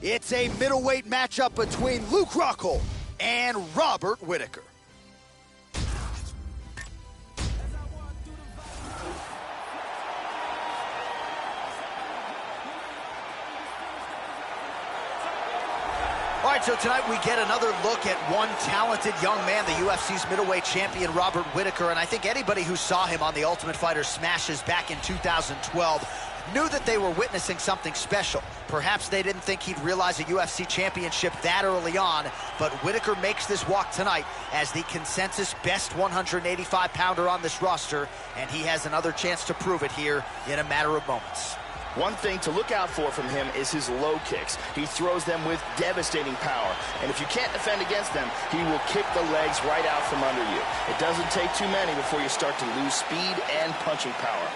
It's a middleweight matchup between Luke Rockhold and Robert Whitaker. All right, so tonight we get another look at one talented young man, the UFC's middleweight champion, Robert Whitaker. And I think anybody who saw him on The Ultimate Fighter Smashes back in 2012 knew that they were witnessing something special. Perhaps they didn't think he'd realize a UFC championship that early on, but Whitaker makes this walk tonight as the consensus best 185-pounder on this roster, and he has another chance to prove it here in a matter of moments. One thing to look out for from him is his low kicks. He throws them with devastating power. And if you can't defend against them, he will kick the legs right out from under you. It doesn't take too many before you start to lose speed and punching power.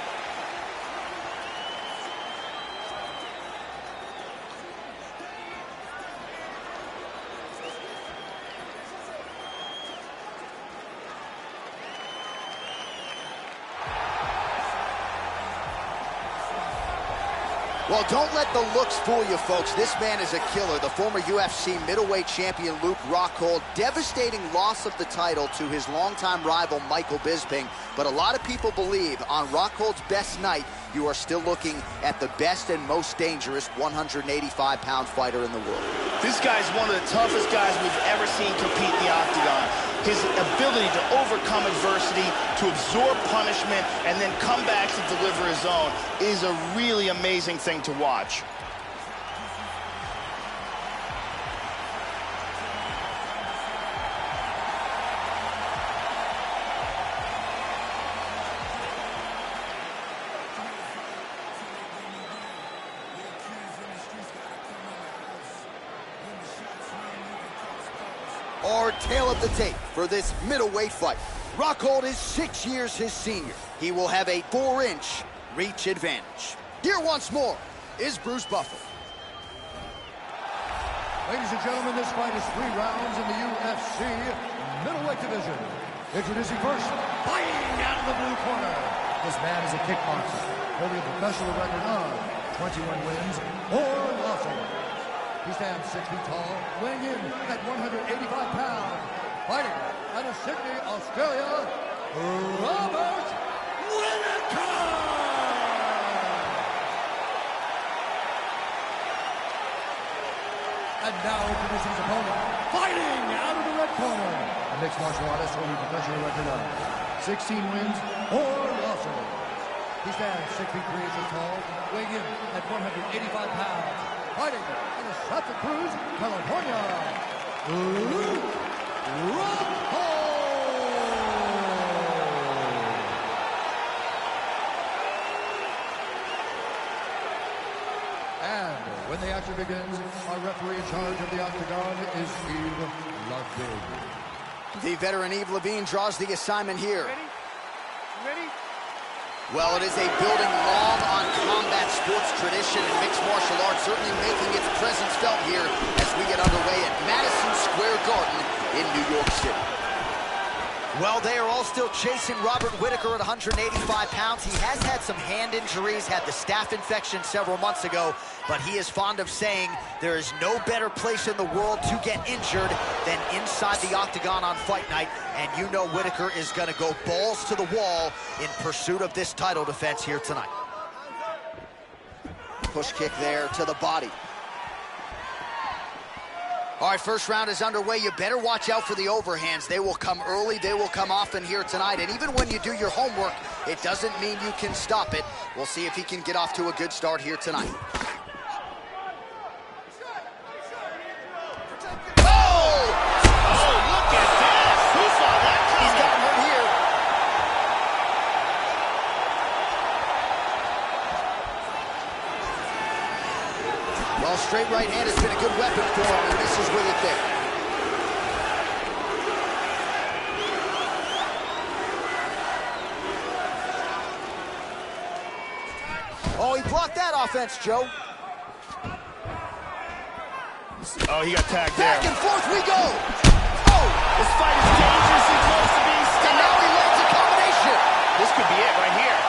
Well, don't let the looks fool you, folks. This man is a killer. The former UFC middleweight champion Luke Rockhold. Devastating loss of the title to his longtime rival Michael Bisping. But a lot of people believe on Rockhold's best night, you are still looking at the best and most dangerous 185-pound fighter in the world. This guy's one of the toughest guys we've ever seen compete in the octagon. His ability to overcome adversity, to absorb punishment, and then come back to deliver his own is a really amazing thing to watch. Our tale of the tape for this middleweight fight. Rockhold is 6 years his senior. He will have a 4-inch reach advantage. Here once more is Bruce Buffer. Ladies and gentlemen, this fight is 3 rounds in the UFC middleweight division. Introducing first, fighting out of the blue corner. This man is a kickboxer, holding a professional record of 21 wins, 4 losses. He stands 6 feet tall, weighing in at 185 pounds. Fighting out of Sydney, Australia, Robert Whitaker! And now introducing his opponent, fighting out of the red corner. A mixed martial artist holding a professional record of 16 wins, 4 losses. He stands 6 feet 3 inches tall, weighing in at 185 pounds. Fighting out of Santa Cruz, California, Luke Rockhold! And when the action begins, our referee in charge of the octagon is Eve Levine. The veteran Eve Levine draws the assignment here. Ready? Well, it is a building long on combat sports tradition and mixed martial arts, certainly making its presence felt here as we get underway at Madison Square Garden in New York City. Well, they are all still chasing Robert Whitaker at 185 pounds. He has had some hand injuries, had the staph infection several months ago, but he is fond of saying there is no better place in the world to get injured than inside the octagon on fight night. And you know Whitaker is going to go balls to the wall in pursuit of this title defense here tonight. Push kick there to the body. All right, first round is underway. You better watch out for the overhands. They will come early, they will come often here tonight. And even when you do your homework, it doesn't mean you can stop it. We'll see if he can get off to a good start here tonight. Straight right hand has been a good weapon for him, and this is with it there. Oh, he blocked that offense, Joe. Oh, he got tagged there. Back and forth we go. Oh! This fight is dangerously close to being stopped. And now he lands a combination. This could be it right here.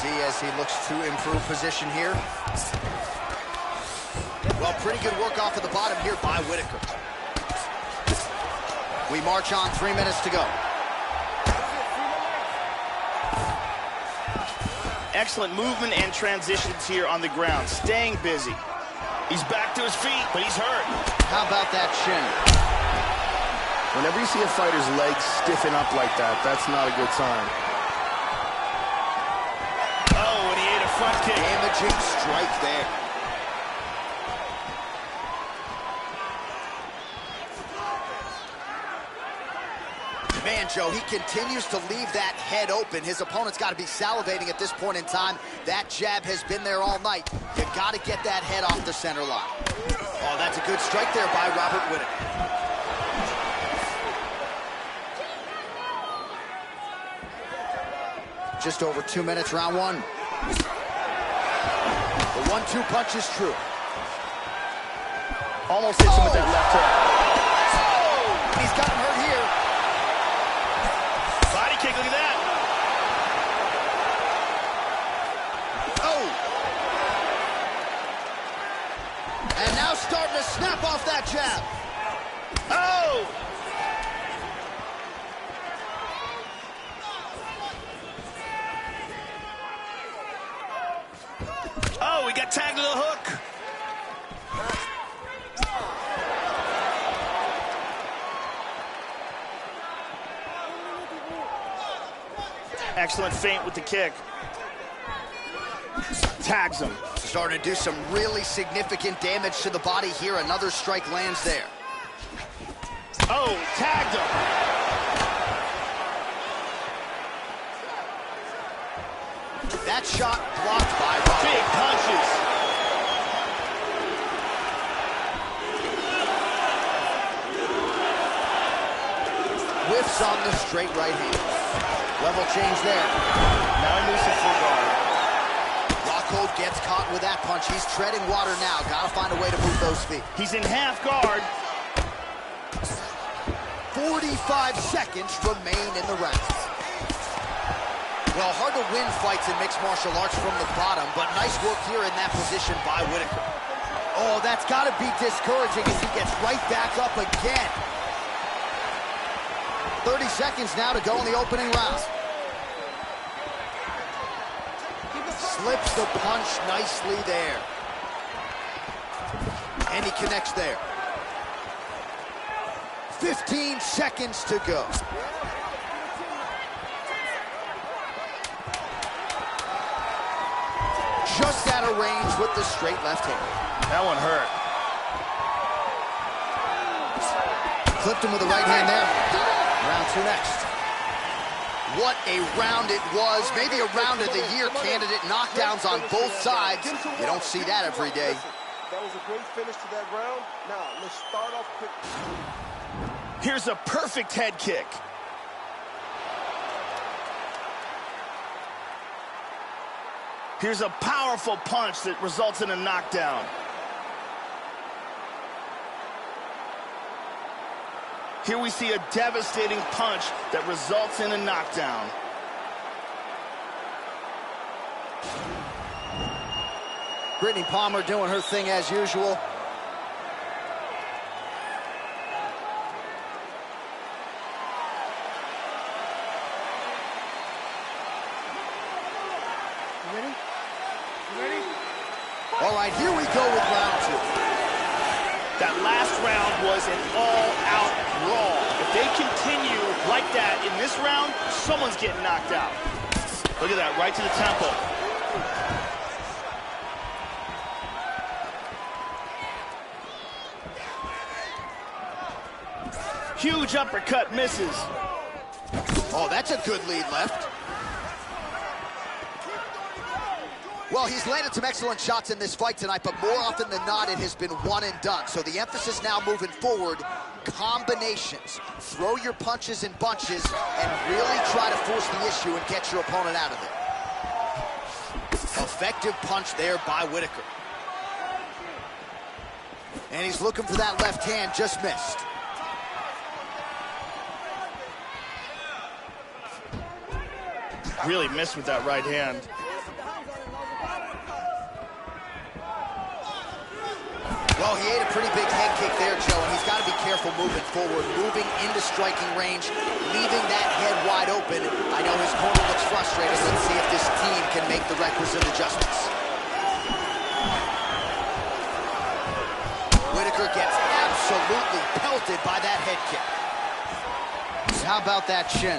see as he looks to improve position here. Well, pretty good work off of the bottom here by Whitaker. We march on, 3 minutes to go. Excellent movement and transitions here on the ground, staying busy. He's back to his feet, but he's hurt. How about that shin? Whenever you see a fighter's legs stiffen up like that, that's not a good sign. Oh, and he ate a front kick. Damaging strike there. Man, Joe, he continues to leave that head open. His opponent's got to be salivating at this point in time. That jab has been there all night. You got to get that head off the center line. Oh, that's a good strike there by Robert Whitaker. Just over 2 minutes, round one. The 1-2 punch is true. Almost hits him with that left hook. Oh! He's got him hurt here. Body kick, look at that. Oh! And now starting to snap off that jab. Oh! Oh, he got tagged with a hook. Excellent feint with the kick. Tags him. Starting to do some really significant damage to the body here. Another strike lands there. Oh, tagged him. That shot blocked by Robert. Big punches. Whiffs on the straight right hand. Level change there. Now he moves to full guard. Rockhold gets caught with that punch. He's treading water now. Got to find a way to move those feet. He's in half guard. 45 seconds remain in the round. Well, hard to win fights in mixed martial arts from the bottom, but nice work here in that position by Whitaker. Oh, that's got to be discouraging as he gets right back up again. 30 seconds now to go in the opening round. Slips the punch nicely there. And he connects there. 15 seconds to go. Just out of range with the straight left hand. That one hurt. Clipped him with the right hand there. Round two next. What a round it was. Maybe a round of the year candidate. Knockdowns on both sides. You don't see that every day. That was a great finish to that round. Now, let's start off quick. Here's a perfect head kick. Here's a powerful punch that results in a knockdown. Here we see a devastating punch that results in a knockdown. Brittany Palmer doing her thing as usual. All right, here we go with round two. That last round was an all-out brawl. If they continue like that in this round, someone's getting knocked out. Look at that, right to the temple. Huge uppercut misses. Oh, that's a good lead left. Well, he's landed some excellent shots in this fight tonight, but more often than not, it has been one and done. So the emphasis now moving forward, combinations. Throw your punches in bunches and really try to force the issue and get your opponent out of it. Effective punch there by Whitaker. And he's looking for that left hand, just missed. Really missed with that right hand. Well, he ate a pretty big head kick there, Joe, and he's got to be careful moving forward, moving into striking range, leaving that head wide open. I know his corner looks frustrated. Let's see if this team can make the requisite adjustments. Whitaker gets absolutely pelted by that head kick. How about that shin?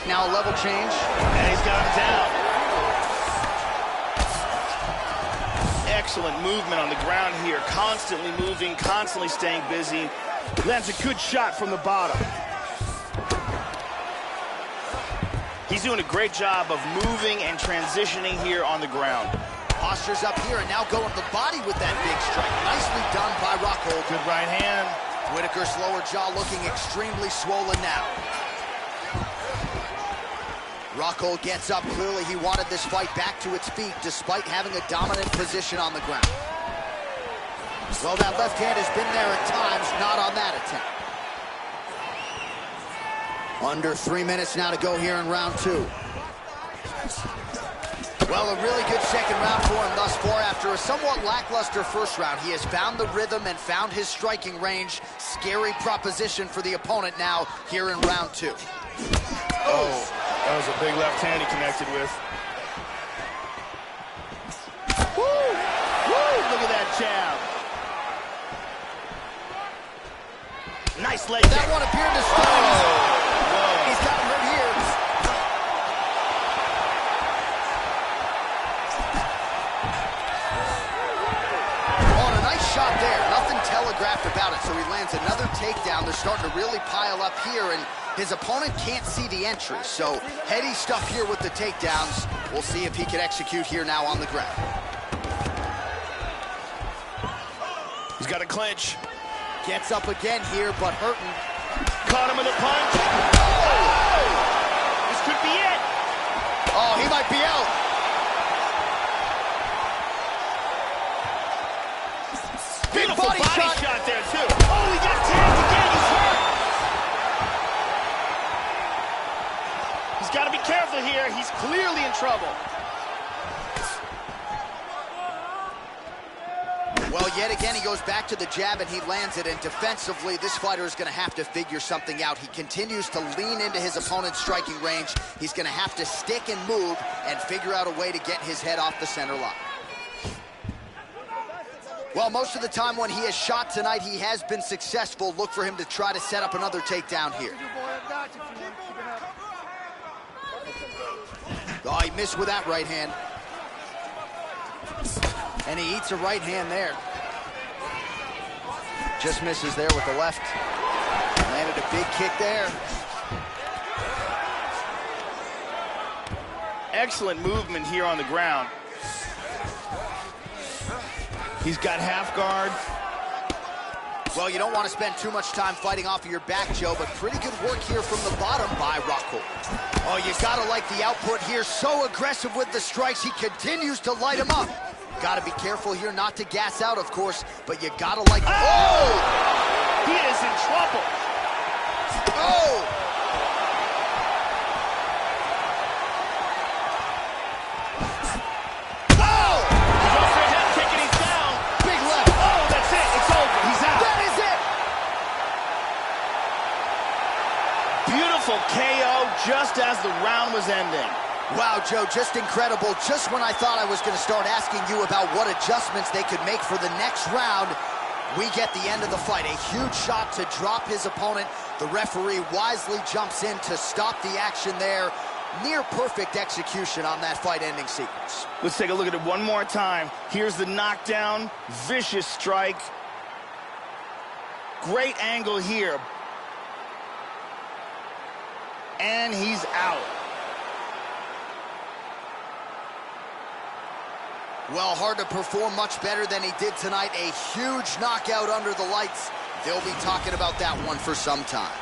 Now a level change. And he's got him down. Excellent movement on the ground here. Constantly moving, constantly staying busy. Lands a good shot from the bottom. He's doing a great job of moving and transitioning here on the ground. Posture's up here and now going to the body with that big strike. Nicely done by Rockhold. Good right hand. Whitaker's lower jaw looking extremely swollen now. Rockhold gets up. Clearly he wanted this fight back to its feet despite having a dominant position on the ground. Well, that left hand has been there at times, not on that attempt. Under 3 minutes now to go here in round 2. Well, a really good second round for him thus far. After a somewhat lackluster first round, he has found the rhythm and found his striking range. Scary proposition for the opponent now here in round 2. Oh, that was a big left hand he connected with. Woo! Woo! Look at that jab. Nice leg. That one appeared to stop. He's got him hurt here. Oh, a nice shot there. Nothing telegraphed about it, so he lands another takedown. They're starting to really pile up here, and his opponent can't see the entry, so heady stuff here with the takedowns. We'll see if he can execute here now on the ground. He's got a clinch. Gets up again here, but hurting. Caught him with a punch. Oh! This could be it. Oh, he might be out. Beautiful body shot there, too. Oh, he got tagged again. He's hurt. He's got to be careful here. He's clearly in trouble. Well, yet again, he goes back to the jab and he lands it. And defensively, this fighter is going to have to figure something out. He continues to lean into his opponent's striking range. He's going to have to stick and move and figure out a way to get his head off the center line. Well, most of the time when he has shot tonight, he has been successful. Look for him to try to set up another takedown here. Oh, he missed with that right hand. And he eats a right hand there. Just misses there with the left. Landed a big kick there. Excellent movement here on the ground. He's got half guard. Well, you don't want to spend too much time fighting off of your back, Joe, but pretty good work here from the bottom by Rockhold. Oh, you gotta like the output here. So aggressive with the strikes. He continues to light him up. Gotta be careful here not to gas out, of course, but you gotta like... Oh! He is in trouble. Oh! KO just as the round was ending. Wow, Joe, just incredible. Just when I thought I was going to start asking you about what adjustments they could make for the next round, we get the end of the fight. A huge shot to drop his opponent. The referee wisely jumps in to stop the action there. Near perfect execution on that fight-ending sequence. Let's take a look at it one more time. Here's the knockdown. Vicious strike. Great angle here. And he's out. Well, hard to perform much better than he did tonight. A huge knockout under the lights. They'll be talking about that one for some time.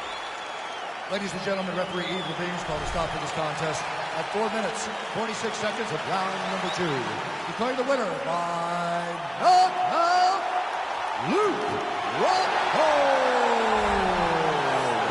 Ladies and gentlemen, referee Eve Levine's called a stop to this contest at 4 minutes, 46 seconds of round number 2. Declaring the winner by knockout, Luke Rockhold.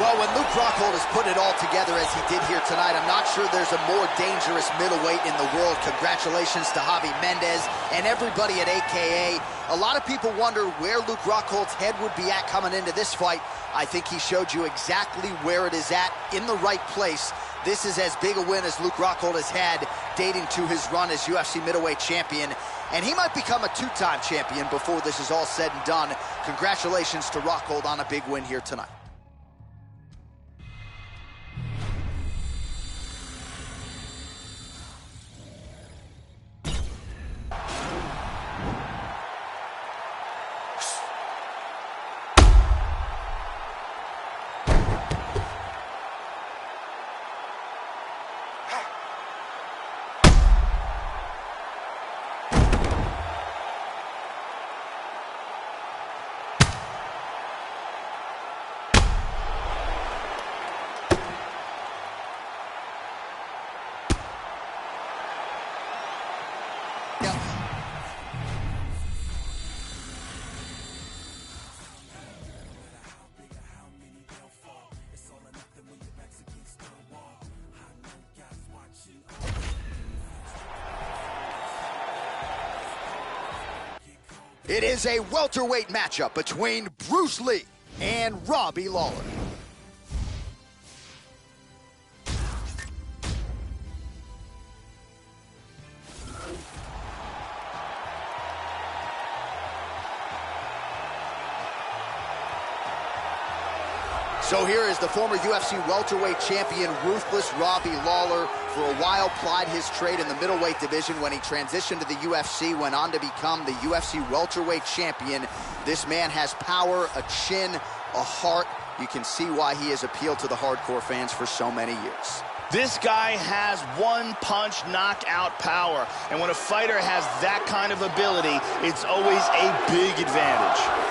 Well, Well, when Luke Rockhold has put it all together as he did here tonight, I'm not sure there's a more dangerous middleweight in the world. Congratulations to Javi Mendez and everybody at AKA. A lot of people wonder where Luke Rockhold's head would be at coming into this fight. I think he showed you exactly where it is at, in the right place. This is as big a win as Luke Rockhold has had dating to his run as UFC middleweight champion. And he might become a two-time champion before this is all said and done. Congratulations to Rockhold on a big win here tonight. It is a welterweight matchup between Bruce Lee and Robbie Lawler. So here is the former UFC welterweight champion, ruthless Robbie Lawler. For a while, plied his trade in the middleweight division. When he transitioned to the UFC, went on to become the UFC welterweight champion. This man has power, a chin, a heart. You can see why he has appealed to the hardcore fans for so many years. This guy has one-punch knockout power. And when a fighter has that kind of ability, it's always a big advantage.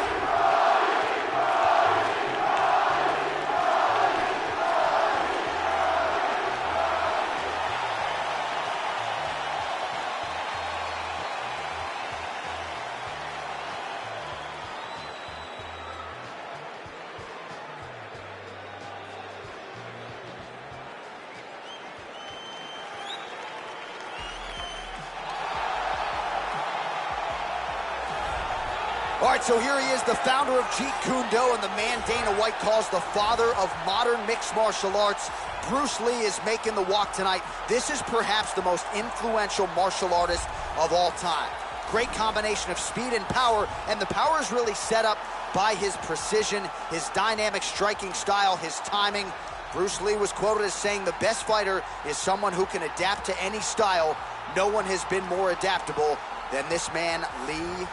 All right, so here he is, the founder of Jeet Kune Do and the man Dana White calls the father of modern mixed martial arts. Bruce Lee is making the walk tonight. This is perhaps the most influential martial artist of all time. Great combination of speed and power, and the power is really set up by his precision, his dynamic striking style, his timing. Bruce Lee was quoted as saying the best fighter is someone who can adapt to any style. No one has been more adaptable than this man, Lee,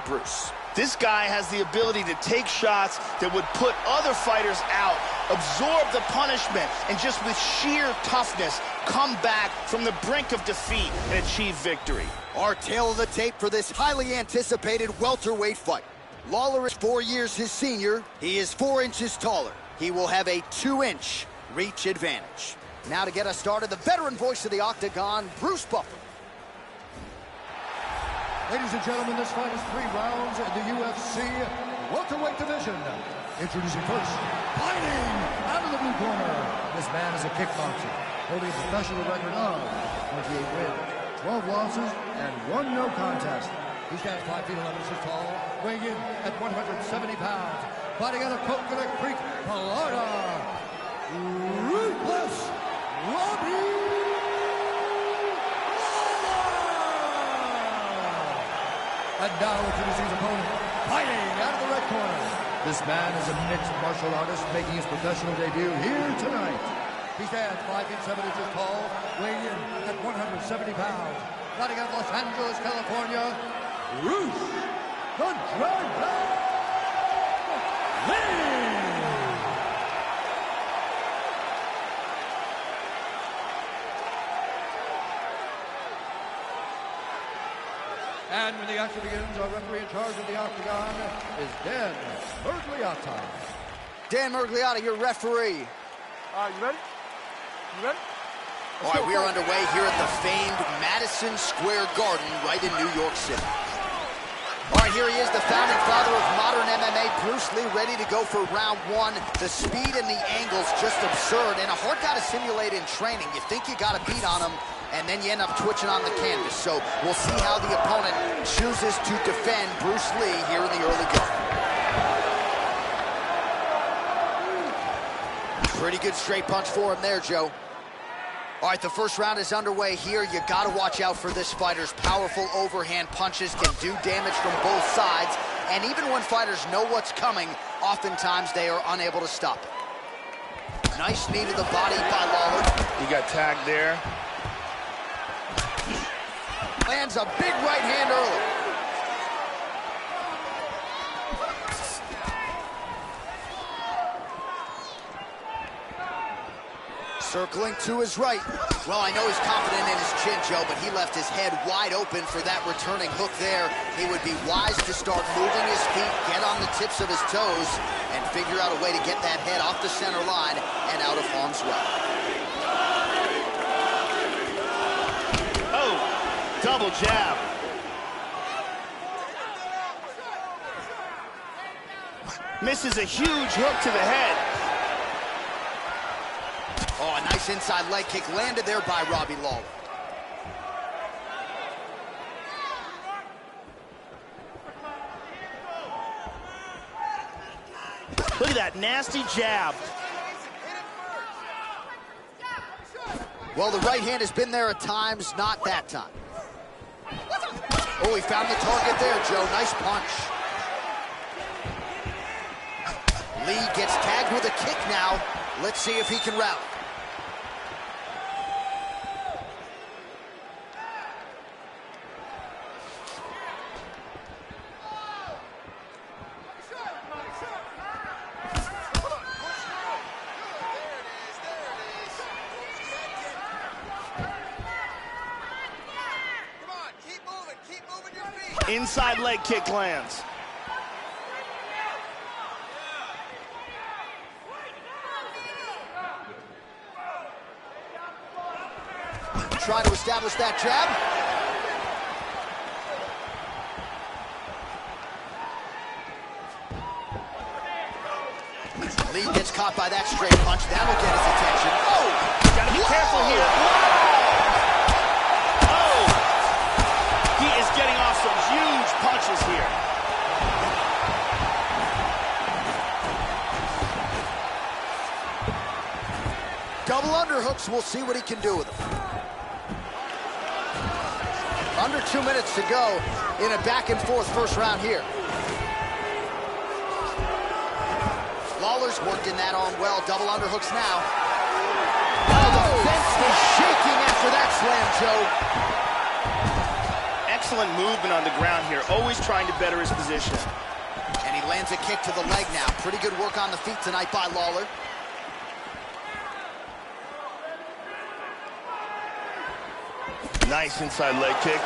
Bruce. This guy has the ability to take shots that would put other fighters out, absorb the punishment, and just with sheer toughness, come back from the brink of defeat and achieve victory. Our tale of the tape for this highly anticipated welterweight fight. Lawler is 4 years his senior. He is 4 inches taller. He will have a 2-inch reach advantage. Now to get us started, the veteran voice of the Octagon, Bruce Buffer. Ladies and gentlemen, this fight is 3 rounds in the UFC welterweight division. Introducing first, fighting out of the blue corner. This man is a kickboxer, holding a professional record of 28 wins, 12 losses, and 1 no contest. He stands 5 feet 11 inches tall, weighing in at 170 pounds. Fighting out of Coconut Creek, Florida, ruthless Robbie. And now introducing his opponent, fighting out of the red corner. This man is a mixed martial artist making his professional debut here tonight. He stands 5 feet 7 inches tall, weighing in at 170 pounds. Fighting out of Los Angeles, California, Bruce the Dragon Lee. And when the action begins, our referee in charge of the Octagon is Dan Mergliotta. Dan Mergliotta, your referee. You ready? You ready? All right, we are underway here at the famed Madison Square Garden right in New York City. All right, here he is, the founding father of modern MMA, Bruce Lee, ready to go for round one. The speed and the angles just absurd, and a hard guy to simulate in training. You think you got a beat on him, and then you end up twitching on the canvas. So we'll see how the opponent chooses to defend Bruce Lee here in the early going. Pretty good straight punch for him there, Joe. All right, the first round is underway here. You got to watch out for this fighter's powerful overhand punches can do damage from both sides. And even when fighters know what's coming, oftentimes they are unable to stop it. Nice knee to the body by Lawler. He got tagged there. Lands a big right hand early. Circling to his right. Well, I know he's confident in his chin, Joe, but he left his head wide open for that returning hook there. He would be wise to start moving his feet, get on the tips of his toes, and figure out a way to get that head off the center line and out of harm's way. Oh, double jab. Misses a huge hook to the head. Oh, a nice inside leg kick landed there by Robbie Lawler. Look at that nasty jab. Well, the right hand has been there at times, not that time. Oh, he found the target there, Joe. Nice punch. Lee gets tagged with a kick now. Let's see if he can rally. Inside leg kick lands. Trying to establish that jab. Lee gets caught by that straight punch. That'll get his attention. Oh! Gotta be careful here. Oh! He is getting off some huge punches here. Double underhooks. We'll see what he can do with them. Under 2 minutes to go in a back-and-forth first round here. Lawler's worked in that arm well. Double underhooks now. Oh, the fence was shaking after that slam, Joe. Excellent movement on the ground here. Always trying to better his position. And he lands a kick to the leg now. Pretty good work on the feet tonight by Lawler. Nice inside leg kick.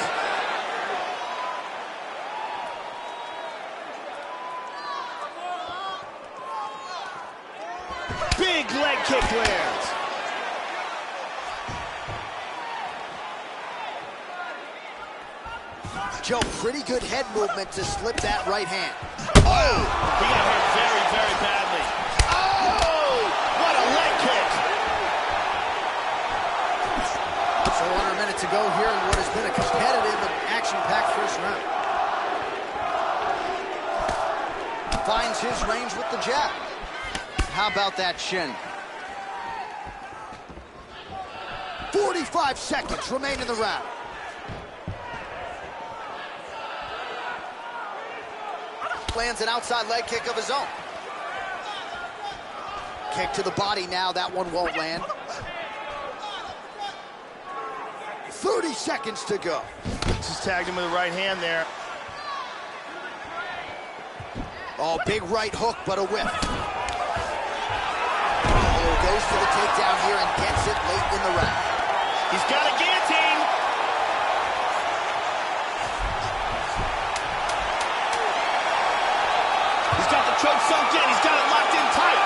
Big leg kick lands. Joe, pretty good head movement to slip that right hand. Oh! He got hit very, very badly. Oh! What a leg kick! So under a minute to go here in what has been a competitive and action-packed first round. Finds his range with the jab. How about that shin? 45 seconds remain in the round. Lands an outside leg kick of his own. Kick to the body now. That one won't land. 30 seconds to go. Just tagged him with the right hand there. Oh, big right hook, but a whiff. Oh, goes to the takedown here and gets it late in the round. He's got a guillotine. He's got the choke sunk in. He's got it locked in tight.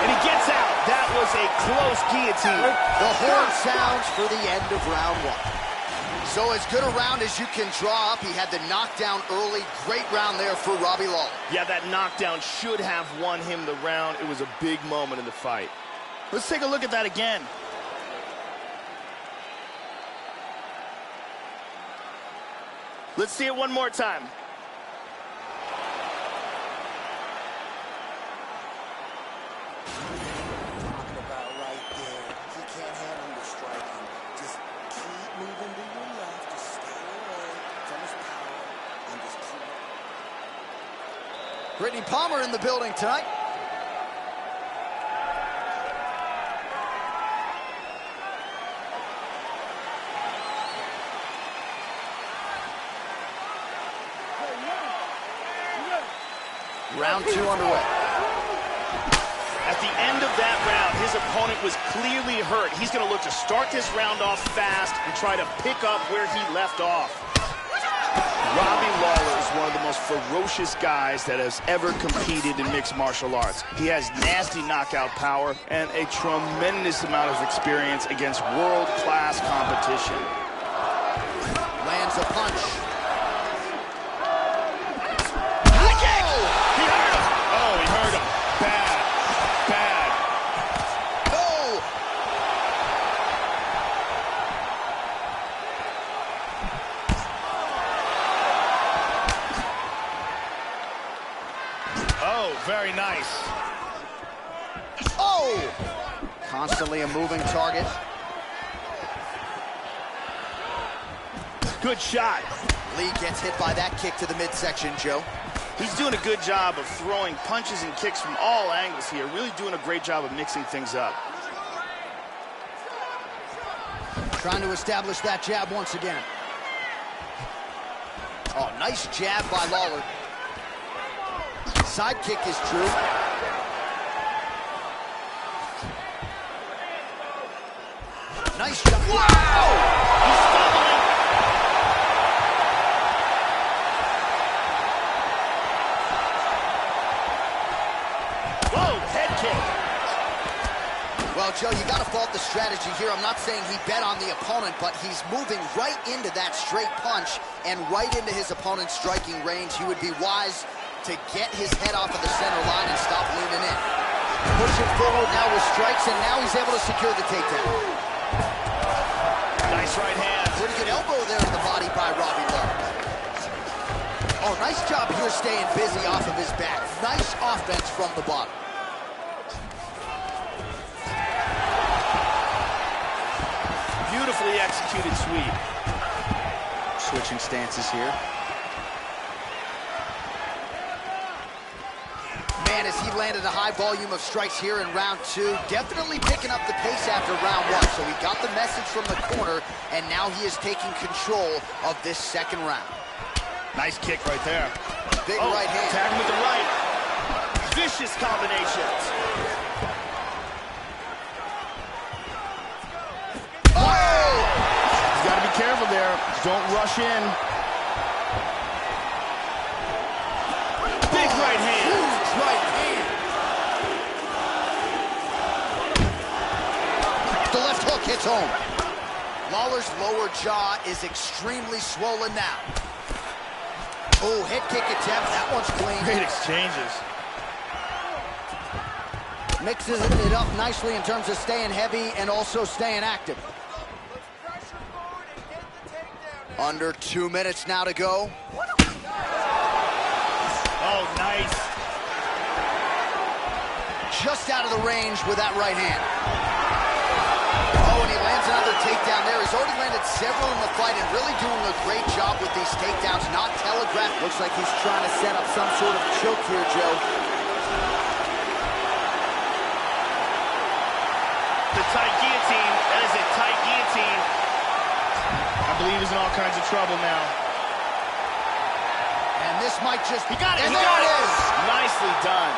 And he gets out. That was a close guillotine. The horn sounds for the end of round one. So as good a round as you can draw up. He had the knockdown early. Great round there for Robbie Lawler. Yeah, that knockdown should have won him the round. It was a big moment in the fight. Let's take a look at that again. Let's see it one more time. Talking about right there. He can't handle the striking. Just keep moving to your left. Just stay away from his power and just keep. Brittany Palmer in the building tonight. Round 2 underway. At the end of that round, his opponent was clearly hurt. He's going to look to start this round off fast and try to pick up where he left off. Robbie Lawler is one of the most ferocious guys that has ever competed in mixed martial arts. He has nasty knockout power and a tremendous amount of experience against world-class competition. Lands a punch. Very nice. Oh! Constantly a moving target. Good shot. Lee gets hit by that kick to the midsection, Joe. He's doing a good job of throwing punches and kicks from all angles here. Really doing a great job of mixing things up. Trying to establish that jab once again. Oh, nice jab by Lawler. Side kick is true. Nice shot. Wow! He's stumbling. Whoa, head kick. Well, Joe, you got to fault the strategy here. I'm not saying he bet on the opponent, but he's moving right into that straight punch and right into his opponent's striking range. He would be wise to get his head off of the center line and stop leaning in. Pushing forward now with strikes, and now he's able to secure the takedown. Nice right hand. Pretty good elbow there in the body by Robbie Lawler. Oh, nice job here staying busy off of his back. Nice offense from the bottom. Beautifully executed sweep. Switching stances here. Man, as he landed a high volume of strikes here in round 2, definitely picking up the pace after round 1. So he got the message from the corner, and now he is taking control of this second round. Nice kick right there. Big right hand. Tag him with the right. Vicious combinations. Oh! He's got to be careful there. Don't rush in. Big right hand. Huge right hand. The left hook hits home. Lawler's lower jaw is extremely swollen now. Oh, head kick attempt. That one's clean. Great exchanges. Mixes it up nicely in terms of staying heavy and also staying active. Under 2 minutes now to go. Oh, nice. Just out of the range with that right hand. Oh, and he lands another takedown there. He's already landed several in the fight and really doing a great job with these takedowns, not telegraphed. Looks like he's trying to set up some sort of choke here, Joe. The tight guillotine. That is a tight guillotine. I believe he's in all kinds of trouble now. And this might just... He got it. And He there got it it. is. Nicely done.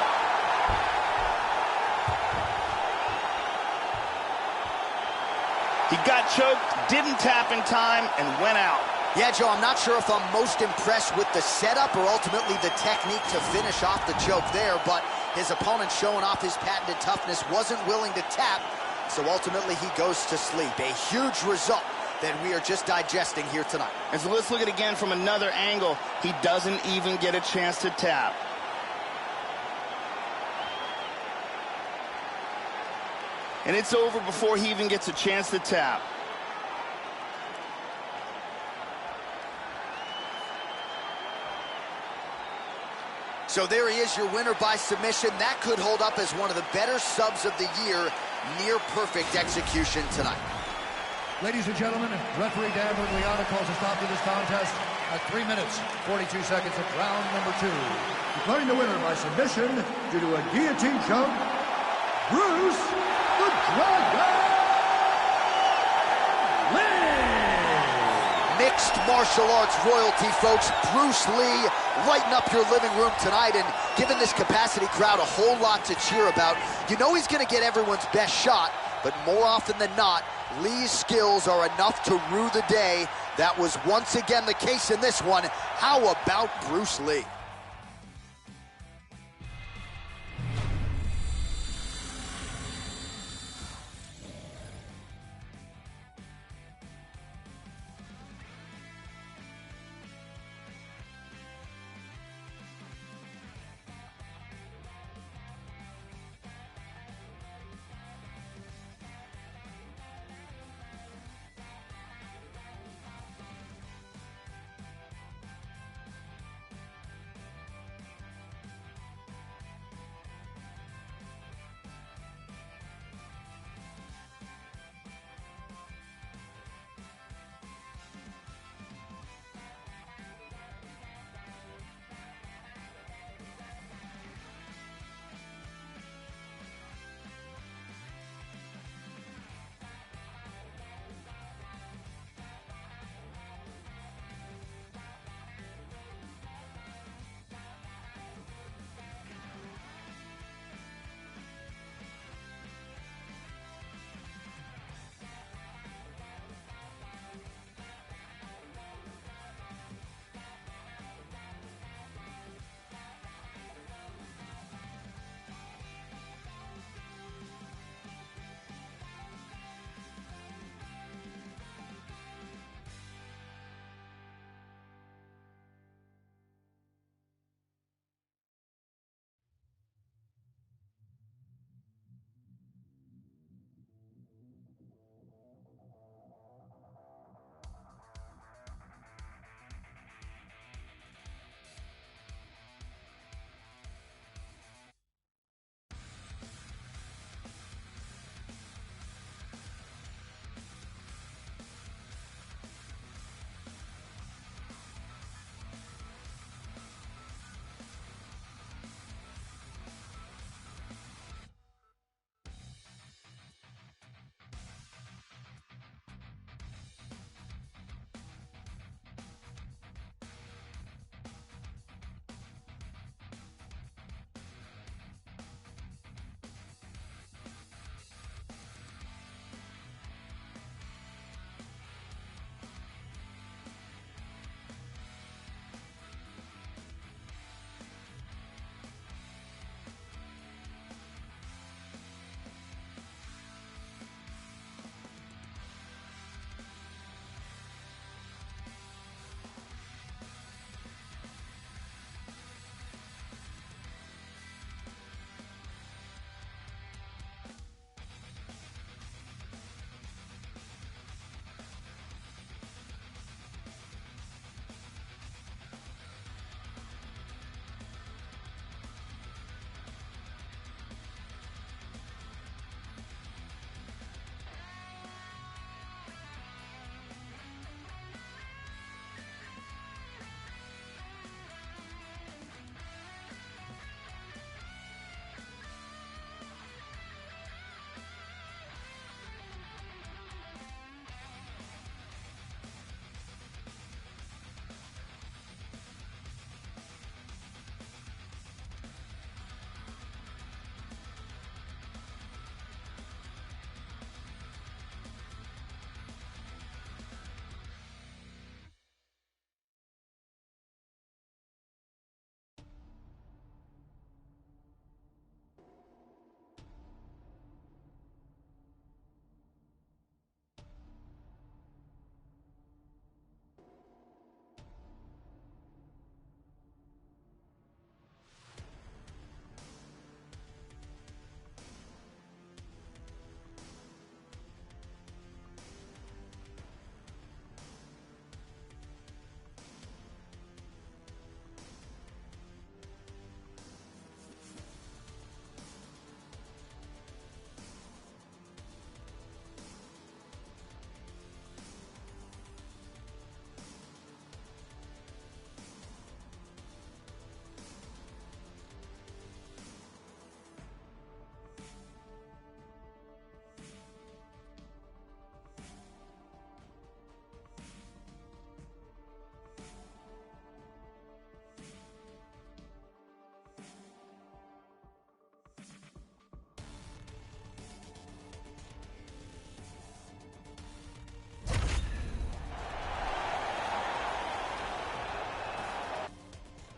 He got choked, didn't tap in time, and went out. Yeah, Joe, I'm not sure if I'm most impressed with the setup or ultimately the technique to finish off the choke there, but his opponent showing off his patented toughness, wasn't willing to tap, so ultimately he goes to sleep. A huge result than we are just digesting here tonight. And so let's look at it again from another angle. He doesn't even get a chance to tap. And it's over before he even gets a chance to tap. So there he is, your winner by submission. That could hold up as one of the better subs of the year. Near perfect execution tonight. Ladies and gentlemen, referee Dan Bergliano calls a stop to this contest at 3 minutes, 42 seconds of round number 2. Declaring the winner by submission due to a guillotine choke, Bruce the Dragon Lee! Mixed martial arts royalty, folks. Bruce Lee lighting up your living room tonight and giving this capacity crowd a whole lot to cheer about. You know he's going to get everyone's best shot, but more often than not, Lee's skills are enough to rue the day. That was once again the case in this one. How about Bruce Lee?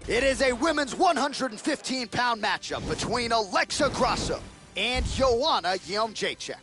It is a women's 115-pound matchup between Alexa Grasso and Joanna Jędrzejczyk.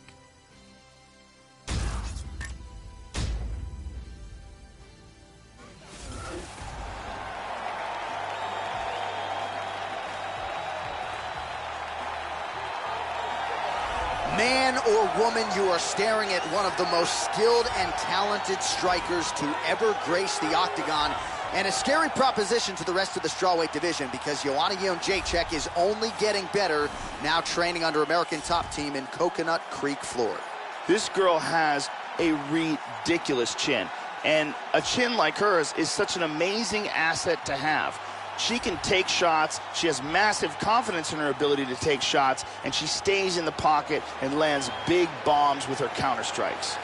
Man or woman, you are staring at one of the most skilled and talented strikers to ever grace the octagon. And a scary proposition to the rest of the strawweight division because Joanna Jędrzejczyk is only getting better, now training under American Top Team in Coconut Creek, Florida. This girl has a ridiculous chin, and a chin like hers is such an amazing asset to have. She can take shots, she has massive confidence in her ability to take shots, and she stays in the pocket and lands big bombs with her counter strikes.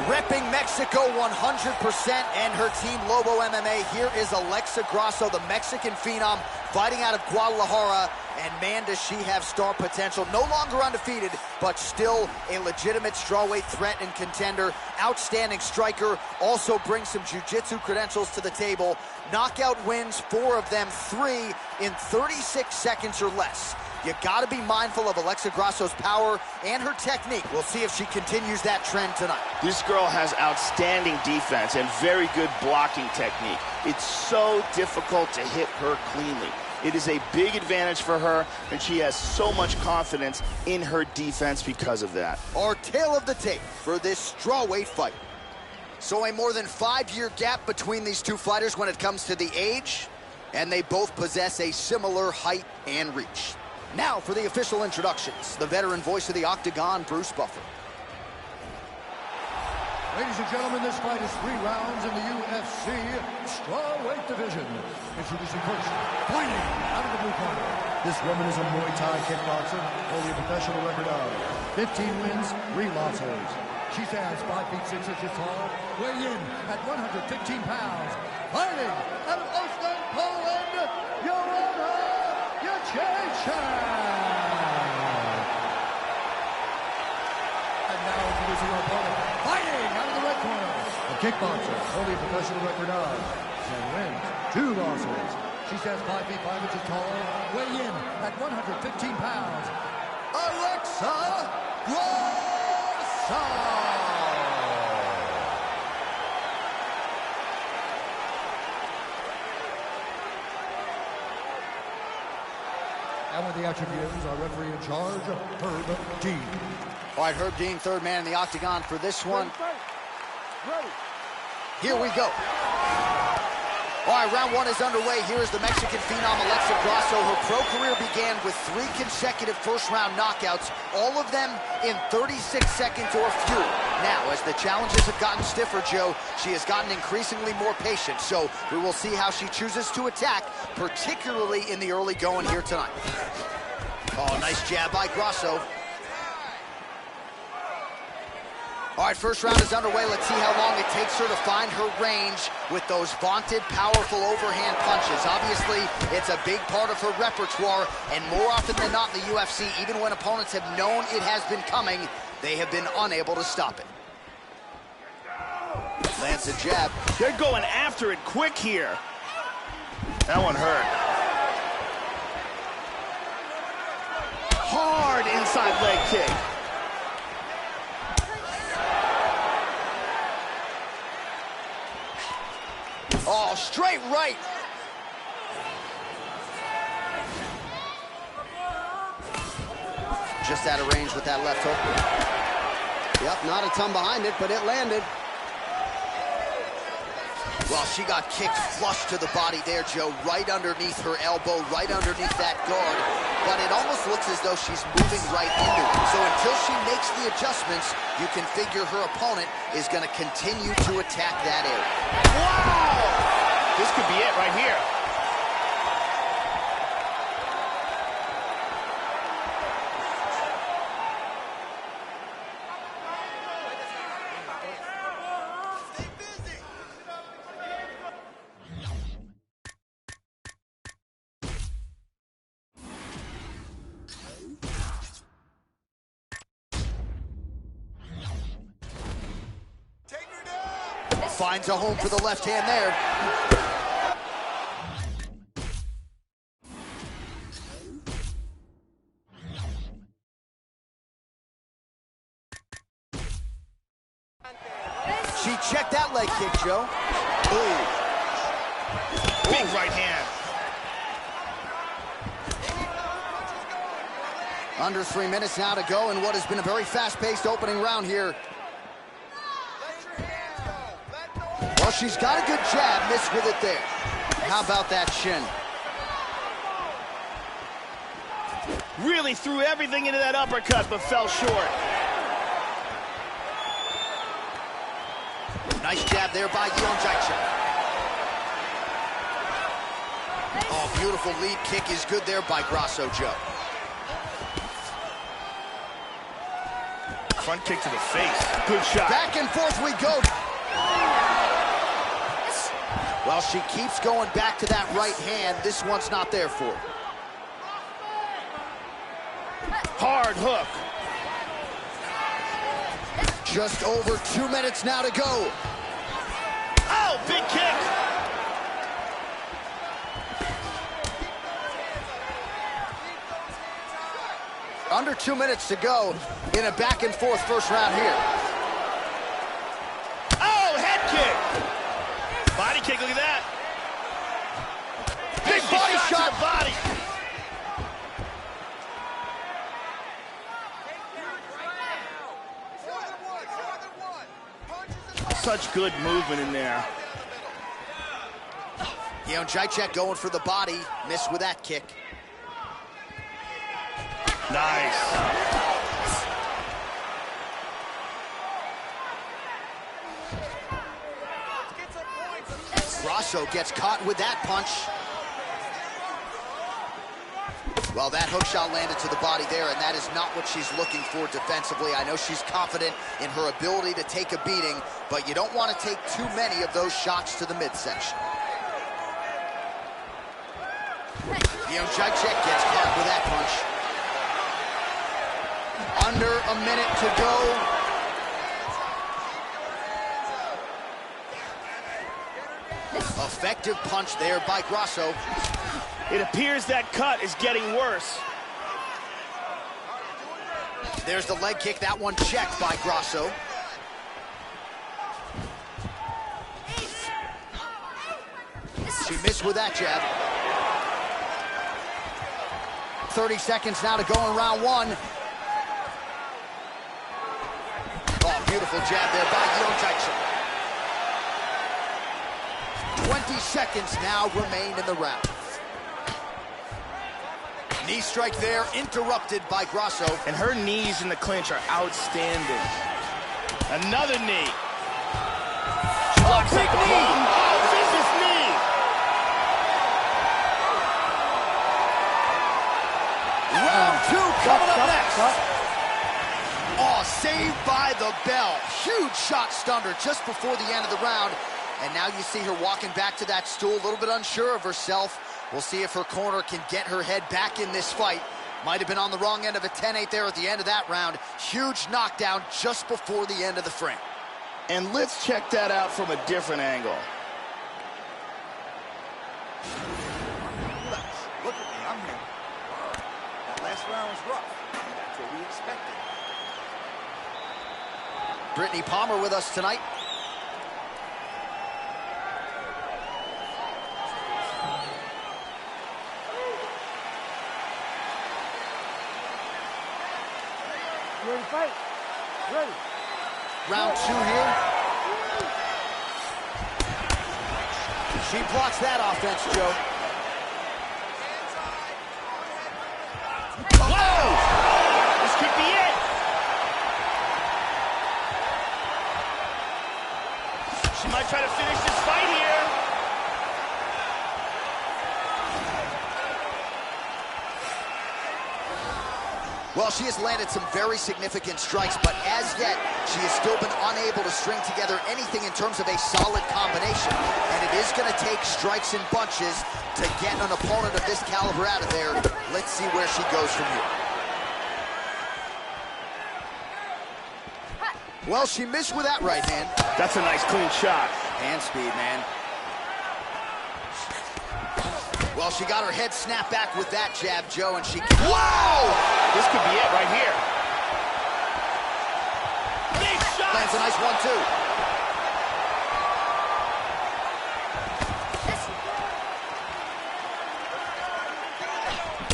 Repping Mexico 100% and her team Lobo MMA, here is Alexa Grasso, the Mexican phenom, fighting out of Guadalajara. And man, does she have star potential. No longer undefeated, but still a legitimate strawweight threat and contender. Outstanding striker, also brings some jiu-jitsu credentials to the table. Knockout wins, 4 of them, 3 in 36 seconds or less. You gotta be mindful of Alexa Grasso's power and her technique. We'll see if she continues that trend tonight. This girl has outstanding defense and very good blocking technique. It's so difficult to hit her cleanly. It is a big advantage for her, and she has so much confidence in her defense because of that. Our tale of the tape for this strawweight fight. So a more than 5-year gap between these two fighters when it comes to the age, and they both possess a similar height and reach. Now for the official introductions, the veteran voice of the Octagon, Bruce Buffer. Ladies and gentlemen, this fight is 3 rounds in the UFC strawweight division. Introducing first, fighting out of the blue corner. This woman is a Muay Thai kickboxer, holding a professional record of 15 wins, 3 losses. She stands 5 feet 6 inches tall, weighing in at 115 pounds. Fighting out of Oslo, Poland, Joanna Jędrzejczyk. And now introducing our opponent, fighting out of the red corner, a kickboxer, holding a professional record of 10 wins, 2 losses. She stands 5 feet 5 inches tall, weighing in at 115 pounds. Alexa Grasso. And with the attributes, our referee in charge, Herb Dean. All right, Herb Dean, third man in the octagon for this one. Ready. Here we go. All right, round 1 is underway. Here is the Mexican phenom, Alexa Grasso. Her pro career began with 3 consecutive first-round knockouts, all of them in 36 seconds or fewer. Now, as the challenges have gotten stiffer, Joe, she has gotten increasingly more patient. So we will see how she chooses to attack, particularly in the early going here tonight. Oh, nice jab by Grasso. All right, first round is underway. Let's see how long it takes her to find her range with those vaunted, powerful overhand punches. Obviously, it's a big part of her repertoire, and more often than not in the UFC, even when opponents have known it has been coming, they have been unable to stop it. Lands a jab. They're going after it quick here. That one hurt. Hard inside leg kick. Oh, straight right. Just out of range with that left hook. Yep, not a ton behind it, but it landed. Well, she got kicked flush to the body there, Joe, right underneath her elbow, right underneath that guard. But it almost looks as though she's moving right into it. So until she makes the adjustments, you can figure her opponent is going to continue to attack that area. Wow! This could be it right here. Finds a home for the left hand there. She checked that leg kick, Joe. Ooh. Big right hand. Under 3 minutes now to go in what has been a very fast-paced opening round here. Well, she's got a good jab, missed with it there. How about that shin? Really threw everything into that uppercut, but fell short. Nice jab there by Jacek. Oh, beautiful lead kick is good there by Grasso, Joe. Front kick to the face. Good shot. Back and forth we go. Well, she keeps going back to that right hand. This one's not there for her. Hard hook. Just over 2 minutes now to go. Oh, big kick. Under 2 minutes to go in a back and forth first round here. Oh, head kick. Body kick, look at that. Big body shot. To the body. Such good movement in there. Jacek going for the body. Missed with that kick. Nice. Grasso gets caught with that punch. Well, that hook shot landed to the body there, and that is not what she's looking for defensively. I know she's confident in her ability to take a beating, but you don't want to take too many of those shots to the midsection. Jacek gets caught with that punch. Under a minute to go. Effective punch there by Grasso. It appears that cut is getting worse. There's the leg kick. That one checked by Grasso. She missed with that jab. 30 seconds now to go in round one. Oh, beautiful jab there by Jacek. 20 seconds now remain in the round. Knee strike there, interrupted by Grasso. And her knees in the clinch are outstanding. Another knee. She locks up the palm. Oh, vicious knee. Round two coming up next. Oh, saved by the bell. Huge shot stunned her just before the end of the round. And now you see her walking back to that stool, a little bit unsure of herself. We'll see if her corner can get her head back in this fight. Might have been on the wrong end of a 10-8 there at the end of that round. Huge knockdown just before the end of the frame. And let's check that out from a different angle. Relax. Look at me. I'm here. That last round was rough. That's what we expected. Brittany Palmer with us tonight. You ready to fight? Ready. Round two here. She blocks that offense, Joe. Whoa! This could be it. She might try to finish this fight here. Well, she has landed some very significant strikes, but as yet, she has still been unable to string together anything in terms of a solid combination. And it is going to take strikes in bunches to get an opponent of this caliber out of there. Let's see where she goes from here. Well, she missed with that right hand. That's a nice clean shot. Hand speed, man. Well, she got her head snapped back with that jab, Joe, and she... Whoa! This could be it right here. Big shot! Lands a nice one, too.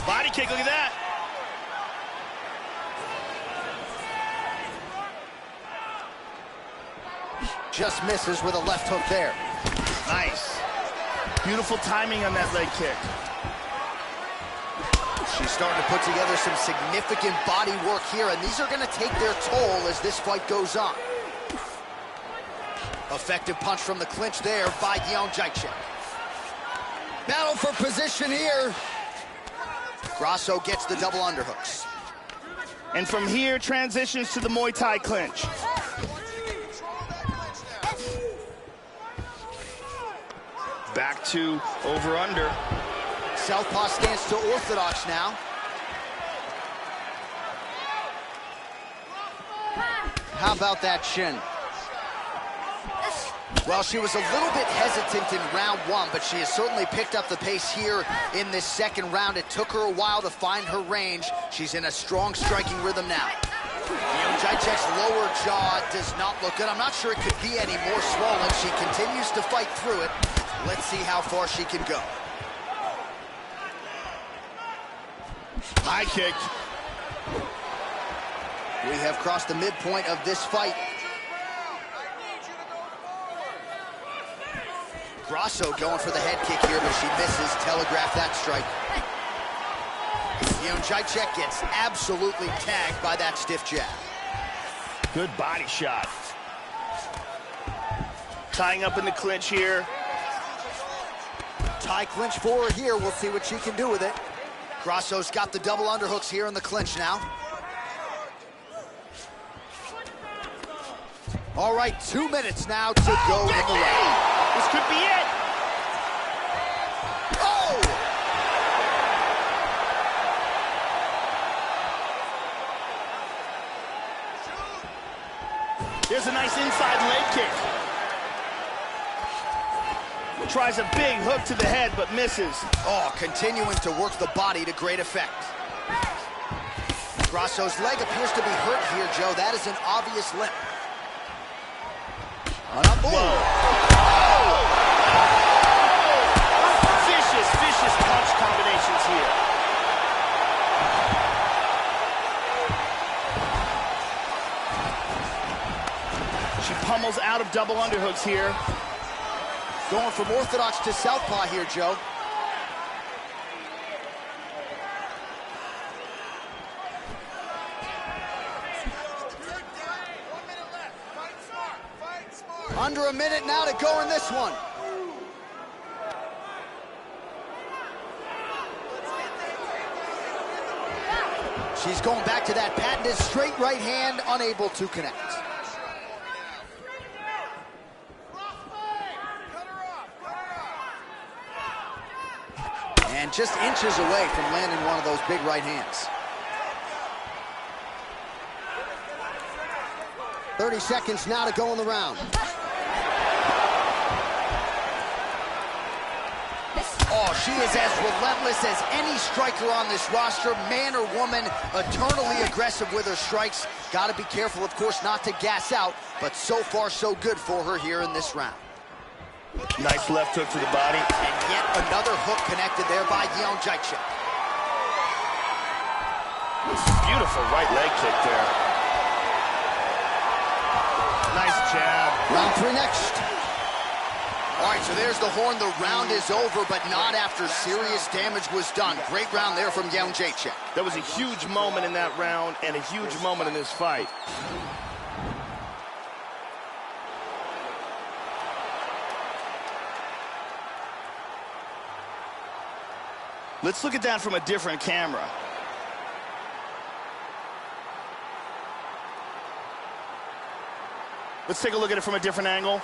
Body kick, look at that. Just misses with a left hook there. Nice. Beautiful timing on that leg kick. She's starting to put together some significant body work here, and these are going to take their toll as this fight goes on. Effective punch from the clinch there by Jędrzejczyk. Battle for position here. Grasso gets the double underhooks. And from here, transitions to the Muay Thai clinch. Back to over-under. Southpaw stands to orthodox now. How about that shin? Well, she was a little bit hesitant in round one, but she has certainly picked up the pace here in this second round. It took her a while to find her range. She's in a strong striking rhythm now. Jędrzejczyk's lower jaw does not look good. I'm not sure it could be any more swollen. She continues to fight through it. Let's see how far she can go. High kick. We have crossed the midpoint of this fight. Grasso going for the head kick here, but she misses. Telegraph that strike. Jędrzejczyk gets absolutely tagged by that stiff jab. Good body shot. Tying up in the clinch here. Tie clinch for her here. We'll see what she can do with it. Grasso's got the double underhooks here in the clinch now. All right, 2 minutes now to go in the round. This could be it. Oh! There's a nice inside leg kick. Tries a big hook to the head, but misses. Oh, continuing to work the body to great effect. Grasso's leg appears to be hurt here, Joe. That is an obvious limp. Whoa. Vicious punch combinations here. She pummels out of double underhooks here. Going from orthodox to southpaw here, Joe. Under a minute now to go in this one. She's going back to that patented straight right hand, unable to connect. And just inches away from landing one of those big right hands. 30 seconds now to go in the round. Oh, she is as relentless as any striker on this roster, man or woman, eternally aggressive with her strikes. Got to be careful, of course, not to gas out, but so far so good for her here in this round. Nice left hook to the body. And yet another hook connected there by Jędrzejczyk. Beautiful right leg kick there. Nice jab. Round 3 next. All right, so there's the horn. The round is over, but not after serious damage was done. Great round there from Jędrzejczyk. That was a huge moment in that round and a huge moment in this fight. Let's look at that from a different camera. Let's take a look at it from a different angle.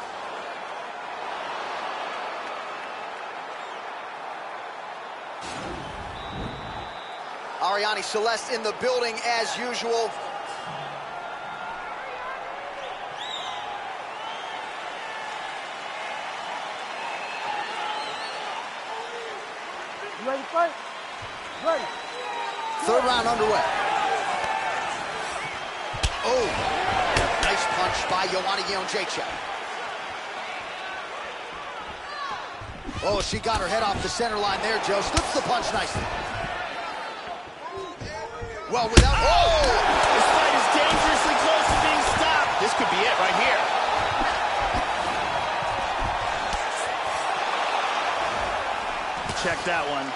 Ariane Celeste in the building as usual. Ready to fight? Ready. Third round underway. Oh, nice punch by Joanna Jędrzejczyk. Oh, she got her head off the center line there, Joe. Slips the punch nicely. Well, without... Oh! This fight is dangerously close to being stopped. This could be it right here. Check that one.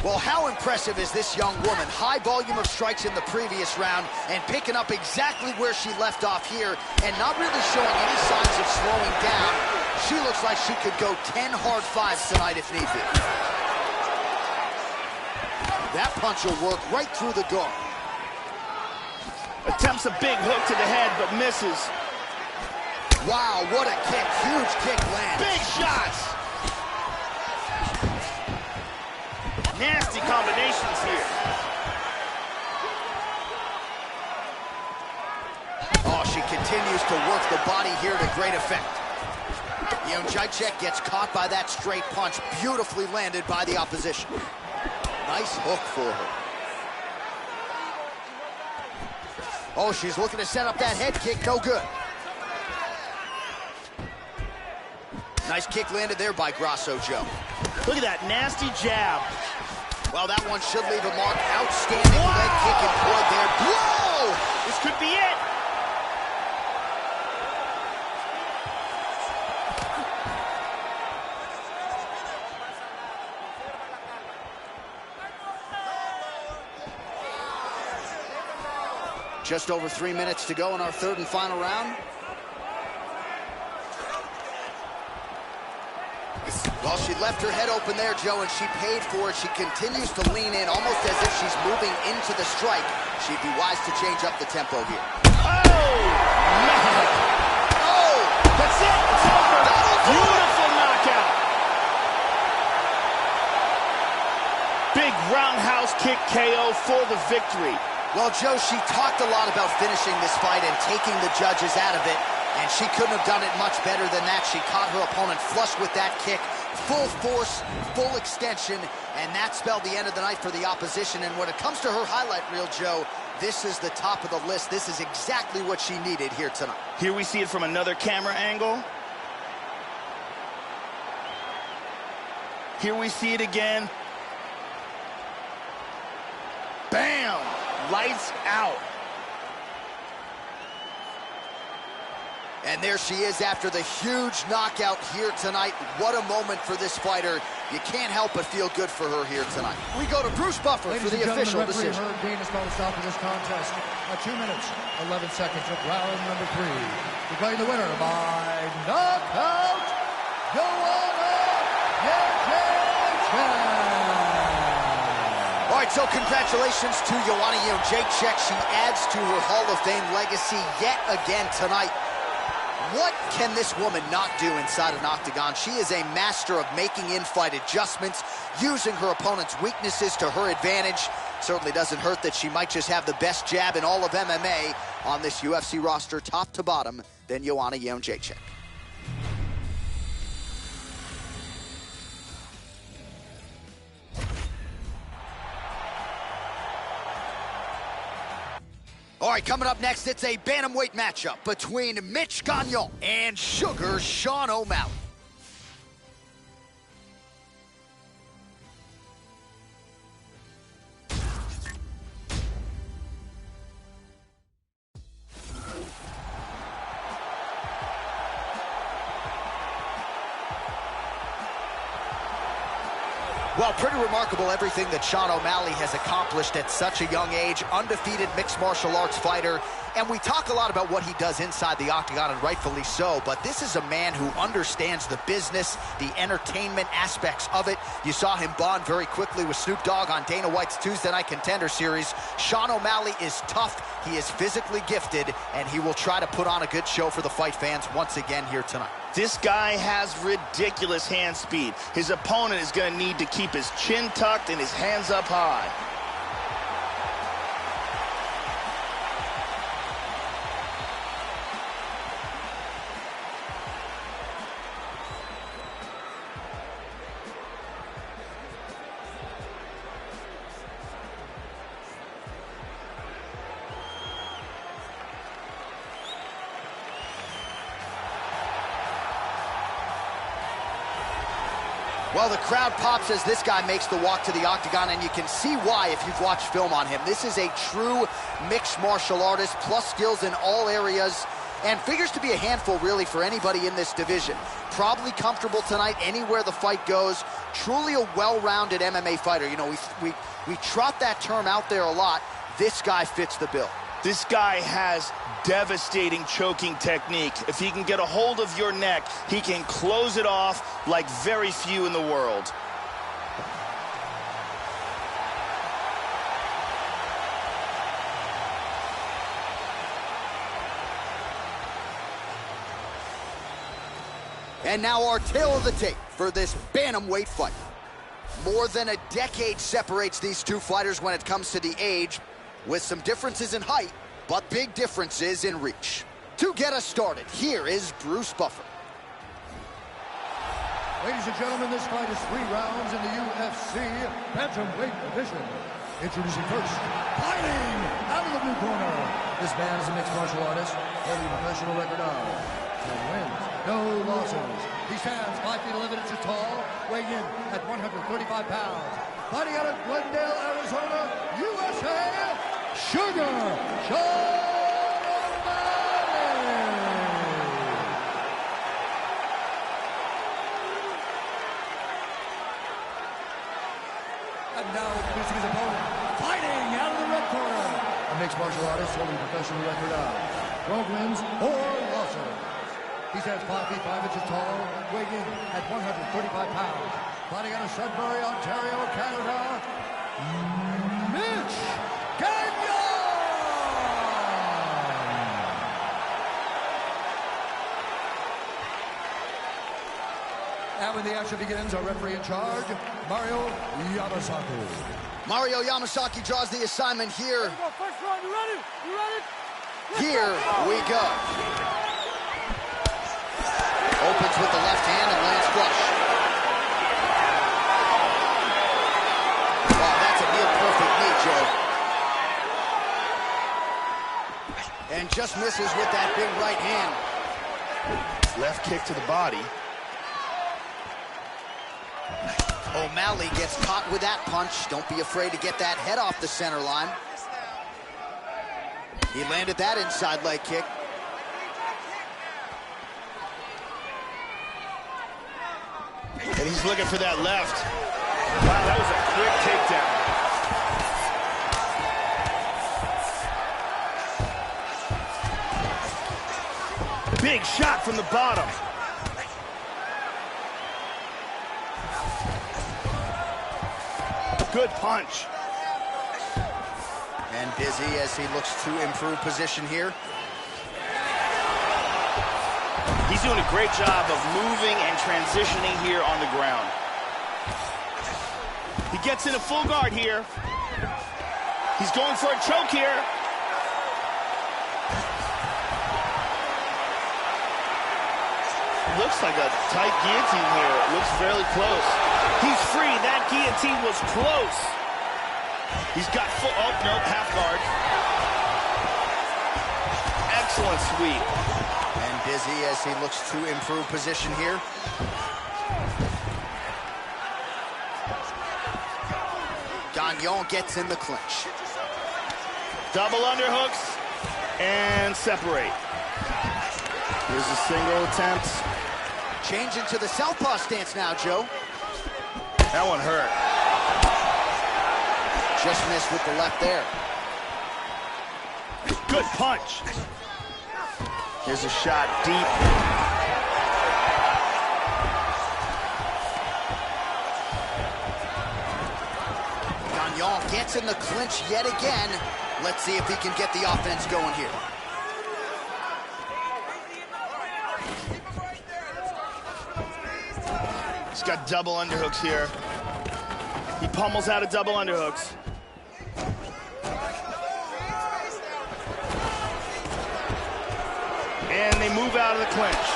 Well, how impressive is this young woman? High volume of strikes in the previous round and picking up exactly where she left off here and not really showing any signs of slowing down. She looks like she could go 10 hard fives tonight if need be. That punch will work right through the guard. Attempts a big hook to the head, but misses. Wow, what a kick. Huge kick lands. Big shots. Nasty combinations here. Oh, she continues to work the body here to great effect. Jędrzejczyk gets caught by that straight punch, beautifully landed by the opposition. Nice hook for her. Oh, she's looking to set up that head kick, no good. Nice kick landed there by Grasso, Joe. Look at that nasty jab. Well, that one should leave a mark. Outstanding leg kick employed there. Whoa! This could be it. Just over 3 minutes to go in our third and final round. Well, she left her head open there, Joe, and she paid for it. She continues to lean in, almost as if she's moving into the strike. She'd be wise to change up the tempo here. Oh, man. Oh! That's it. It's over. Beautiful knockout. Big roundhouse kick KO for the victory. Well, Joe, she talked a lot about finishing this fight and taking the judges out of it, and she couldn't have done it much better than that. She caught her opponent flush with that kick, full force, full extension, and that spelled the end of the night for the opposition. And when it comes to her highlight reel, Joe, this is the top of the list. This is exactly what she needed here tonight. Here we see it from another camera angle. Here we see it again. Bam! Lights out. And there she is after the huge knockout here tonight. What a moment for this fighter. You can't help but feel good for her here tonight. We go to Bruce Buffer for the official decision. Herb Dean has called a stop to this contest at 2 minutes, 11 seconds of round number 3. Declaring the winner by knockout, Joanna Jędrzejczyk. All right, so congratulations to Joanna Jędrzejczyk. She adds to her Hall of Fame legacy yet again tonight. What can this woman not do inside an octagon? She is a master of making in-fight adjustments, using her opponent's weaknesses to her advantage. Certainly doesn't hurt that she might just have the best jab in all of MMA on this UFC roster, top to bottom, than Joanna Jędrzejczyk. All right, coming up next, it's a bantamweight matchup between Mitch Gagnon and Sugar Sean O'Malley. Well, pretty remarkable everything that Sean O'Malley has accomplished at such a young age. Undefeated mixed martial arts fighter. And we talk a lot about what he does inside the octagon, and rightfully so. But this is a man who understands the business, the entertainment aspects of it. You saw him bond very quickly with Snoop Dogg on Dana White's Tuesday Night Contender Series. Sean O'Malley is tough. He is physically gifted, and he will try to put on a good show for the fight fans once again here tonight. This guy has ridiculous hand speed. His opponent is going to need to keep his chin tucked and his hands up high. Well, the crowd pops as this guy makes the walk to the octagon, and you can see why if you've watched film on him. This is a true mixed martial artist, plus skills in all areas, and figures to be a handful, really, for anybody in this division. Probably comfortable tonight anywhere the fight goes. Truly a well-rounded MMA fighter. You know, we trot that term out there a lot. This guy fits the bill. This guy has devastating choking technique. If he can get a hold of your neck, he can close it off like very few in the world. And now our tale of the tape for this bantamweight fight. More than a decade separates these two fighters when it comes to the age, with some differences in height, but big differences in reach. To get us started, here is Bruce Buffer. Ladies and gentlemen, this fight is 3 rounds in the UFC bantamweight division. Introducing first, fighting out of the blue corner. This man is a mixed martial artist, holding a professional record of 10 wins, no losses. He stands 5 feet 11 inches tall, weighing in at 135 pounds. Fighting out of Glendale, Arizona, USA, Sugar Sean O'Malley. And now introducing his opponent, fighting out of the red corner. A mixed martial artist holding a professional record of 12 wins, 4 losses. He stands 5 feet 5 inches tall, weighing in at 135 pounds. Fighting out of Sudbury, Ontario, Canada, Mitch Gagnon! And when the action begins, our referee in charge, Mario Yamasaki. Mario Yamasaki draws the assignment here. First round, you ready? You ready? Here we go. Opens with the left hand and lands flush. Wow, that's a near perfect knee, Joe. And just misses with that big right hand. Left kick to the body. O'Malley gets caught with that punch. Don't be afraid to get that head off the center line. He landed that inside leg kick. And he's looking for that left. Wow, that was a quick takedown. Big shot from the bottom. Good punch. And busy as he looks to improve position here. He's doing a great job of moving and transitioning here on the ground. He gets in a full guard here. He's going for a choke here. Looks like a tight guillotine here. It looks fairly close. He's free. That guillotine was close. He's got full, oh, no, half guard. Excellent sweep. And busy as he looks to improve position here. Gagnon gets in the clinch. Double underhooks and separate. Here's a single attempt. Changing to the southpaw stance now, Joe. That one hurt. Just missed with the left there. Good punch. Here's a shot deep. Gagnon gets in the clinch yet again. Let's see if he can get the offense going here. He's got double underhooks here. He pummels out of double underhooks. And they move out of the clinch.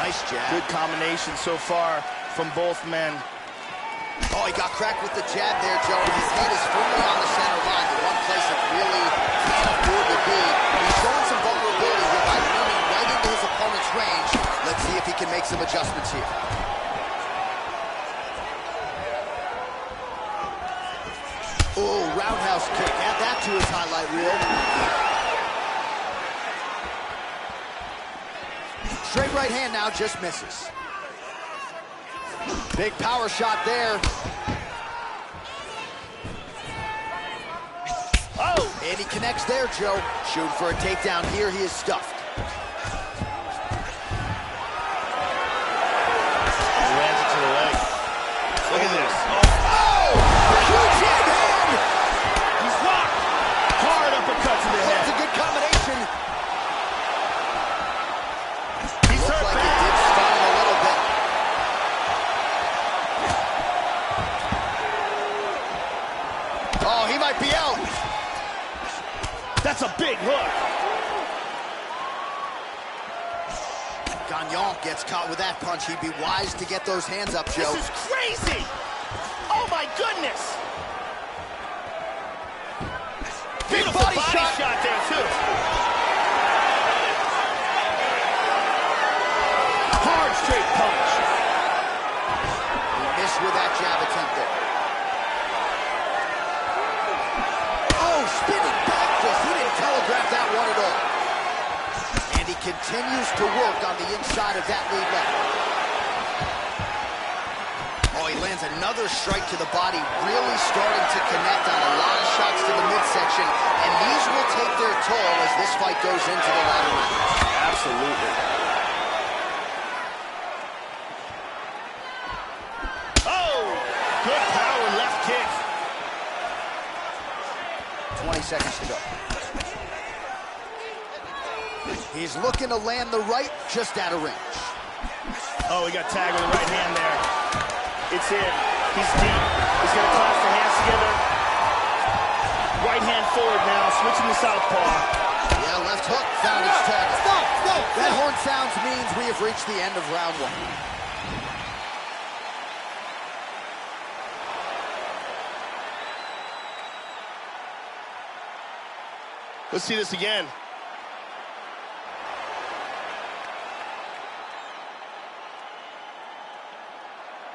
Nice jab. Good combination so far from both men. Oh, he got cracked with the jab there, Joe. His head is firmly on the center line, the one place it really can't afford to be. He's showing some vulnerability here by moving right into his opponent's range. Let's see if he can make some adjustments here. Oh, roundhouse kick. Add that to his highlight reel. Straight right hand now, just misses. Big power shot there. Oh! And he connects there, Joe. Shooting for a takedown here. He is stuffed. Lands it to the leg. Look at this. Oh! Huge hand! He's locked. Hard uppercut to the head. That's a good combination. He's Looks hurt like bad. it did stun him a little bit. Oh, he might be out. That's a big hook. Gagnon gets caught with that punch. He'd be wise to get those hands up, Joe. This is crazy. Oh, my goodness. Big Beautiful body shot there, too. Hard straight punch. He missed with that jab attempt there. Oh, spinning back fist. He didn't telegraph that one at all. And he continues to work on the inside of that lead leg. Oh, he lands another strike to the body, really starting to connect on a lot of shots to the midsection, and these will take their toll as this fight goes into the latter rounds. Absolutely. Oh! Good power left kick. 20 seconds to go. He's looking to land the right, just out of range. Oh, he got tagged with the right hand there. It's in. He's deep. He's going to clasp the hands together. Right hand forward now, switching to southpaw. Yeah, left hook found its target. Stop! That horn sounds means we have reached the end of round one. Let's see this again.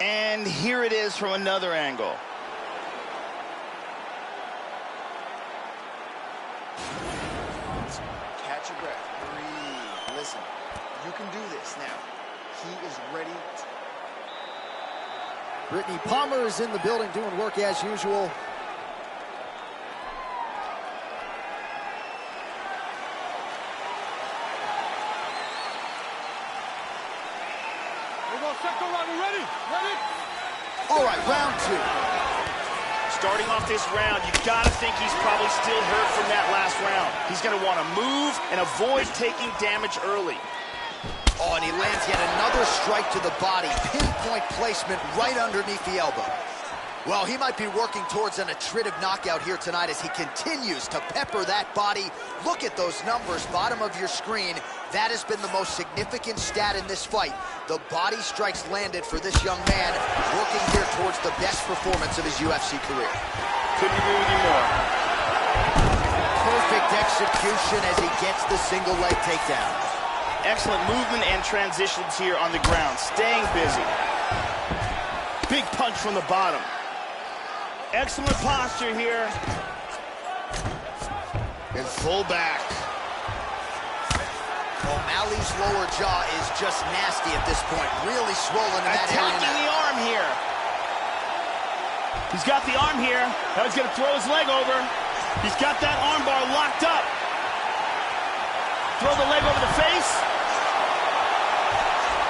And here it is from another angle. Catch your breath. Breathe. Listen, you can do this now. He is ready to... Brittany Palmer is in the building doing work as usual. Second round, you ready? Ready? All right, round two. Starting off this round, you gotta think he's probably still hurt from that last round. He's gonna want to move and avoid taking damage early. Oh, and he lands yet another strike to the body. Pinpoint placement right underneath the elbow. Well, he might be working towards an attritive knockout here tonight as he continues to pepper that body. Look at those numbers, bottom of your screen. That has been the most significant stat in this fight. The body strikes landed for this young man, working here towards the best performance of his UFC career. Couldn't agree with you more. Perfect execution as he gets the single leg takedown. Excellent movement and transitions here on the ground, staying busy. Big punch from the bottom. Excellent posture here. And full back. O'Malley's lower jaw is just nasty at this point. Really swollen in that area. Attacking the arm here. He's got the arm here. Now he's going to throw his leg over. He's got that arm bar locked up. Throw the leg over the face.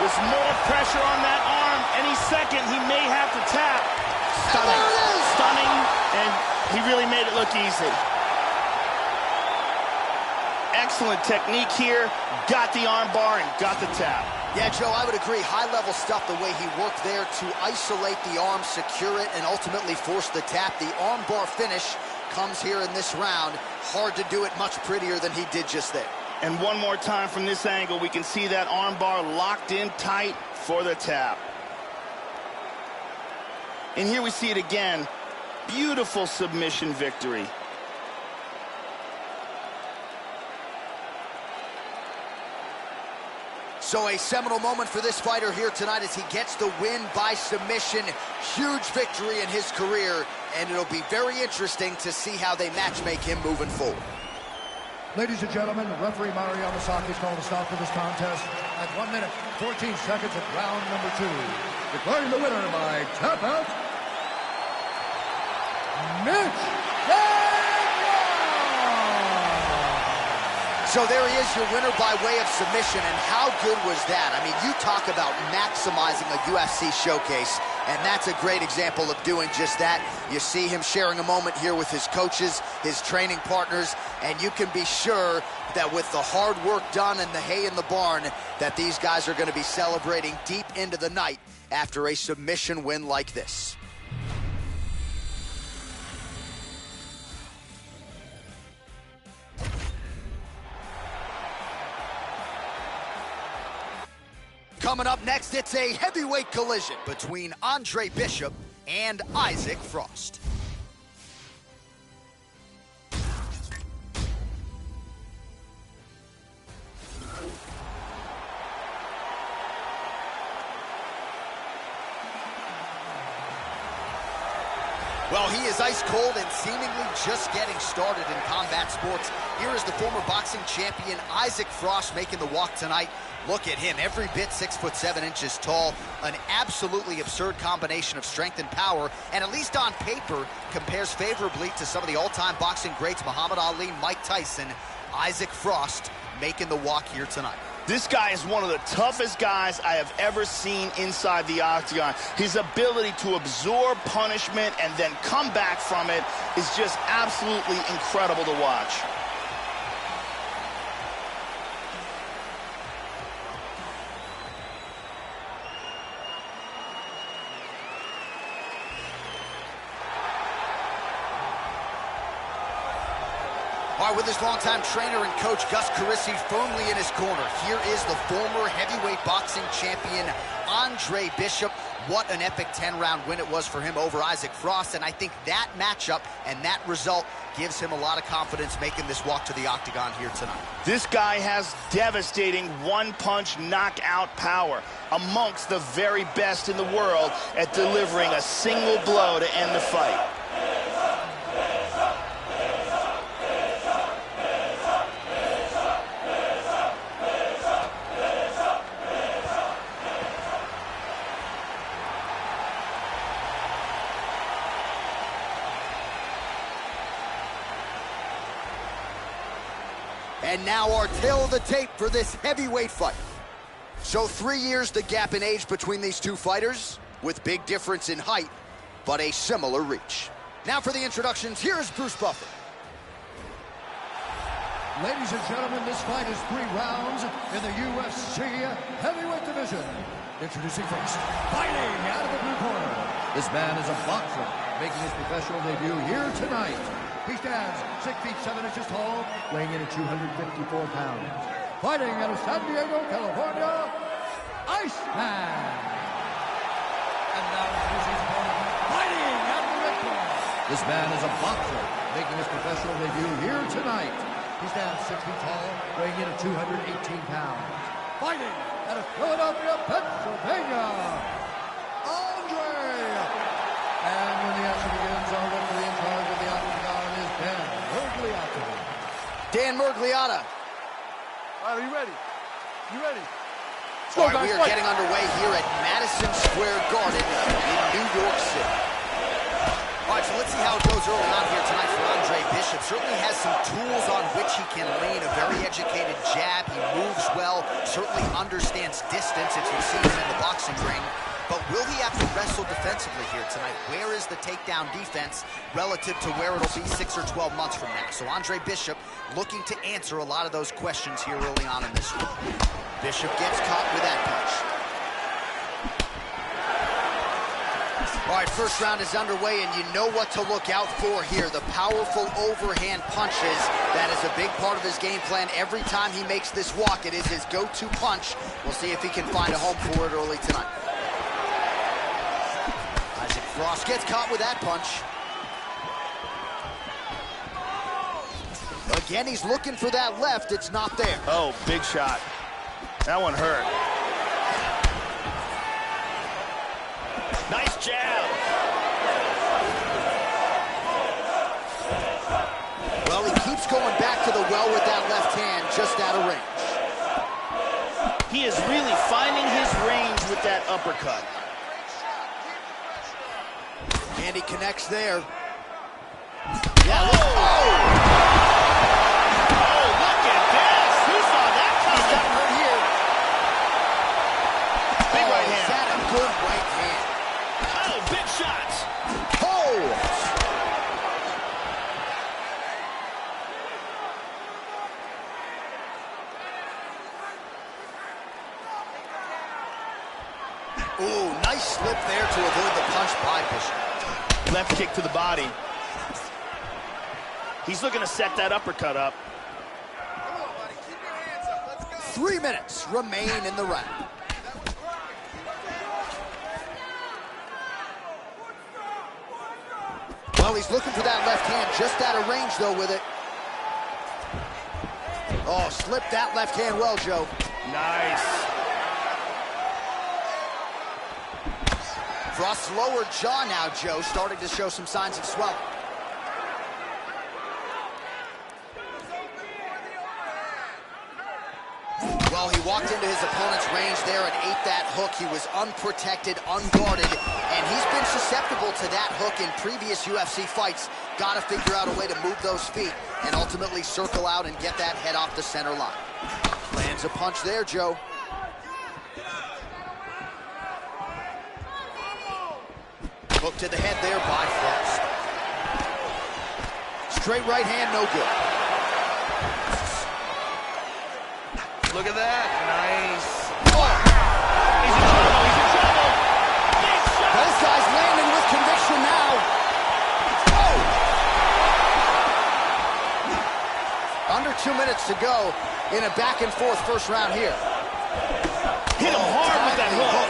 There's more pressure on that arm. Any second, he may have to tap. Stunning. Stunning, and he really made it look easy. Excellent technique here. Got the arm bar and got the tap. Yeah, Joe, I would agree. High-level stuff, the way he worked there to isolate the arm, secure it, and ultimately force the tap. The arm bar finish comes here in this round. Hard to do it much prettier than he did just there. And one more time from this angle, we can see that arm bar locked in tight for the tap. And here we see it again. Beautiful submission victory. So a seminal moment for this fighter here tonight as he gets the win by submission. Huge victory in his career. and it'll be very interesting to see how they match-make him moving forward. Ladies and gentlemen, referee Mario Yamasaki has called a stop to this contest at 1 minute, 14 seconds of round number 2. Declaring the winner by tap out, Mitch. So there he is, your winner by way of submission, and how good was that? I mean, you talk about maximizing a UFC showcase, and that's a great example of doing just that. You see him sharing a moment here with his coaches, his training partners, and you can be sure that with the hard work done and the hay in the barn, that these guys are going to be celebrating deep into the night after a submission win like this. Coming up next, it's a heavyweight collision between Andre Bishop and Isaac Frost. Well, he is ice cold and seemingly just getting started in combat sports. Here is the former boxing champion Isaac Frost making the walk tonight. Look at him, every bit 6'7" tall, an absolutely absurd combination of strength and power, and at least on paper, compares favorably to some of the all-time boxing greats, Muhammad Ali, Mike Tyson. Isaac Frost making the walk here tonight. This guy is one of the toughest guys I have ever seen inside the octagon. His ability to absorb punishment and then come back from it is just absolutely incredible to watch. All right, with his longtime trainer and coach, Gus Carisi, firmly in his corner, here is the former heavyweight boxing champion, Andre Bishop. What an epic 10-round win it was for him over Isaac Frost, and I think that matchup and that result gives him a lot of confidence making this walk to the octagon here tonight. This guy has devastating one-punch knockout power, amongst the very best in the world at delivering a single blow to end the fight. And now our tail of the tape for this heavyweight fight. So 3 years the gap in age between these two fighters, with big difference in height, but a similar reach. Now for the introductions, here is Bruce Buffer. Ladies and gentlemen, this fight is 3 rounds in the UFC heavyweight division. Introducing first, fighting out of the blue corner. This man is a boxer, making his professional debut here tonight. He stands 6 feet 7 inches tall, weighing in at 254 pounds. Fighting out of San Diego, California, Iceman. And now introducing his opponent, fighting out of the red corner. This man is a boxer, making his professional debut here tonight. He stands 6 feet tall, weighing in at 218 pounds. Fighting out of Philadelphia, Pennsylvania, Andre. And when the action begins, our referee in charge of the octagon is Dan Mergliata. Dan Mergliata. All right, are you ready? You ready? All right, we are getting underway here at Madison Square Garden in New York City. All right, so let's see how it goes early on here tonight for Andre Bishop. Certainly has some tools on which he can lean, a very educated jab. He moves well, certainly understands distance, as you've seen him in the boxing ring. But will he have to wrestle defensively here tonight? Where is the takedown defense relative to where it'll be 6 or 12 months from now? So Andre Bishop looking to answer a lot of those questions here early on in this one. Bishop gets caught with that punch. All right, first round is underway, and you know what to look out for here. The powerful overhand punches. That is a big part of his game plan. Every time he makes this walk, it is his go-to punch. We'll see if he can find a home for it early tonight. Isaac Frost gets caught with that punch. Again, he's looking for that left. It's not there. Oh, big shot. That one hurt. Nice jab. just out of range. He is really finding his range with that uppercut. And he connects there. Yeah, look. Oh, look at this. Who saw that coming? He's got hurt here. Big right hand. Is that a good right hand? Oh, big shots. Oh! Ooh, nice slip there to avoid the punch by Bishop. Left kick to the body. He's looking to set that uppercut up. 3 minutes remain in the round. Well, he's looking for that left hand, just out of range, though, with it. Oh, slipped that left hand well, Joe. Nice. Frost's lower jaw now, Joe, starting to show some signs of swelling. Well, he walked into his opponent's range there and ate that hook. He was unprotected, unguarded, and he's been susceptible to that hook in previous UFC fights. Got to figure out a way to move those feet and ultimately circle out and get that head off the center line. Lands a punch there, Joe. Hook to the head there by Frost. Straight right hand, no good. Look at that. Nice. Oh. He's in trouble. He's in trouble. Big shot. Both guys landing with conviction now. Oh! Under 2 minutes to go in a back-and-forth first round here. Hit him hard with that hook.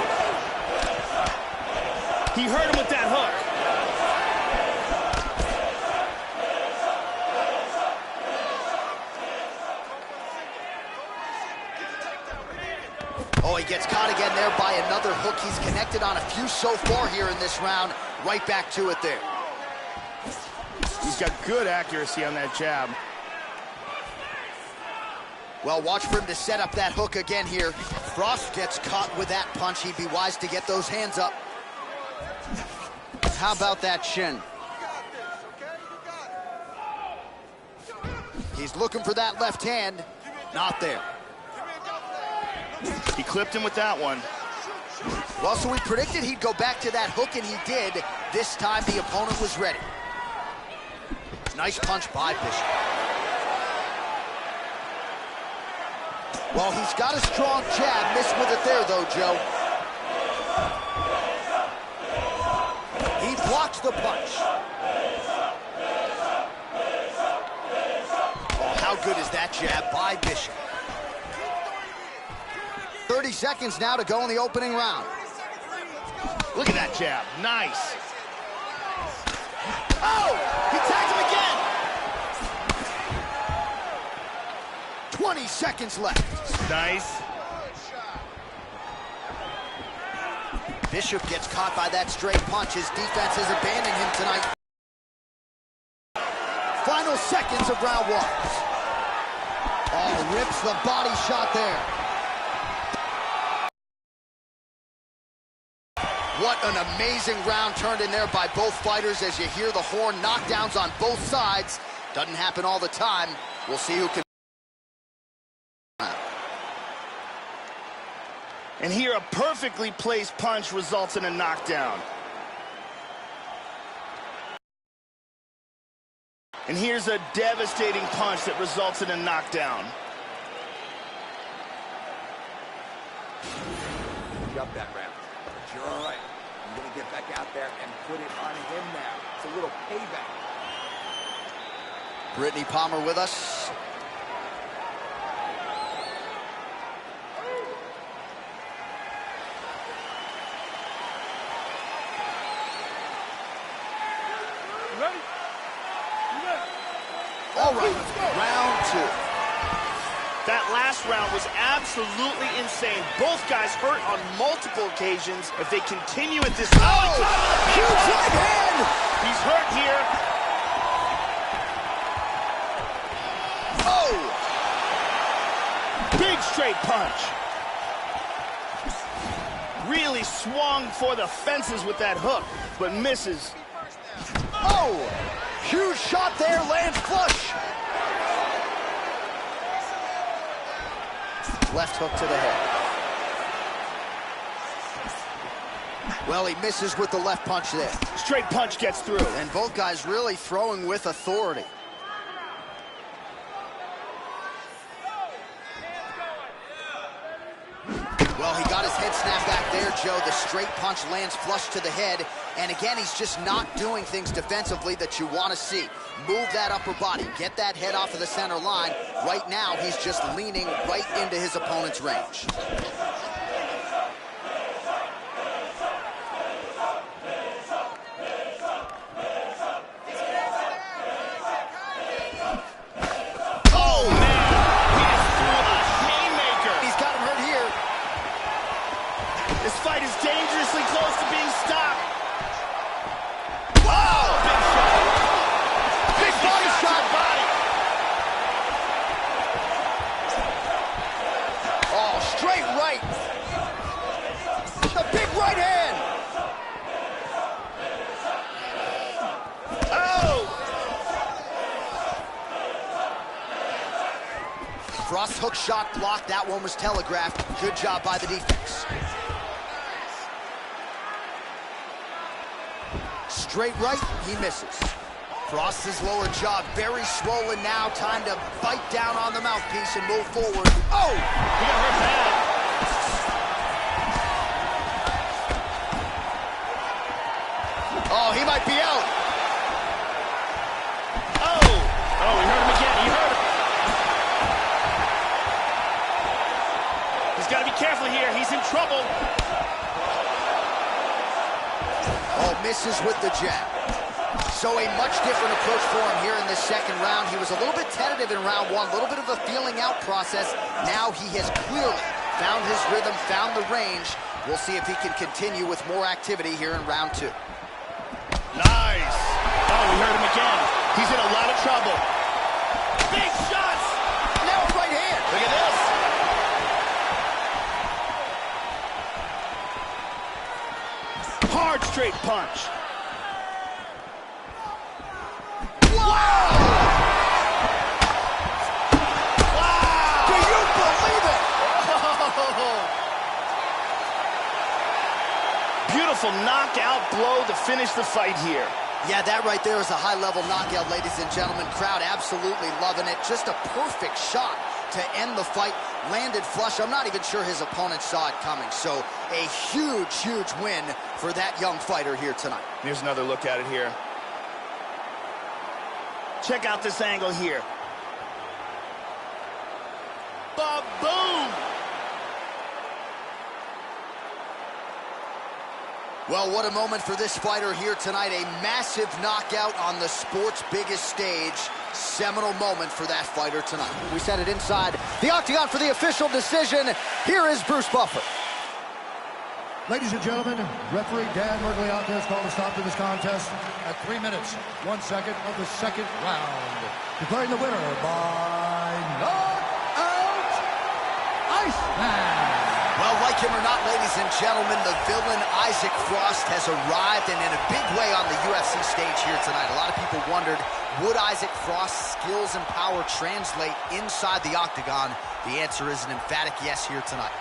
He hurt him with that hook. Oh, he gets caught again there by another hook. He's connected on a few so far here in this round. Right back to it there. He's got good accuracy on that jab. Well, watch for him to set up that hook again here. Frost gets caught with that punch. He'd be wise to get those hands up. How about that shin? He's looking for that left hand. Not there. He clipped him with that one. Well, so we predicted he'd go back to that hook, and he did. This time, the opponent was ready. Nice punch by Bishop. Well, he's got a strong jab. Missed with it there, though, Joe. He blocks the punch. Oh, how good is that jab by Bishop? 30 seconds now to go in the opening round. Look at that jab. Nice. Oh! He tagged him again! 20 seconds left. Nice. Bishop gets caught by that straight punch. His defense has abandoned him tonight. Final seconds of round one. Oh, rips the body shot there. What an amazing round turned in there by both fighters as you hear the horn. Knockdowns on both sides. Doesn't happen all the time. We'll see who can. And here a perfectly placed punch results in a knockdown. And here's a devastating punch that results in a knockdown. You up that round, but you're all right. You're going to get back out there and put it on him now. It's a little payback. Brittany Palmer with us. Ready? You ready? All right, round two. That last round was absolutely insane. Both guys hurt on multiple occasions. If they continue at this... Oh! Huge right hand! He's hurt here. Oh! Big straight punch. Really swung for the fences with that hook, but misses. Oh! Huge shot there, lands flush. Left hook to the head. Well, he misses with the left punch there. Straight punch gets through. And both guys really throwing with authority. Well, he got his head snapped back there, Joe. The straight punch lands flush to the head. And again, he's just not doing things defensively that you want to see. Move that upper body. Get that head off of the center line. Right now, he's just leaning right into his opponent's range. This fight is dangerously close to being stopped. Wow! Big shot. Big body shot. Body. Oh, straight right. A big right hand. Oh! Frost hook shot blocked. That one was telegraphed. Good job by the defense. Straight right, he misses. Frost's lower jaw very swollen now. Time to bite down on the mouthpiece and move forward. Oh! He got hurt bad. Oh, he might be out. Oh! Oh, he hurt him again. He hurt him. He's got to be careful here. He's in trouble. Oh, misses with the jab. So a much different approach for him here in this second round. He was a little bit tentative in round one, a little bit of a feeling out process. Now he has clearly found his rhythm, found the range. We'll see if he can continue with more activity here in round two. Nice. Oh, we hurt him again. He's in a lot of trouble. Big shots. Now a right hand. Look at this. Hard straight punch. Wow! Wow! Do you believe it? Beautiful knockout blow to finish the fight here. Yeah, that right there is a high-level knockout, ladies and gentlemen. Crowd absolutely loving it. Just a perfect shot to end the fight. Landed flush. I'm not even sure his opponent saw it coming. So a huge, huge win for that young fighter here tonight. Here's another look at it here. Check out this angle here. Ba-boom! Well, what a moment for this fighter here tonight. A massive knockout on the sport's biggest stage. Seminal moment for that fighter tonight. We set it inside the octagon for the official decision. Here is Bruce Buffer. Ladies and gentlemen, referee Dan Mergliata has called a stop to this contest at 3 minutes, 1 second of the second round. Declaring the winner by knockout, Iceman. Well, like him or not, ladies and gentlemen, the villain Isaac Frost has arrived, and in a big way on the UFC stage here tonight. A lot of people wondered, would Isaac Frost's skills and power translate inside the octagon? The answer is an emphatic yes here tonight.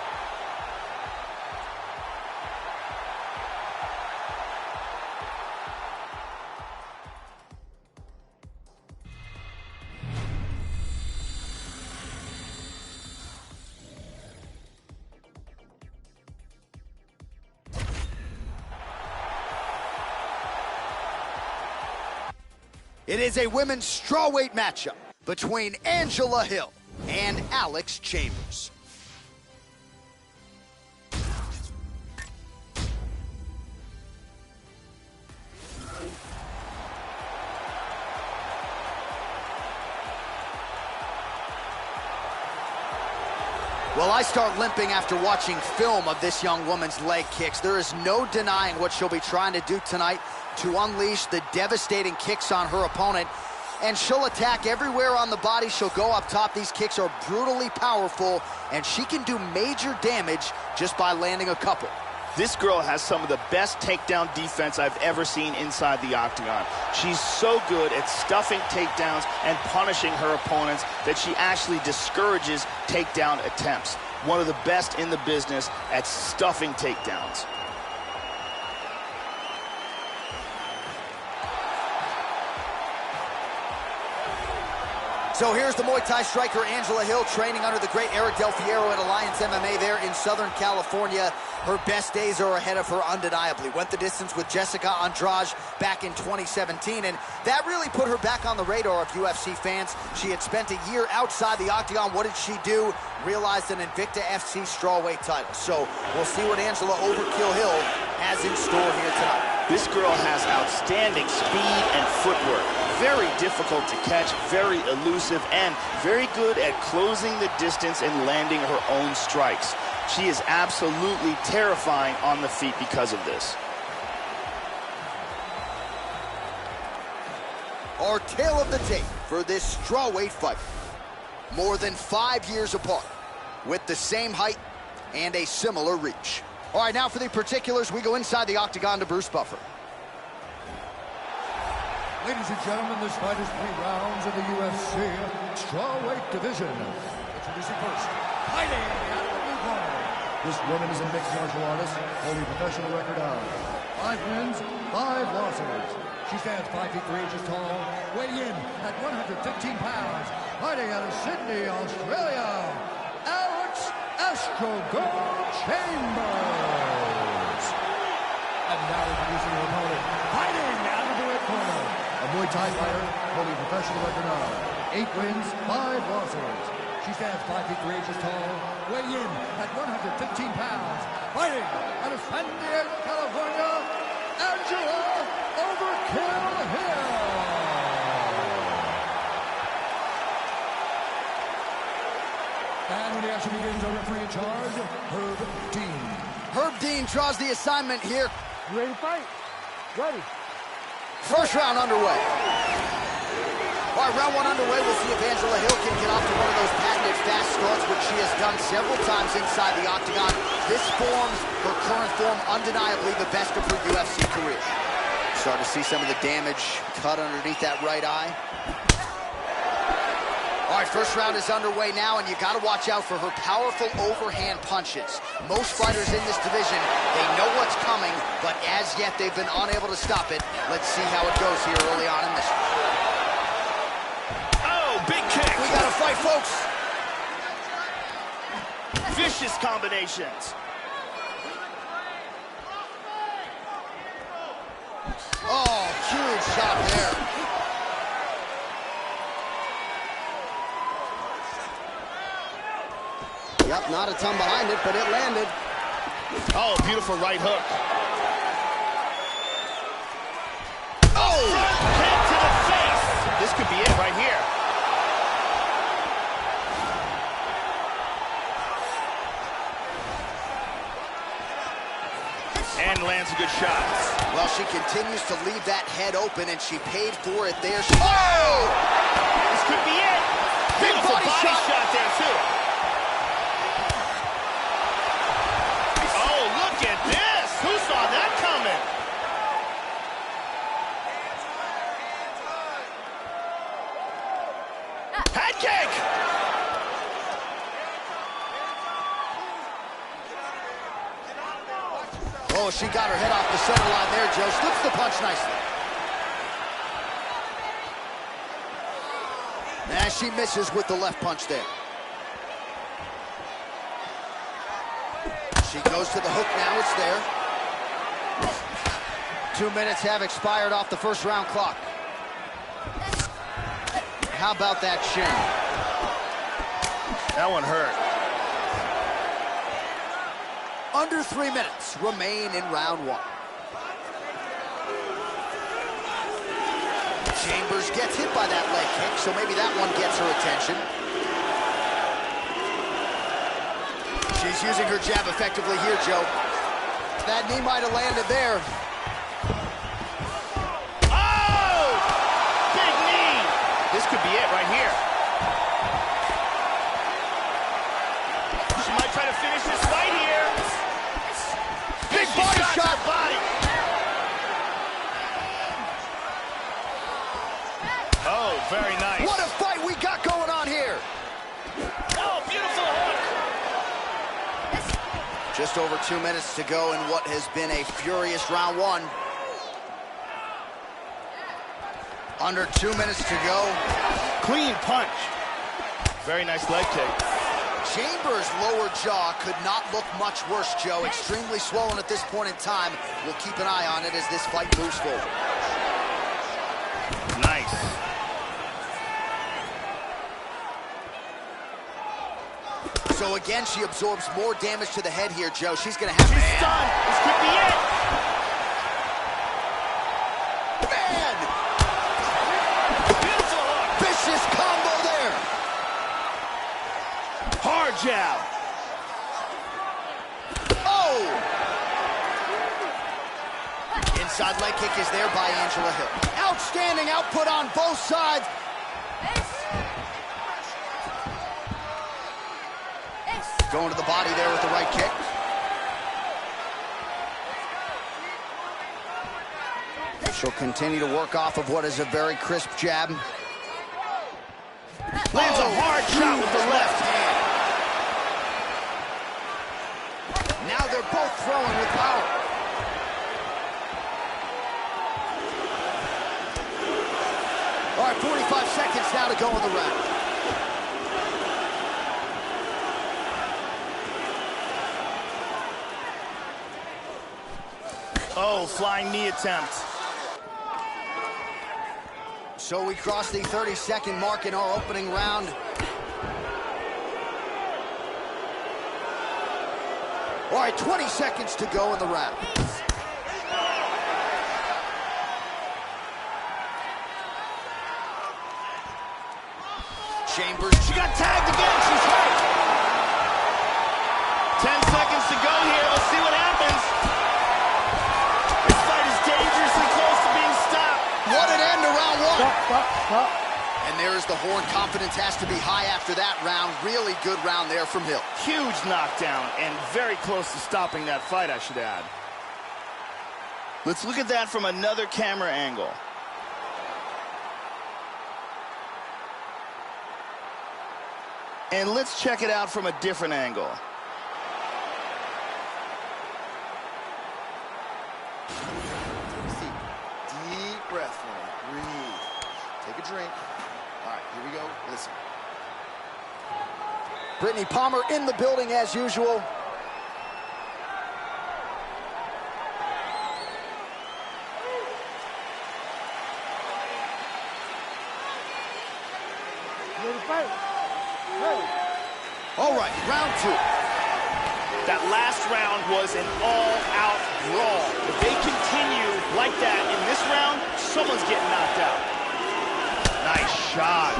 It is a women's strawweight matchup between Angela Hill and Alex Chambers. Well, I start limping after watching film of this young woman's leg kicks. There is no denying what she'll be trying to do tonight to unleash the devastating kicks on her opponent. and she'll attack everywhere on the body. She'll go up top. These kicks are brutally powerful, and she can do major damage just by landing a couple. This girl has some of the best takedown defense I've ever seen inside the octagon. She's so good at stuffing takedowns and punishing her opponents that she actually discourages takedown attempts. One of the best in the business at stuffing takedowns. So here's the Muay Thai striker Angela Hill training under the great Eric Del Fierro at Alliance MMA there in Southern California. Her best days are ahead of her undeniably. Went the distance with Jessica Andrade back in 2017, and that really put her back on the radar of UFC fans. She had spent a year outside the octagon. What did she do? Realized an Invicta FC strawweight title. So we'll see what Angela Overkill Hill has in store here tonight. This girl has outstanding speed and footwork. Very difficult to catch, very elusive, and very good at closing the distance and landing her own strikes. She is absolutely terrifying on the feet because of this. Our tale of the tape for this strawweight fight. More than 5 years apart, with the same height and a similar reach. All right, now for the particulars, we go inside the octagon to Bruce Buffer. Ladies and gentlemen, this fight is 3 rounds in the UFC strawweight division. Introducing first, fighting out of the blue corner. This woman is a mixed martial artist, holding a professional record of 5 wins, 5 losses. She stands 5 feet 3 inches tall, weighing in at 115 pounds, fighting out of Sydney, Australia, Alex Estrogon Chambers. And now introducing her opponent, fighting out of the red corner. A Muay Thai fighter holding a professional record of 8 wins, 5 losses. She stands 5 feet 3 inches tall, weighing in at 115 pounds, fighting out of San Diego, California, Angela Overkill Hill. And when the action begins, our referee in charge, Herb Dean. Herb Dean draws the assignment here. You ready to fight? Ready. First round underway. All right, round 1 underway. We'll see if Angela Hill can get off to one of those patented fast starts, which she has done several times inside the octagon. This form, her current form, undeniably the best of her UFC career. Starting to see some of the damage cut underneath that right eye. All right, first round is underway now, and you got to watch out for her powerful overhand punches. Most fighters in this division, they know what's coming, but as yet they've been unable to stop it. Let's see how it goes here early on in this one. Oh, big kick! We got to fight, folks. Vicious combinations. Oh, huge shot there. Yep, not a ton behind it, but it landed. Oh, beautiful right hook. Oh! Kick to the face. This could be it right here. And lands a good shot. Well, she continues to leave that head open, and she paid for it there. Oh! This could be it. Beautiful body shot there, too. Oh, look at this. Who saw that coming? Head kick. Oh, she got her head off the center line there, Joe. Slips the punch nicely. And she misses with the left punch there. She goes to the hook now. It's there. 2 minutes have expired off the first round clock. How about that shin? That one hurt. Under 3 minutes remain in round 1. Chambers gets hit by that leg kick, so maybe that one gets her attention. She's using her jab effectively here, Joe. That knee might have landed there. Oh! Big knee! could be it right here. She might try to finish this fight here. Big body shot. Body. Oh, very nice. What a fight we got going on here. Oh, beautiful hook. Just over 2 minutes to go in what has been a furious round one. Under 2 minutes to go. Clean punch. Very nice leg kick. Chambers' lower jaw could not look much worse, Joe. Extremely swollen at this point in time. We'll keep an eye on it as this fight moves forward. Nice. So again, she absorbs more damage to the head here, Joe. She's going to have... She's stunned. This could be it. Man! Beautiful hook. Vicious combo there. Hard jab. Oh! Inside leg kick is there by Angela Hill. Outstanding output on both sides. Going to the body there with the right kick. She'll continue to work off of what is a very crisp jab. Lands a hard shot with the left hand. Now they're both throwing with power. All right, 45 seconds now to go in the round. Oh, flying knee attempt. So we cross the 30-second mark in our opening round. All right, 20 seconds to go in the round. Chambers. She got tagged again. She's hurt. 10 seconds to go here. Let's see what happens. This fight is dangerously close to being stopped. What an end to round one. Stop. And there's the horn. Confidence has to be high after that round. Really good round there from Hill. Huge knockdown and very close to stopping that fight, I should add. Let's look at that from another camera angle. And let's check it out from a different angle. Deep breath for me. Breathe. Take a drink. All right, here we go. Listen. Brittany Palmer in the building as usual. Ready to fight? Ready. All right, round two. That last round was an all-out brawl. If they continue like that in this round, someone's getting knocked out. Nice shot.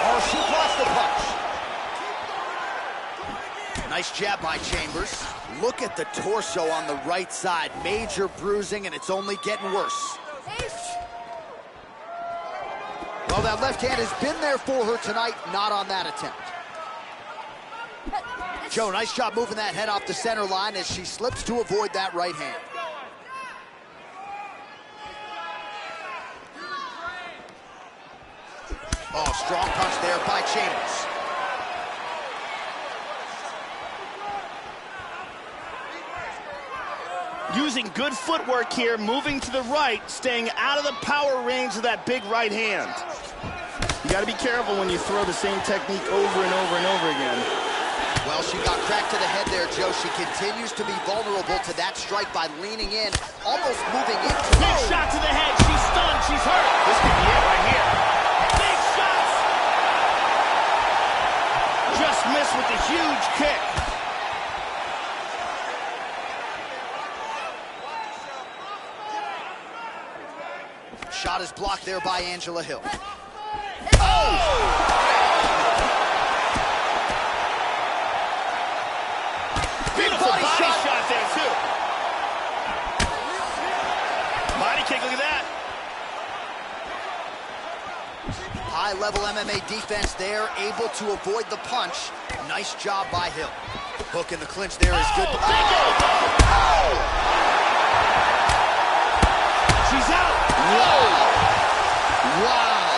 Oh, she blocks the punch. Nice jab by Chambers. Look at the torso on the right side. Major bruising, and it's only getting worse. Well, that left hand has been there for her tonight, not on that attempt. Joe, nice job moving that head off the center line as she slips to avoid that right hand. Oh, strong punch there by Chambers. Using good footwork here, moving to the right, staying out of the power range of that big right hand. You got to be careful when you throw the same technique over and over and over again. Well, she got cracked to the head there, Joe. She continues to be vulnerable to that strike by leaning in, almost moving into it. Big shot to the head. She's stunned. She's hurt. This could be it right here. Big shots. Just missed with the huge kick. Shot is blocked there by Angela Hill. Beautiful body shot there, too. High-level MMA defense there, able to avoid the punch. Nice job by Hill. Hook in the clinch there is good. She's out. Wow. Wow.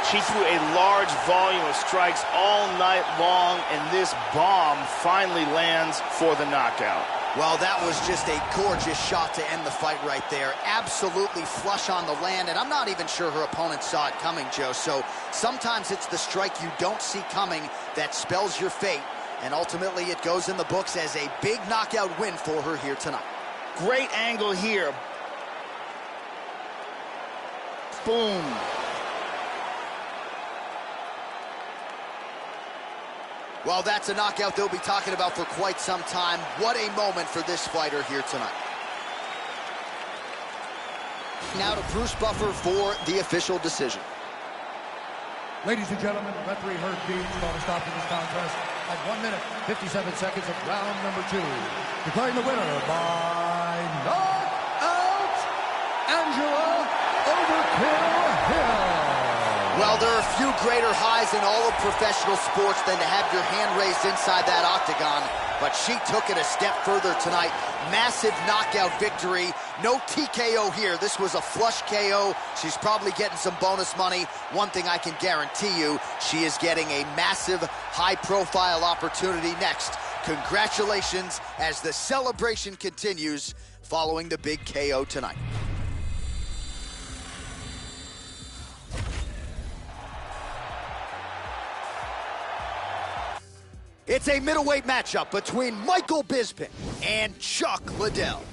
She threw a large volume of strikes all night long, and this bomb finally lands for the knockout. Well, that was just a gorgeous shot to end the fight right there. Absolutely flush on the land, and I'm not even sure her opponent saw it coming, Joe. So sometimes it's the strike you don't see coming that spells your fate, and ultimately it goes in the books as a big knockout win for her here tonight. Great angle here. Boom. Well, that's a knockout they'll be talking about for quite some time. What a moment for this fighter here tonight. Now to Bruce Buffer for the official decision. Ladies and gentlemen, referee Herb Dean's going to stop to this contest at 1 minute, 57 seconds of round number 2. Declaring the winner by knockout, Angela Overkill Hill. Well, there are few greater highs in all of professional sports than to have your hand raised inside that octagon, but she took it a step further tonight. Massive knockout victory. No TKO here. This was a flush KO. She's probably getting some bonus money. One thing I can guarantee you, she is getting a massive, high-profile opportunity next. Congratulations as the celebration continues following the big KO tonight. It's a middleweight matchup between Michael Bisping and Chuck Liddell.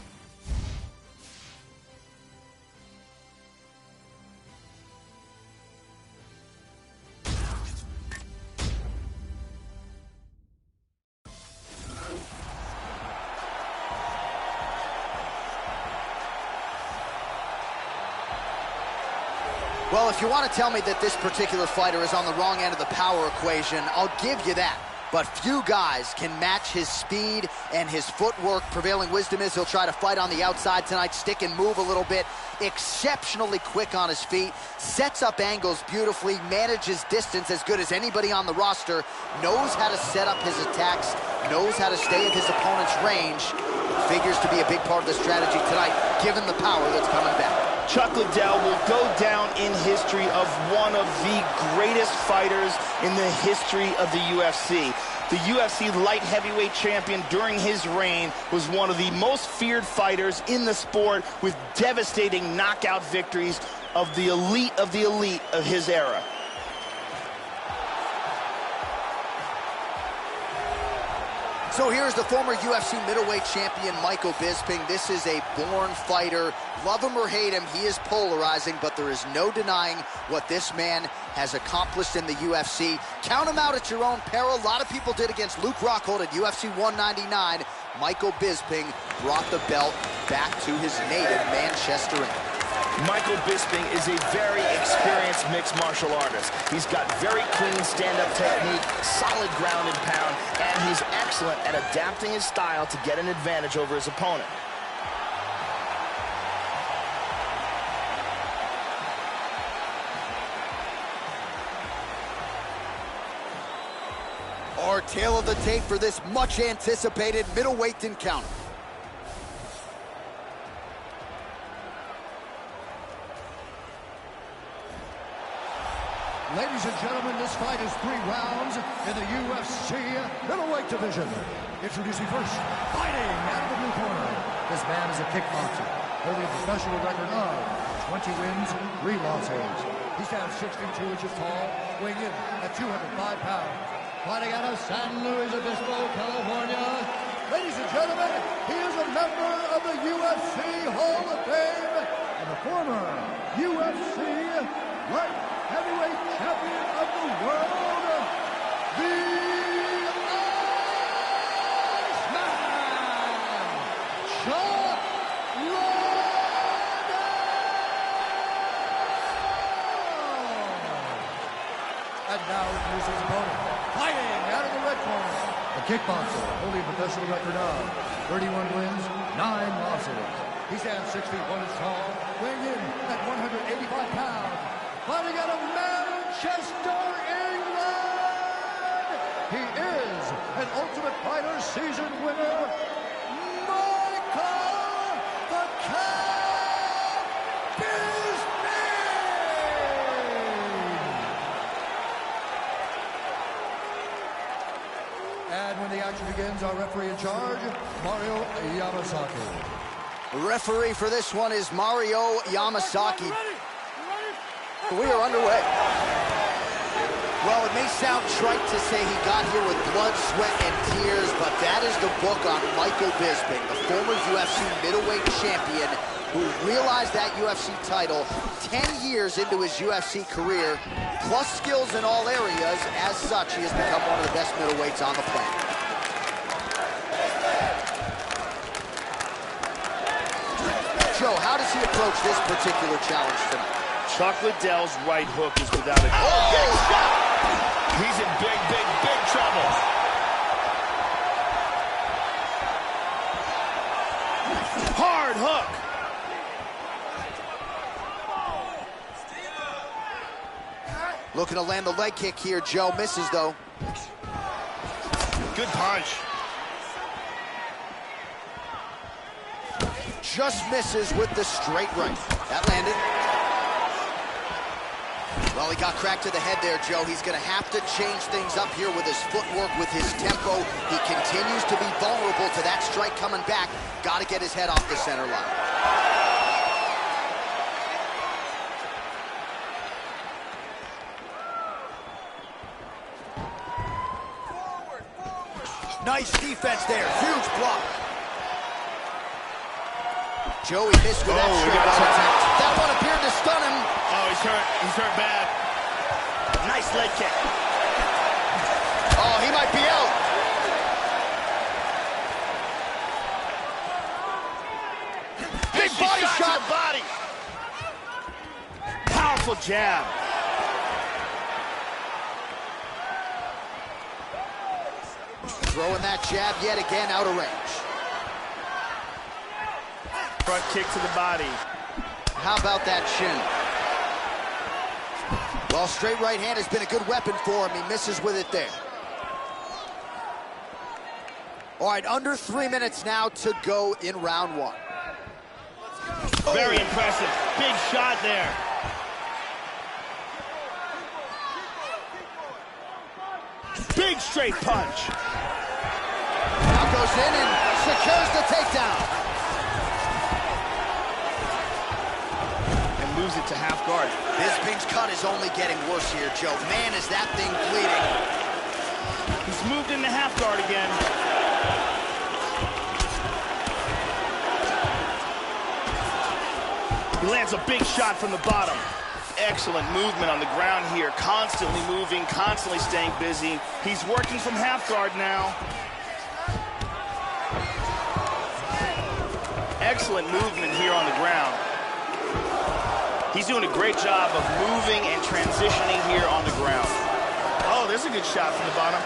Well, if you want to tell me that this particular fighter is on the wrong end of the power equation, I'll give you that. But few guys can match his speed and his footwork. Prevailing wisdom is he'll try to fight on the outside tonight, stick and move a little bit. Exceptionally quick on his feet, sets up angles beautifully, manages distance as good as anybody on the roster, knows how to set up his attacks, knows how to stay in his opponent's range. Figures to be a big part of the strategy tonight, given the power that's coming back. Chuck Liddell will go down in history of one of the greatest fighters in the history of the UFC. The UFC light heavyweight champion during his reign was one of the most feared fighters in the sport, with devastating knockout victories of the elite of his era. So here's the former UFC middleweight champion, Michael Bisping. This is a born fighter. Love him or hate him, he is polarizing, but there is no denying what this man has accomplished in the UFC. Count him out at your own peril. A lot of people did against Luke Rockhold at UFC 199. Michael Bisping brought the belt back to his native Manchester, England. Michael Bisping is a very experienced mixed martial artist. He's got very clean stand-up technique, solid ground and pound, and he's excellent at adapting his style to get an advantage over his opponent. Our tale of the tape for this much-anticipated middleweight encounter. Ladies and gentlemen, this fight is 3 rounds in the UFC middleweight division. Introducing first, fighting out of the blue corner. This man is a kickboxer, holding a professional record of 20 wins, 3 losses. He stands 62 inches tall, weighing in at 205 pounds. Fighting out of San Luis Obispo, California. Ladies and gentlemen, he is a member of the UFC Hall of Fame and the former UFC light heavyweight champion of the world, the Iceman, Chuck Liddell. And now here's his opponent, fighting out of the red corner, a kickboxer holding a professional record of 31 wins, 9 losses. He stands 6 feet 1 inch tall, weighing in at 185 pounds. Fighting out of Manchester, England, he is an Ultimate Fighter season winner, Michael the Cat Bisping! And when the action begins, our referee in charge, Mario Yamasaki. Referee for this one is Mario Yamasaki. We are underway. Well, it may sound trite to say he got here with blood, sweat, and tears, but that is the book on Michael Bisping, the former UFC middleweight champion who realized that UFC title 10 years into his UFC career, plus skills in all areas. As such, he has become one of the best middleweights on the planet. Joe, how does he approach this particular challenge tonight? Chuck Liddell's right hook is without a doubt. Oh! Big shot! He's in big, big, big trouble. Hard hook. Looking to land the leg kick here. Joe misses, though. Good punch. Just misses with the straight right. That landed. Well, he got cracked to the head there, Joe. He's going to have to change things up here with his footwork, with his tempo. He continues to be vulnerable to that strike coming back. Got to get his head off the center line. Nice defense there. Huge block. Joey missed with that straight right. That one appeared to stun him. Oh, he's hurt. He's hurt bad. Nice leg kick. Oh, he might be out. Big body shot. To the body. Powerful jab. Throwing that jab yet again out of range. Front kick to the body. How about that shin? Well, straight right hand has been a good weapon for him. He misses with it there. All right, under 3 minutes now to go in round one. Very impressive. Big shot there. Big straight punch. Now goes in and secures the takedown. And moves it to half guard. Bisping's cut is only getting worse here, Joe. Man, is that thing bleeding. He's moved into half guard again. He lands a big shot from the bottom. Excellent movement on the ground here. Constantly moving, constantly staying busy. He's working from half guard now. Excellent movement here on the ground. He's doing a great job of moving and transitioning here on the ground. Oh, there's a good shot from the bottom.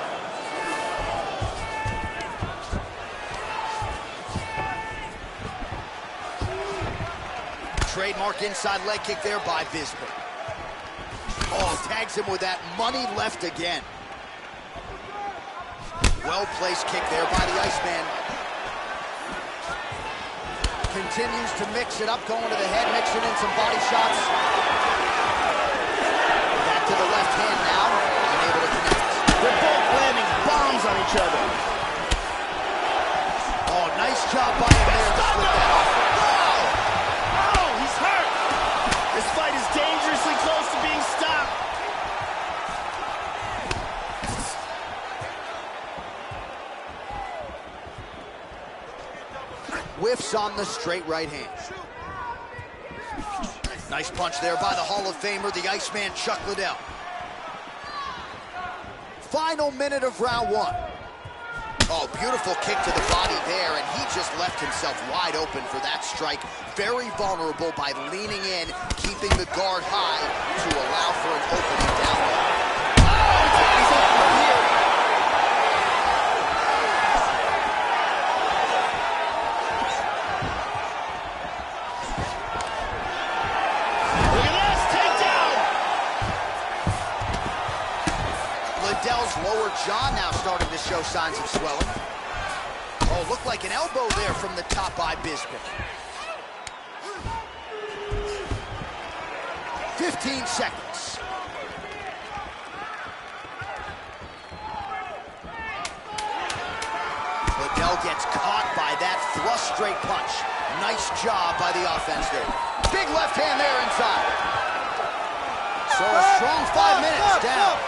Trademark inside leg kick there by Bisping. Oh, tags him with that money left again. Well-placed kick there by the Iceman. Continues to mix it up, going to the head, mixing in some body shots. Back to the left hand now, unable to connect. They're both landing bombs on each other. Oh, nice job by him there to split that off. Oh, he's hurt. This fight is dangerously close to being stopped. Whiffs on the straight right hand. Nice punch there by the Hall of Famer, the Iceman Chuck Liddell. Final minute of round one. Oh, beautiful kick to the body there, and he just left himself wide open for that strike. Very vulnerable by leaning in, keeping the guard high to allow for an opening down low. Oh, he's up from here. jaw now starting to show signs of swelling. Oh, looked like an elbow there from the top by Bisping. 15 seconds. Liddell gets caught by that thrust straight punch. Nice job by the offense there. Big left hand there inside. So a strong 5 minutes down.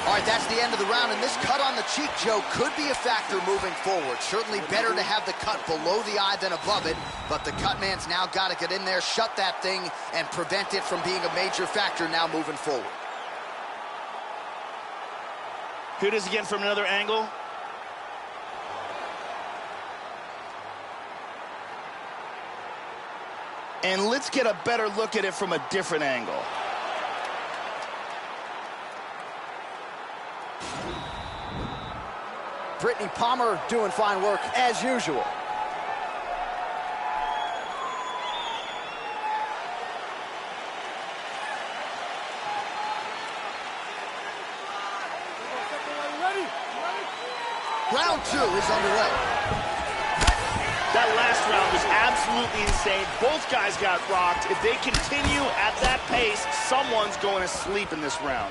All right, that's the end of the round, and this cut on the cheek, Joe, could be a factor moving forward. Certainly better to have the cut below the eye than above it, but the cut man's now got to get in there, shut that thing, and prevent it from being a major factor now moving forward. Here it is again from another angle. And let's get a better look at it from a different angle. Brittany Palmer doing fine work as usual. Round 2 is underway. That last round was absolutely insane. Both guys got rocked. If they continue at that pace, someone's going to sleep in this round.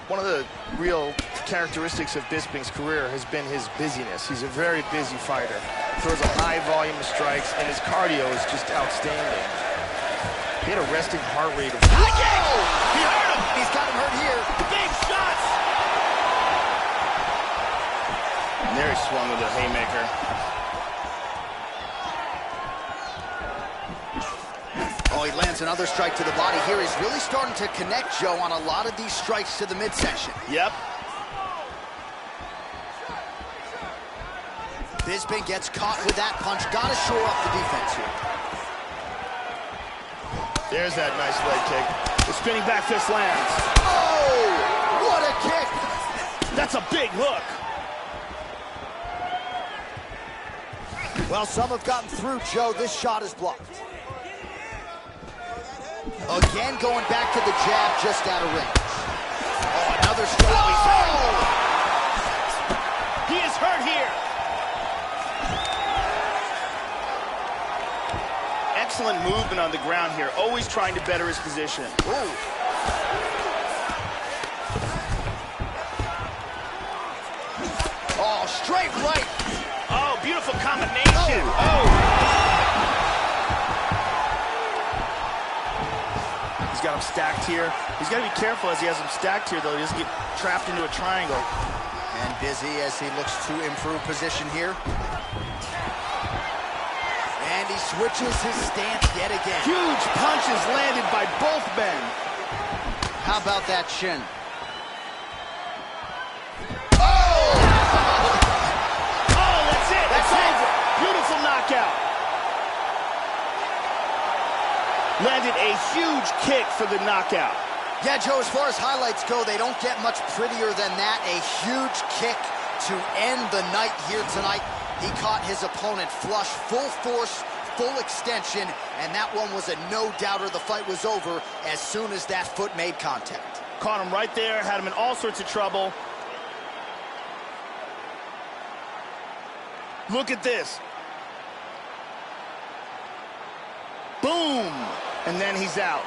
One of the real characteristics of Bisping's career has been his busyness. He's a very busy fighter. Throws a high volume of strikes, and his cardio is just outstanding. He had a resting heart rate of... High kick! He hurt him! He's got him hurt here. Big shots! And there he swung with a haymaker. Oh, he lands another strike to the body here. He's really starting to connect, Joe, on a lot of these strikes to the midsection. Yep. Bisping gets caught with that punch. Got to shore up the defense here. There's that nice leg kick. The spinning back fist lands. Oh, what a kick. That's a big hook. Well, some have gotten through, Joe. This shot is blocked. Again, going back to the jab just out of range. Oh, another strike. Oh! He is hurt here. Excellent movement on the ground here. Always trying to better his position. Ooh. Oh, straight right. Oh, beautiful combination. Oh. He's got him stacked here. He's got to be careful as he has him stacked here, though. He doesn't get trapped into a triangle. And busy as he looks to improve position here. And he switches his stance yet again. Huge punches landed by both men. How about that shin? Oh! Oh, that's it. That's over. Beautiful knockout. Landed a huge kick for the knockout. Yeah, Joe, as far as highlights go, they don't get much prettier than that. A huge kick to end the night here tonight. He caught his opponent flush, full force, full extension, and that one was a no-doubter. The fight was over as soon as that foot made contact. Caught him right there, had him in all sorts of trouble. Look at this. Boom! And then he's out.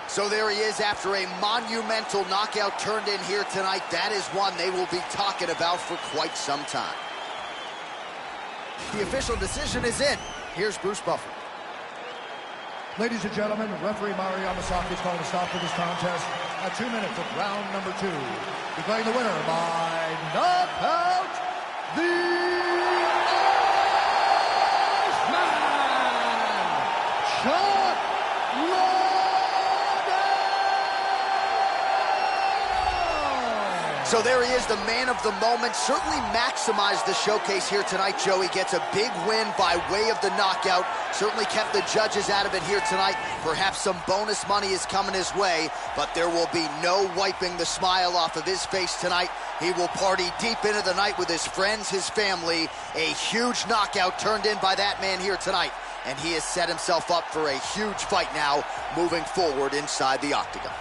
So there he is after a monumental knockout turned in here tonight. That is one they will be talking about for quite some time. The official decision is in. Here's Bruce Buffer. Ladies and gentlemen, referee Mario Yamasaki has called a stop to this contest at 2 minutes of round number 2. Declaring the winner by knockout, the So there he is, the man of the moment. Certainly maximized the showcase here tonight, Joe. He gets a big win by way of the knockout. Certainly kept the judges out of it here tonight. Perhaps some bonus money is coming his way, but there will be no wiping the smile off of his face tonight. He will party deep into the night with his friends, his family. A huge knockout turned in by that man here tonight. And he has set himself up for a huge fight now moving forward inside the octagon.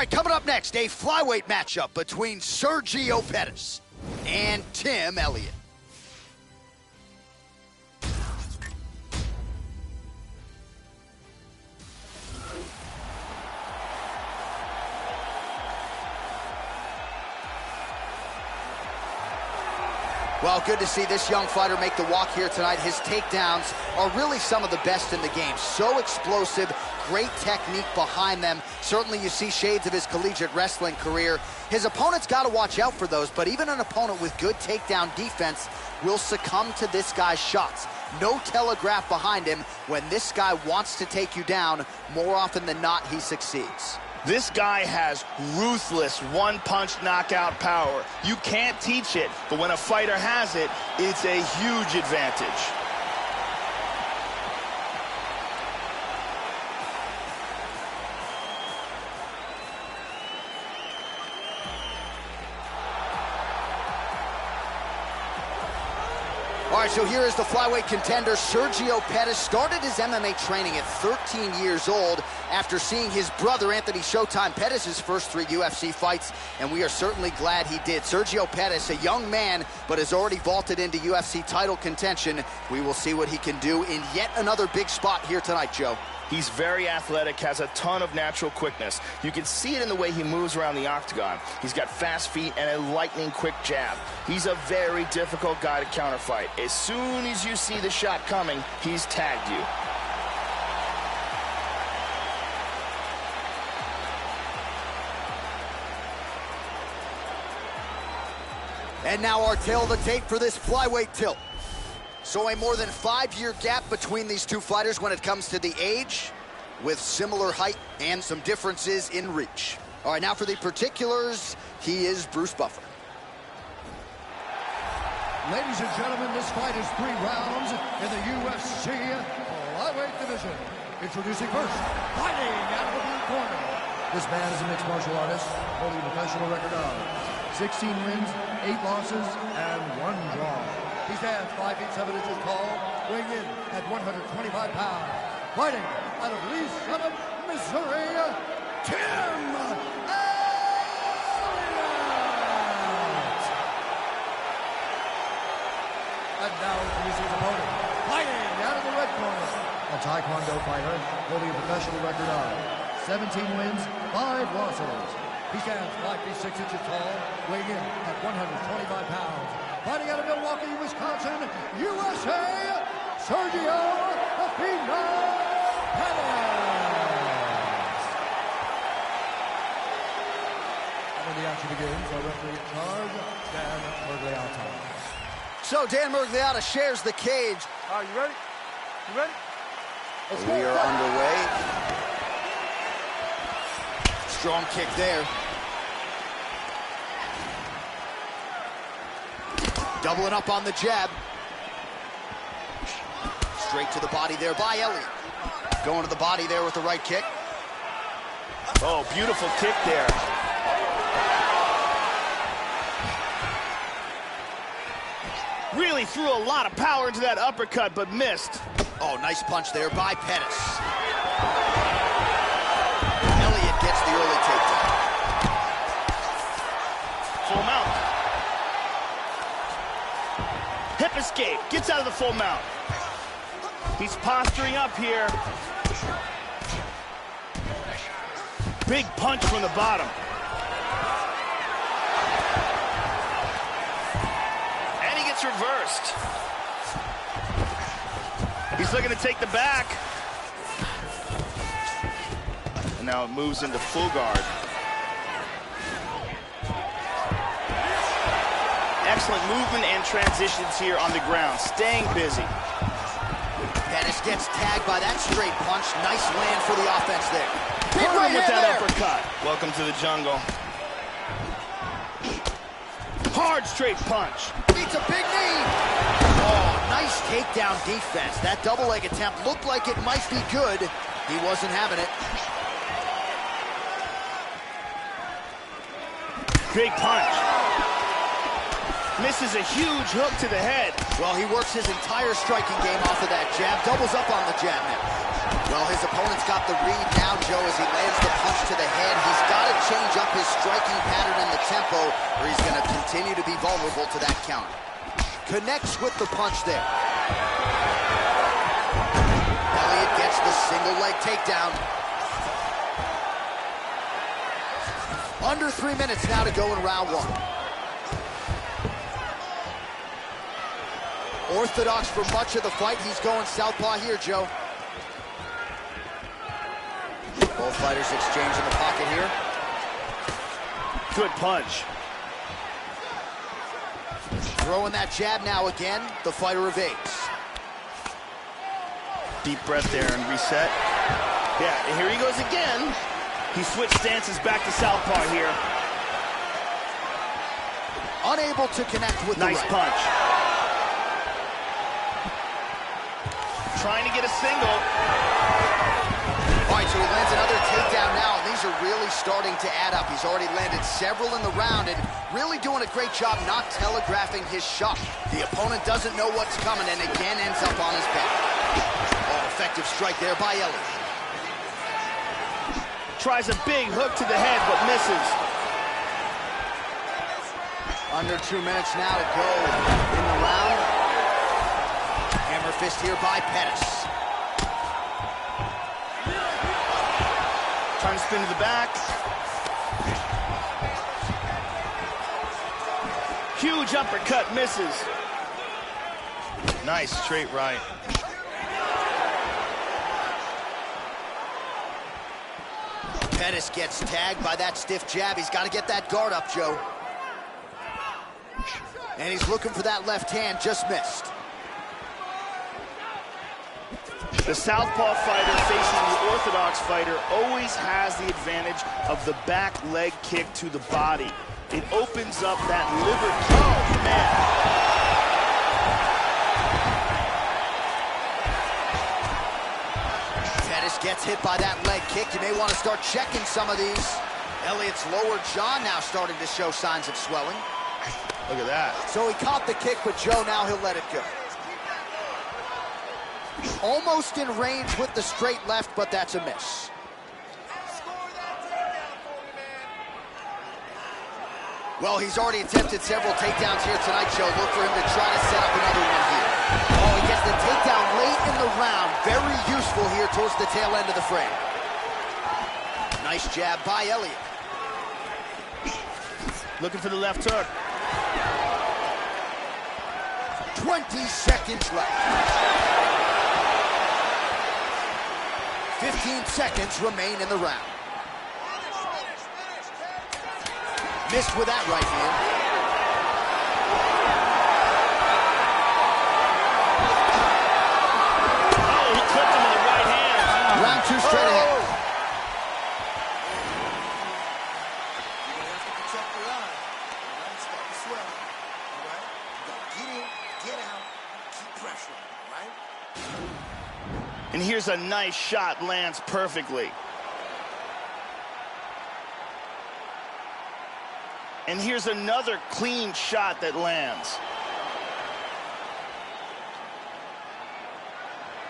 right, coming up next, a flyweight matchup between Sergio Pettis and Tim Elliott. Well, good to see this young fighter make the walk here tonight. His takedowns are really some of the best in the game. So explosive, great technique behind them. Certainly you see shades of his collegiate wrestling career. His opponent's got to watch out for those, but even an opponent with good takedown defense will succumb to this guy's shots. No telegraph behind him. When this guy wants to take you down, more often than not, he succeeds. This guy has ruthless one-punch knockout power. You can't teach it, but when a fighter has it, it's a huge advantage. All right, so here is the flyweight contender. Sergio Pettis started his MMA training at 13 years old after seeing his brother, Anthony Showtime Pettis' first 3 UFC fights, and we are certainly glad he did. Sergio Pettis, a young man, but has already vaulted into UFC title contention. We will see what he can do in yet another big spot here tonight, Joe. He's very athletic, has a ton of natural quickness. You can see it in the way he moves around the octagon. He's got fast feet and a lightning-quick jab. He's a very difficult guy to counterfight. As soon as you see the shot coming, he's tagged you. And now our tail of the tape for this flyweight tilt. So a more than 5-year gap between these two fighters when it comes to the age, with similar height and some differences in reach. All right, now for the particulars, he is Bruce Buffer. Ladies and gentlemen, this fight is 3 rounds in the UFC flyweight division. Introducing first, fighting out of the blue corner. This man is a mixed martial artist, holding a professional record of 16 wins, 8 losses, and 1 draw. He stands 5 feet 7 inches tall, weighing in at 125 pounds. Fighting out of Lee Summit, Missouri, Tim Elliott. And now introducing his opponent, fighting out of the red corner, a Taekwondo fighter holding a professional record of 17 wins, 5 losses. He stands 5 feet 6 inches tall, weighing in at 125 pounds. Fighting out of Milwaukee, Wisconsin, USA, Sergio the Phenom Pettis. And when the action begins, our referee in charge, Dan Mergliata. So Dan Mergliata shares the cage. Are you ready? You ready? Let's go. We are underway. Strong kick there. Doubling up on the jab. Straight to the body there by Elliott. Going to the body there with the right kick. Oh, beautiful kick there. Really threw a lot of power into that uppercut, but missed. Oh, nice punch there by Pettis. Elliott gets the early takedown. Full mount. Hip escape, gets out of the full mount. He's posturing up here. Big punch from the bottom. And he gets reversed. He's looking to take the back. And now it moves into full guard. Excellent movement and transitions here on the ground, staying busy. Pettis gets tagged by that straight punch. Nice land for the offense there. Big Hurt right him with hand that there. uppercut. Welcome to the jungle. Hard straight punch. Beats a big knee. Oh, nice takedown defense. That double leg attempt looked like it might be good. He wasn't having it. Big punch. Misses a huge hook to the head. Well, he works his entire striking game off of that jab. Doubles up on the jab now. Well, his opponent's got the read now, Joe, as he lands the punch to the head. He's got to change up his striking pattern and the tempo, or he's going to continue to be vulnerable to that counter. Connects with the punch there. Elliott gets the single leg takedown. Under 3 minutes now to go in round one. Orthodox for much of the fight. He's going southpaw here, Joe. Both fighters exchange in the pocket here. Good punch. Throwing that jab now again. The fighter evades. Deep breath there and reset. Yeah, and here he goes again. He switched stances back to southpaw here. Unable to connect with the right. Nice punch. Trying to get a single. All right, so he lands another takedown now, and these are really starting to add up. He's already landed several in the round and really doing a great job not telegraphing his shot. The opponent doesn't know what's coming and again ends up on his back. Oh, effective strike there by Elliott. Tries a big hook to the head, but misses. Under 2 minutes now to go in the round. Hammer fist here by Pettis. Trying to spin to the back. Huge uppercut, misses. Nice straight right. Pettis gets tagged by that stiff jab. He's got to get that guard up, Joe. And he's looking for that left hand, just missed. The southpaw fighter facing the orthodox fighter always has the advantage of the back leg kick to the body. It opens up that liver kick. Oh, man. Gets hit by that leg kick. You may want to start checking some of these. Elliott's lower jaw now starting to show signs of swelling. Look at that. So he caught the kick, but Joe, now he'll let it go. Almost in range with the straight left, but that's a miss. Well, he's already attempted several takedowns here tonight, Joe. Look for him to try to set up another one here. Oh, he gets the takedown late in the round. Very useful here towards the tail end of the frame. Nice jab by Elliott. Looking for the left hook. 20 seconds left. 15 seconds remain in the round. Missed with that right hand. Oh, he clipped him with the right hand. Round two straight ahead. You're going to have to protect your eye. All right? It's starting to swell. All right? You got to get in, get out, keep pressuring. All right? And here's a nice shot, lands perfectly. And here's another clean shot that lands.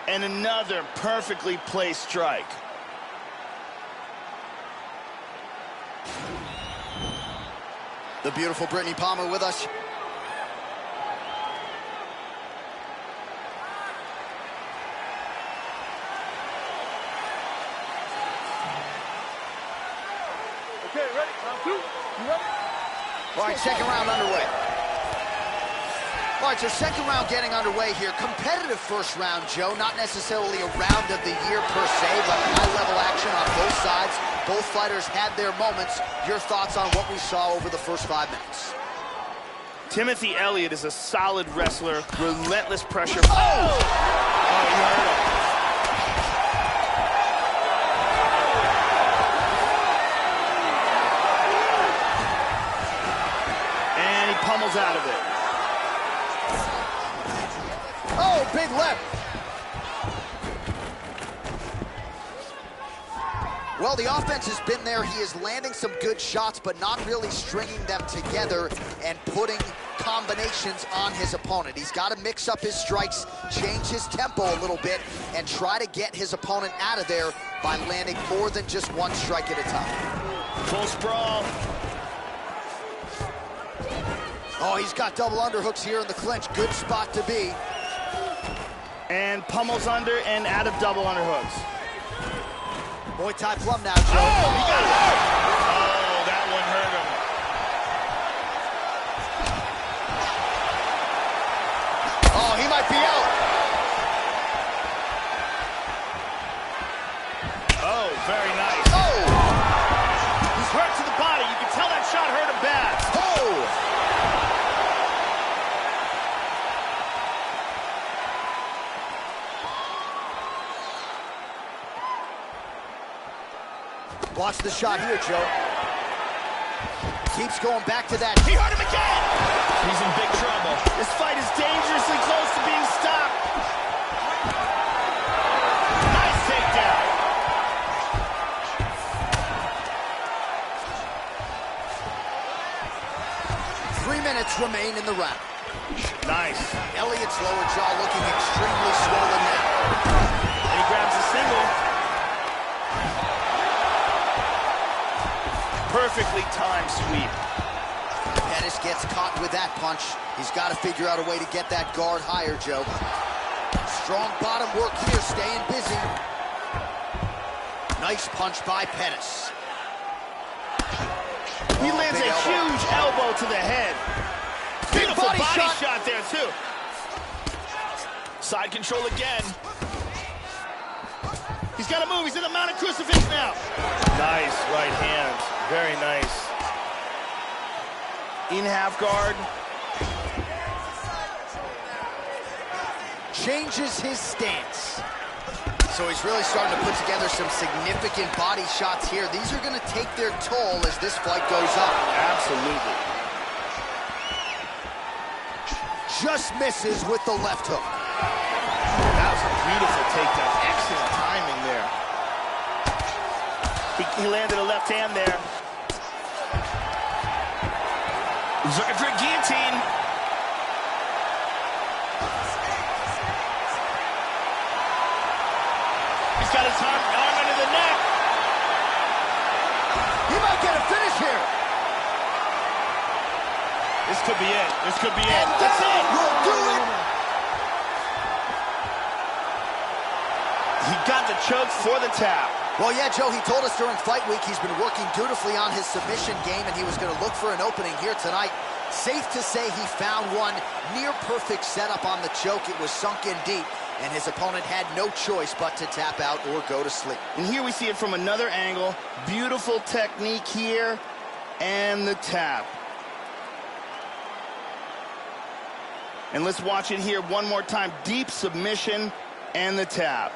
And another perfectly placed strike. The beautiful Brittany Palmer with us. Okay, ready? Round two. You ready? All right, second round underway. All right, so second round getting underway here. Competitive first round, Joe. Not necessarily a round of the year per se, but high-level action on both sides. Both fighters had their moments. Your thoughts on what we saw over the first 5 minutes? Timothy Elliott is a solid wrestler, relentless pressure. Oh! Oh, he hurt him. And he pummels out of it. Oh, big left. Well, the offense has been there. He is landing some good shots, but not really stringing them together and putting combinations on his opponent. He's got to mix up his strikes, change his tempo a little bit, and try to get his opponent out of there by landing more than just one strike at a time. Full sprawl. Oh, he's got double underhooks here in the clinch. Good spot to be. And pummels under and out of double underhooks. Muay Thai plum now, Joe. Oh, he got hurt. Oh, that one hurt him. Oh, he might be out. Oh, very nice. Oh! He's hurt to the body. You can tell that shot hurt him bad. Oh! Watch the shot here, Joe. Keeps going back to that. He hurt him again! He's in big trouble. This fight is dangerously close to being stopped. Nice takedown. 3 minutes remain in the round. Nice. Elliott's lower jaw looking extremely swollen now. And he grabs a single. Perfectly timed sweep. Pettis gets caught with that punch. He's got to figure out a way to get that guard higher, Joe. Strong bottom work here, staying busy. Nice punch by Pettis. He lands a huge elbow to the head. Beautiful body shot there, too. Side control again. He's got to move. He's in the mounted crucifix now. Nice right hand. Very nice. In half guard. Changes his stance. So he's really starting to put together some significant body shots here. These are going to take their toll as this fight goes on. Absolutely. Just misses with the left hook. That was a beautiful takedown. Excellent timing there. He landed a left hand there. He's looking for a guillotine. He's got his arm under the neck. He might get a finish here. This could be it. This could be it. And that's it. Will do it. He got the choke for the tap. Well, yeah, Joe, he told us during fight week he's been working dutifully on his submission game, and he was going to look for an opening here tonight. Safe to say he found one. Near perfect setup on the choke. It was sunk in deep, and his opponent had no choice but to tap out or go to sleep. And here we see it from another angle. Beautiful technique here, and the tap. And let's watch it here one more time. Deep submission and the tap.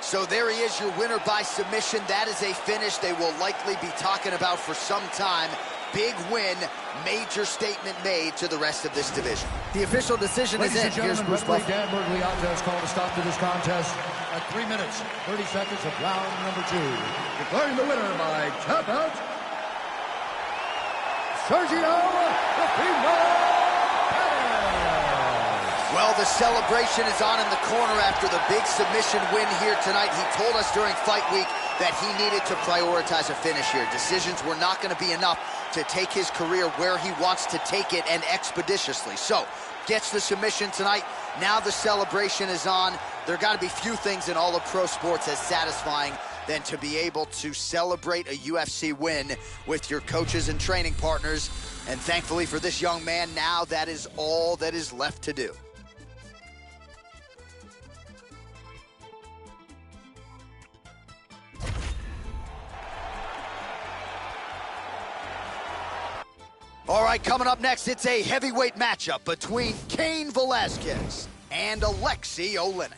So there he is, your winner by submission. That is a finish they will likely be talking about for some time. Big win, major statement made to the rest of this division. The official decision is in. Here's Bruce Buffer. Dan Bergliata has called a stop to this contest at 3 minutes, 30 seconds of round number 2. Declaring the winner by tap out, Sergio Pettis. Well, the celebration is on in the corner after the big submission win here tonight. He told us during fight week that he needed to prioritize a finish here. Decisions were not going to be enough to take his career where he wants to take it, and expeditiously. So, gets the submission tonight. Now the celebration is on. There got to be few things in all of pro sports as satisfying than to be able to celebrate a UFC win with your coaches and training partners. And thankfully for this young man, now that is all that is left to do. All right, coming up next, it's a heavyweight matchup between Cain Velasquez and Alexei Oleinik.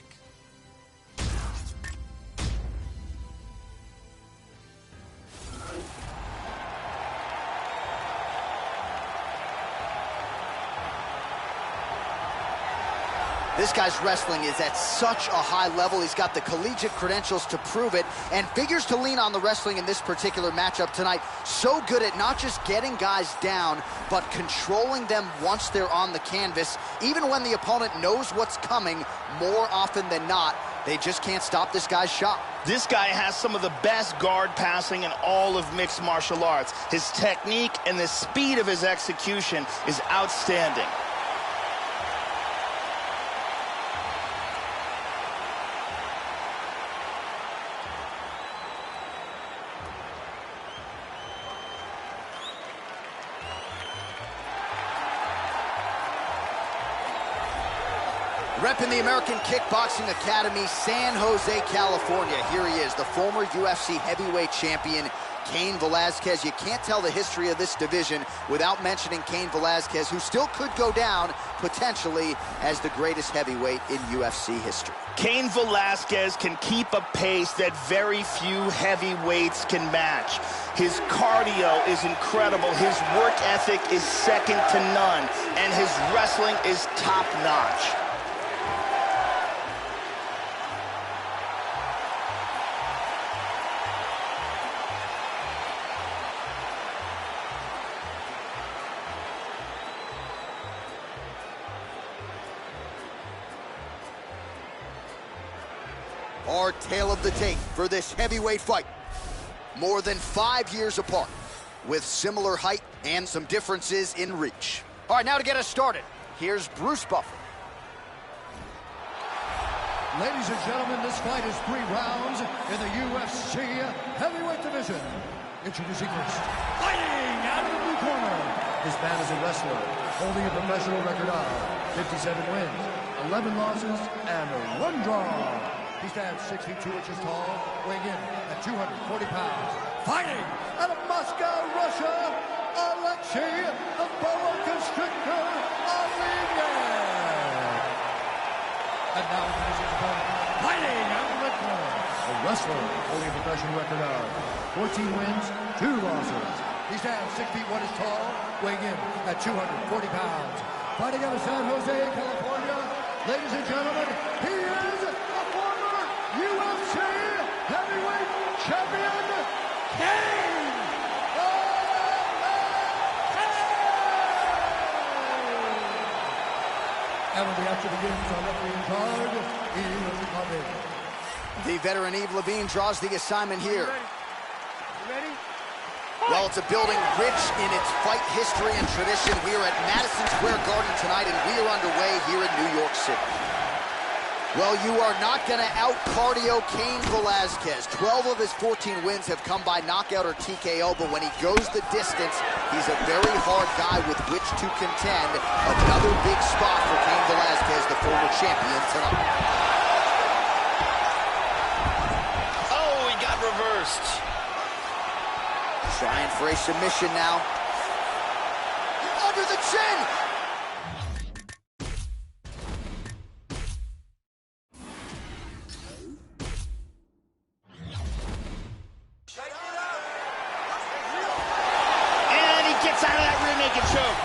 This guy's wrestling is at such a high level. He's got the collegiate credentials to prove it, and figures to lean on the wrestling in this particular matchup tonight. So good at not just getting guys down, but controlling them once they're on the canvas. Even when the opponent knows what's coming, more often than not, They just can't stop this guy's shot. This guy has some of the best guard passing in all of mixed martial arts. His technique and the speed of his execution is outstanding. Repping the American Kickboxing Academy, San Jose, California. Here he is, the former UFC heavyweight champion, Cain Velasquez. You can't tell the history of this division without mentioning Cain Velasquez, who still could go down, potentially, as the greatest heavyweight in UFC history. Cain Velasquez can keep a pace that very few heavyweights can match. His cardio is incredible, his work ethic is second to none, and his wrestling is top-notch. Our tale of the tape for this heavyweight fight. More than 5 years apart, with similar height and some differences in reach. All right, now to get us started, here's Bruce Buffer. Ladies and gentlemen, this fight is 3 rounds in the UFC heavyweight division. Introducing first, fighting out of the blue corner. This man is a wrestler, holding a professional record of 57 wins, 11 losses, and 1 draw. He stands 62 inches tall, weighing in at 240 pounds. Fighting out of Moscow, Russia, Alexei the Boa Constrictor Olenek. And now his opponent, fighting out of the red corner, a wrestler holding a professional record of 14 wins, 2 losses. He stands 6 feet 1 inches tall, weighing in at 240 pounds. Fighting out of San Jose, California, ladies and gentlemen, he is a former UFC heavyweight champion, Cain Velasquez! And when the action begins on referee in charge, Yves Levine. The veteran Yves Levine draws the assignment here. You ready? Well, it's a building rich in its fight history and tradition. We are at Madison Square Garden tonight, and we are underway here in New York City. Well, you are not going to out-cardio Cain Velasquez. 12 of his 14 wins have come by knockout or TKO, but when he goes the distance, he's a very hard guy with which to contend. Another big spot for Cain Velasquez, the former champion, tonight. Oh, he got reversed. Trying for a submission now. Under the chin! And he gets out of that rear naked choke.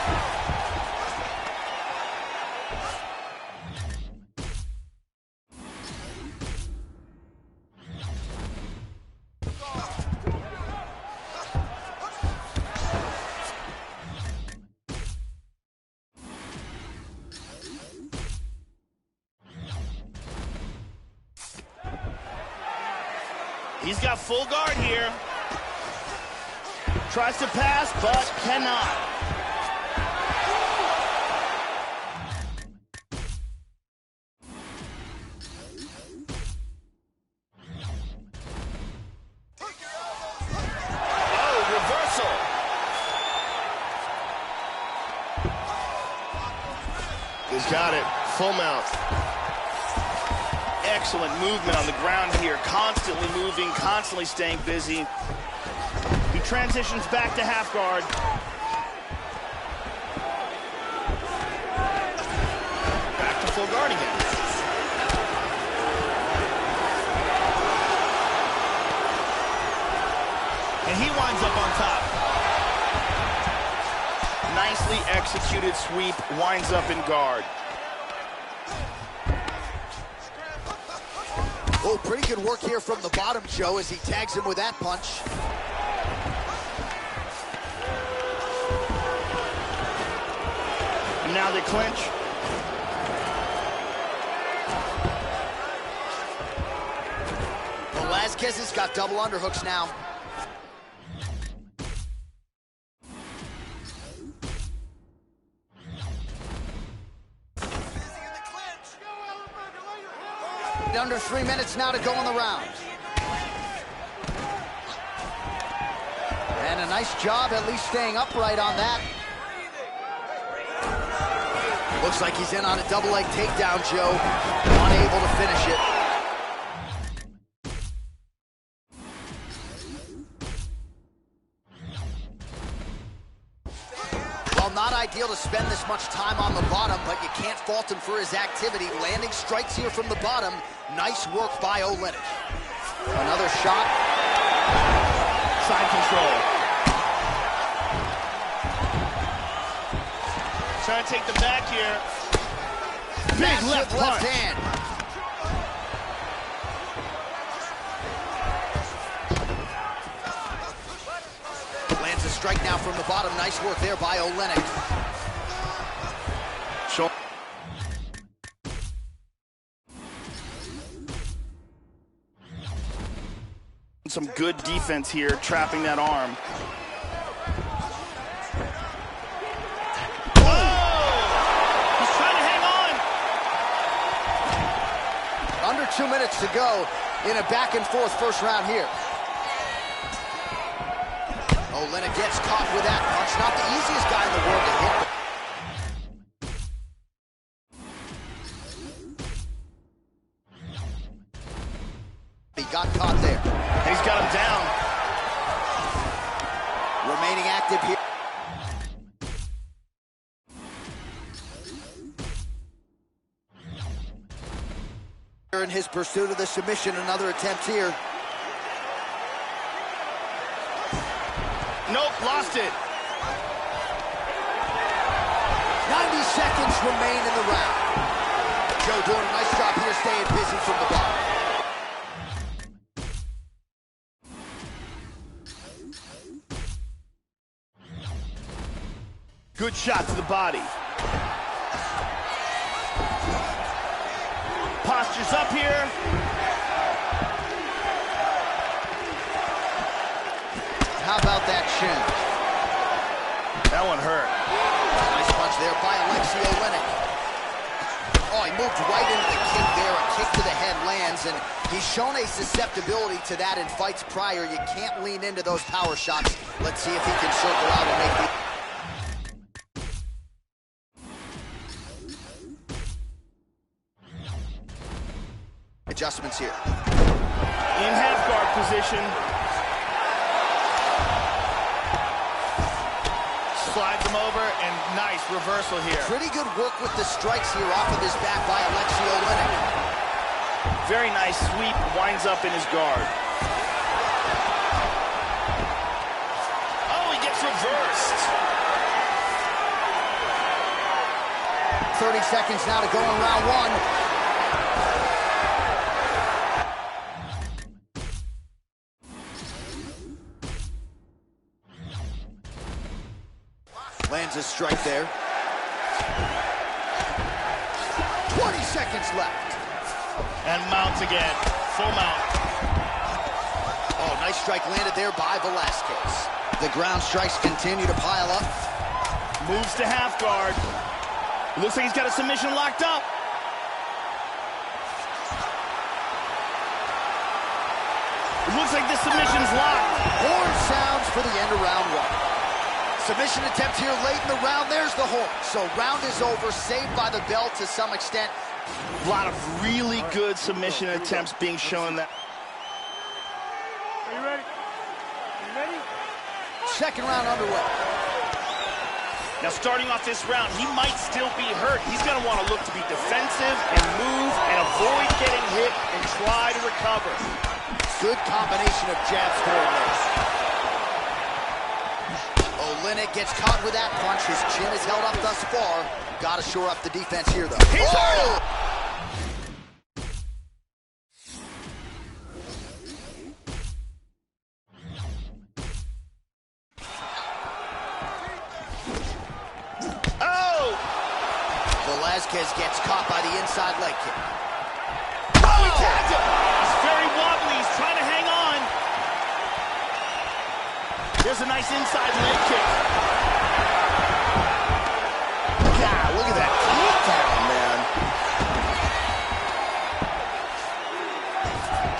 He's got full guard here. Tries to pass, but cannot. Oh, reversal. He's got it. Full mount. Excellent movement on the ground here. Constantly moving, constantly staying busy. He transitions back to half guard. Back to full guard again. And he winds up on top. Nicely executed sweep, winds up in guard. Oh, pretty good work here from the bottom, Joe, as he tags him with that punch. And now they clinch. Velasquez has got double underhooks now. Under 3 minutes now to go in the round. And a nice job at least staying upright on that. Looks like he's in on a double leg takedown, Joe. Unable to finish it. Well, not ideal to spend this much time on the bottom, but you can't fault him for his activity. Landing strikes here from the bottom. Nice work by Oleinik. Another shot. Side control. Trying to take the back here. Big Massive left hand. Lands a strike now from the bottom. Nice work there by Oleinik. Some good defense here, trapping that arm. He's trying to hang on. Under 2 minutes to go in a back-and-forth first round here. Oleinik gets caught with that punch. Not the easiest guy in the world to hit. He got caught there. He's got him down. Remaining active here. In his pursuit of the submission, another attempt here. Nope, lost it. 90 seconds remain in the round. Joe doing a nice job here, staying busy from the bottom. Good shot to the body. Postures up here. How about that shin? That one hurt. Nice punch there by Alexei Oleinik. Oh, he moved right into the kick there. A kick to the head lands, and he's shown a susceptibility to that in fights prior. You can't lean into those power shots. Let's see if he can circle out and make the... adjustments here. In half guard position. Slides him over, and nice reversal here. Pretty good work with the strikes here off of his back by Alexei Oleinik. Very nice sweep, winds up in his guard. Oh, he gets reversed. 30 seconds now to go in round one. Lands a strike there. 20 seconds left. And mounts again. Full mount. Oh, nice strike landed there by Velasquez. The ground strikes continue to pile up. Moves to half guard. Looks like he's got a submission locked up. It looks like this submission's locked. Horn sounds for the end of round one. Submission attempt here late in the round. There's the horn. So round is over, saved by the bell to some extent. A lot of really good submission attempts being shown in that. Are you ready? You ready? Second round underway. Now starting off this round, he might still be hurt. He's going to want to look to be defensive and move and avoid getting hit and try to recover. Good combination of jabs throwing those. Oleinik gets caught with that punch. His chin is held up thus far. Got to shore up the defense here, though. He's hurt! Oh! Velasquez gets caught by the inside leg kick. Oh, he tagged him! He's very wobbly. He's trying to hang on. a nice inside leg kick. God, look at that takedown, man.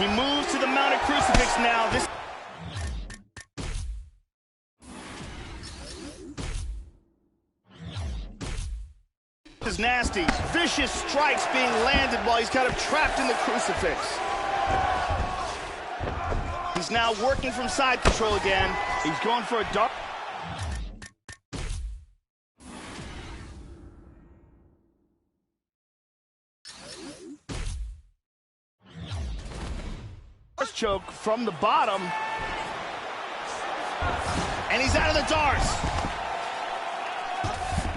He moves to the mounted crucifix now. This is nasty. Vicious strikes being landed while he's got him trapped in the crucifix. He's now working from side control again. He's going for a dark. Choke from the bottom. And he's out of the darts.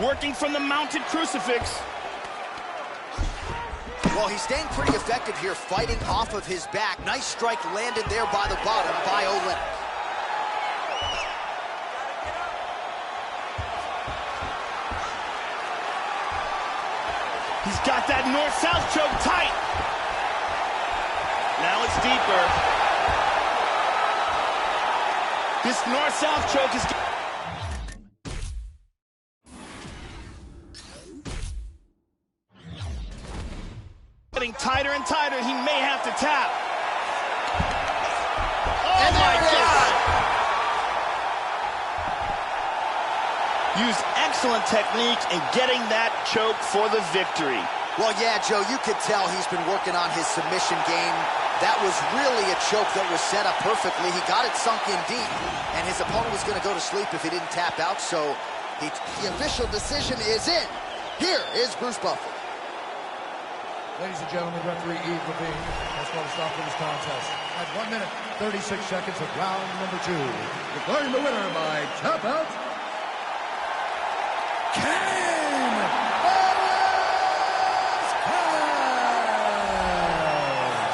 Working from the mounted crucifix. Well, he's staying pretty effective here, fighting off of his back. Nice strike landed there by the bottom by Olynyk. He's got that north-south choke tight. Now it's deeper. This north-south choke is getting tighter and tighter. He may have to tap. Oh my God! Used excellent technique in getting that choke for the victory. Well, yeah, Joe, you could tell he's been working on his submission game. That was really a choke that was set up perfectly. He got it sunk in deep, and his opponent was going to go to sleep if he didn't tap out, so the official decision is in. Here is Bruce Buffer. Ladies and gentlemen, referee Yves Levine has called a stop to this contest at 1 minute, 36 seconds of round number 2. Declaring the winner by tap out,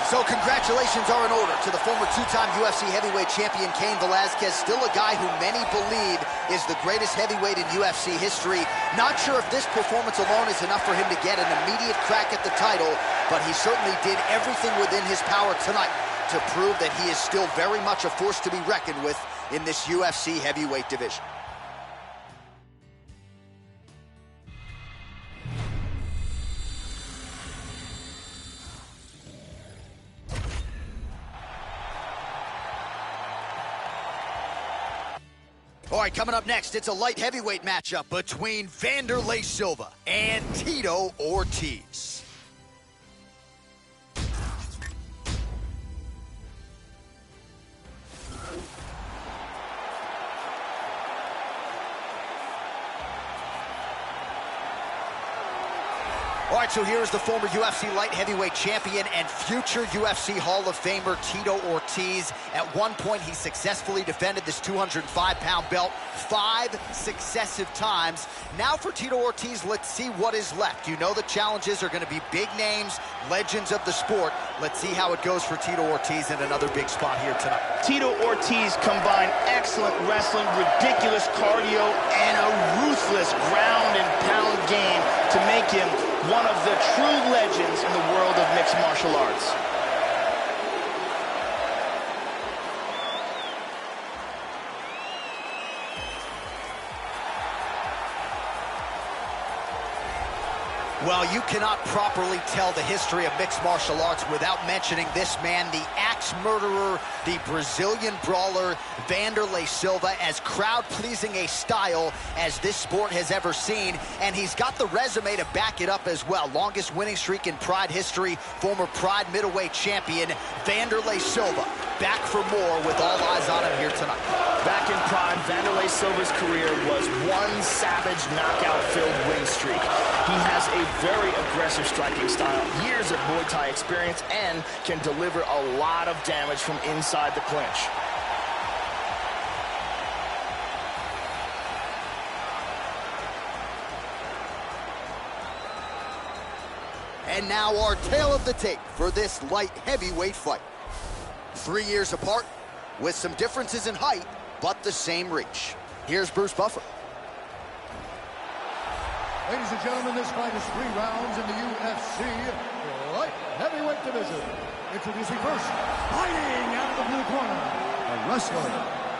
So congratulations are in order to the former two-time UFC heavyweight champion Cain Velasquez, still a guy who many believe is the greatest heavyweight in UFC history. Not sure if this performance alone is enough for him to get an immediate crack at the title, but he certainly did everything within his power tonight to prove that he is still very much a force to be reckoned with in this UFC heavyweight division. All right, coming up next, it's a light heavyweight matchup between Wanderlei Silva and Tito Ortiz. All right, so here's the former UFC light heavyweight champion and future UFC Hall of Famer Tito Ortiz. At one point, he successfully defended this 205-pound belt 5 successive times. Now for Tito Ortiz, let's see what is left. You know the challenges are going to be big names, legends of the sport. Let's see how it goes for Tito Ortiz in another big spot here tonight. Tito Ortiz combined excellent wrestling, ridiculous cardio, and a ruthless ground and pound game to make him one of the true legends in the world of mixed martial arts. Well, you cannot properly tell the history of mixed martial arts without mentioning this man, the axe murderer, the Brazilian brawler, Wanderlei Silva, as crowd-pleasing a style as this sport has ever seen, and he's got the resume to back it up as well. Longest winning streak in Pride history, former Pride middleweight champion, Wanderlei Silva, back for more with all eyes on him here tonight. Back in Pride, Wanderlei Silva's career was one savage knockout-filled win streak. He has a very aggressive striking style, years of Muay Thai experience, and can deliver a lot of damage from inside the clinch. And now our tale of the tape for this light heavyweight fight. 3 years apart, with some differences in height, but the same reach. Here's Bruce Buffer. Ladies and gentlemen, this fight is 3 rounds in the UFC light heavyweight division. Introducing first, fighting out of the blue corner, a wrestler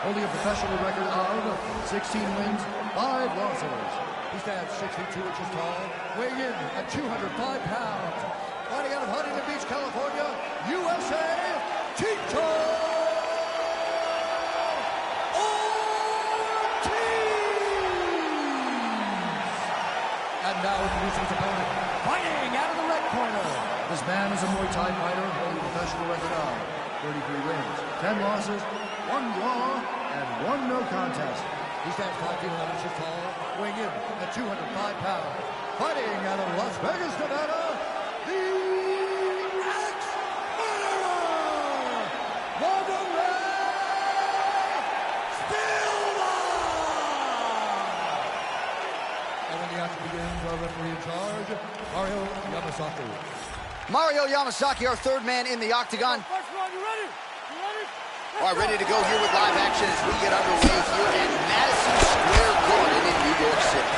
holding a professional record of 16 wins, 5 losses. He stands 62 inches tall, weighing in at 205 pounds. Fighting out of Huntington Beach, California, USA, Tito Ortiz! And now introducing his opponent, fighting out of the red corner. This man is a Muay Thai fighter holding a professional record of 33 wins, 10 losses, 1 draw, and 1 no contest. He stands 5 feet 11 inches tall, weighing in at 205 pounds. Fighting out of Las Vegas, Nevada, the ex-murderer, Wanderlei Silva! And when the action begins, our referee in charge, Mario Yamasaki. Mario Yamasaki, our third man in the octagon. First round, you ready? You ready? All right, ready to go here with live action as we get underway here at Madison Square Garden in New York City.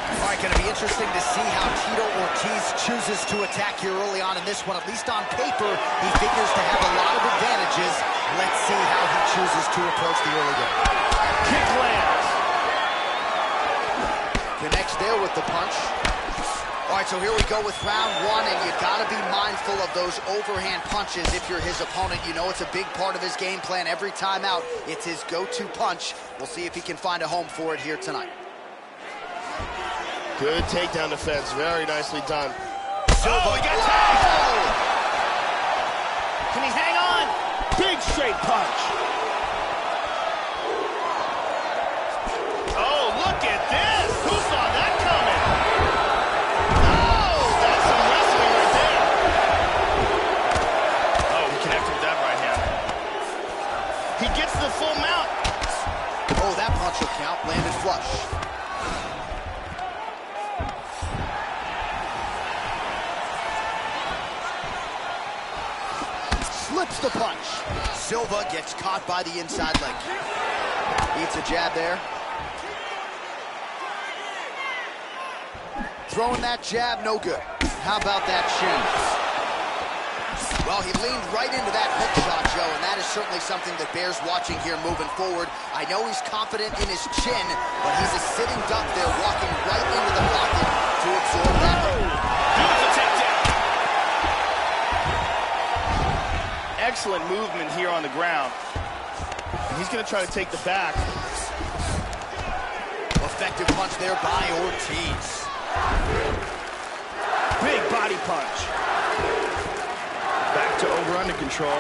All right, going to be interesting to see how Tito Ortiz chooses to attack here early on in this one. At least on paper, he figures to have a lot of advantages. Let's see how he chooses to approach the early game. Kick lands. Connects there with the punch. All right, so here we go with round 1, and you got to be mindful of those overhand punches if you're his opponent. You know it's a big part of his game plan every time out. It's his go-to punch. We'll see if he can find a home for it here tonight. Good takedown defense. Very nicely done. Silva, he got tagged! Can he hang on? Big straight punch. Oh, look at this! Who saw that coming? Oh, that's some wrestling right there. Oh, he connected with that right hand. He gets the full mount. Oh, that punch will count. Landed flush. Slips the punch. Silva gets caught by the inside leg. Eats a jab there. Throwing that jab, no good. How about that shin? Well, he leaned right into that hook shot, Joe, and that is certainly something that bears watching here moving forward. I know he's confident in his chin, but he's a sitting duck there, walking right into the pocket to absorb that hook. Beautiful takedown. Excellent movement here on the ground. And he's going to try to take the back. Effective punch there by Ortiz. Big body punch. Back to over-under control.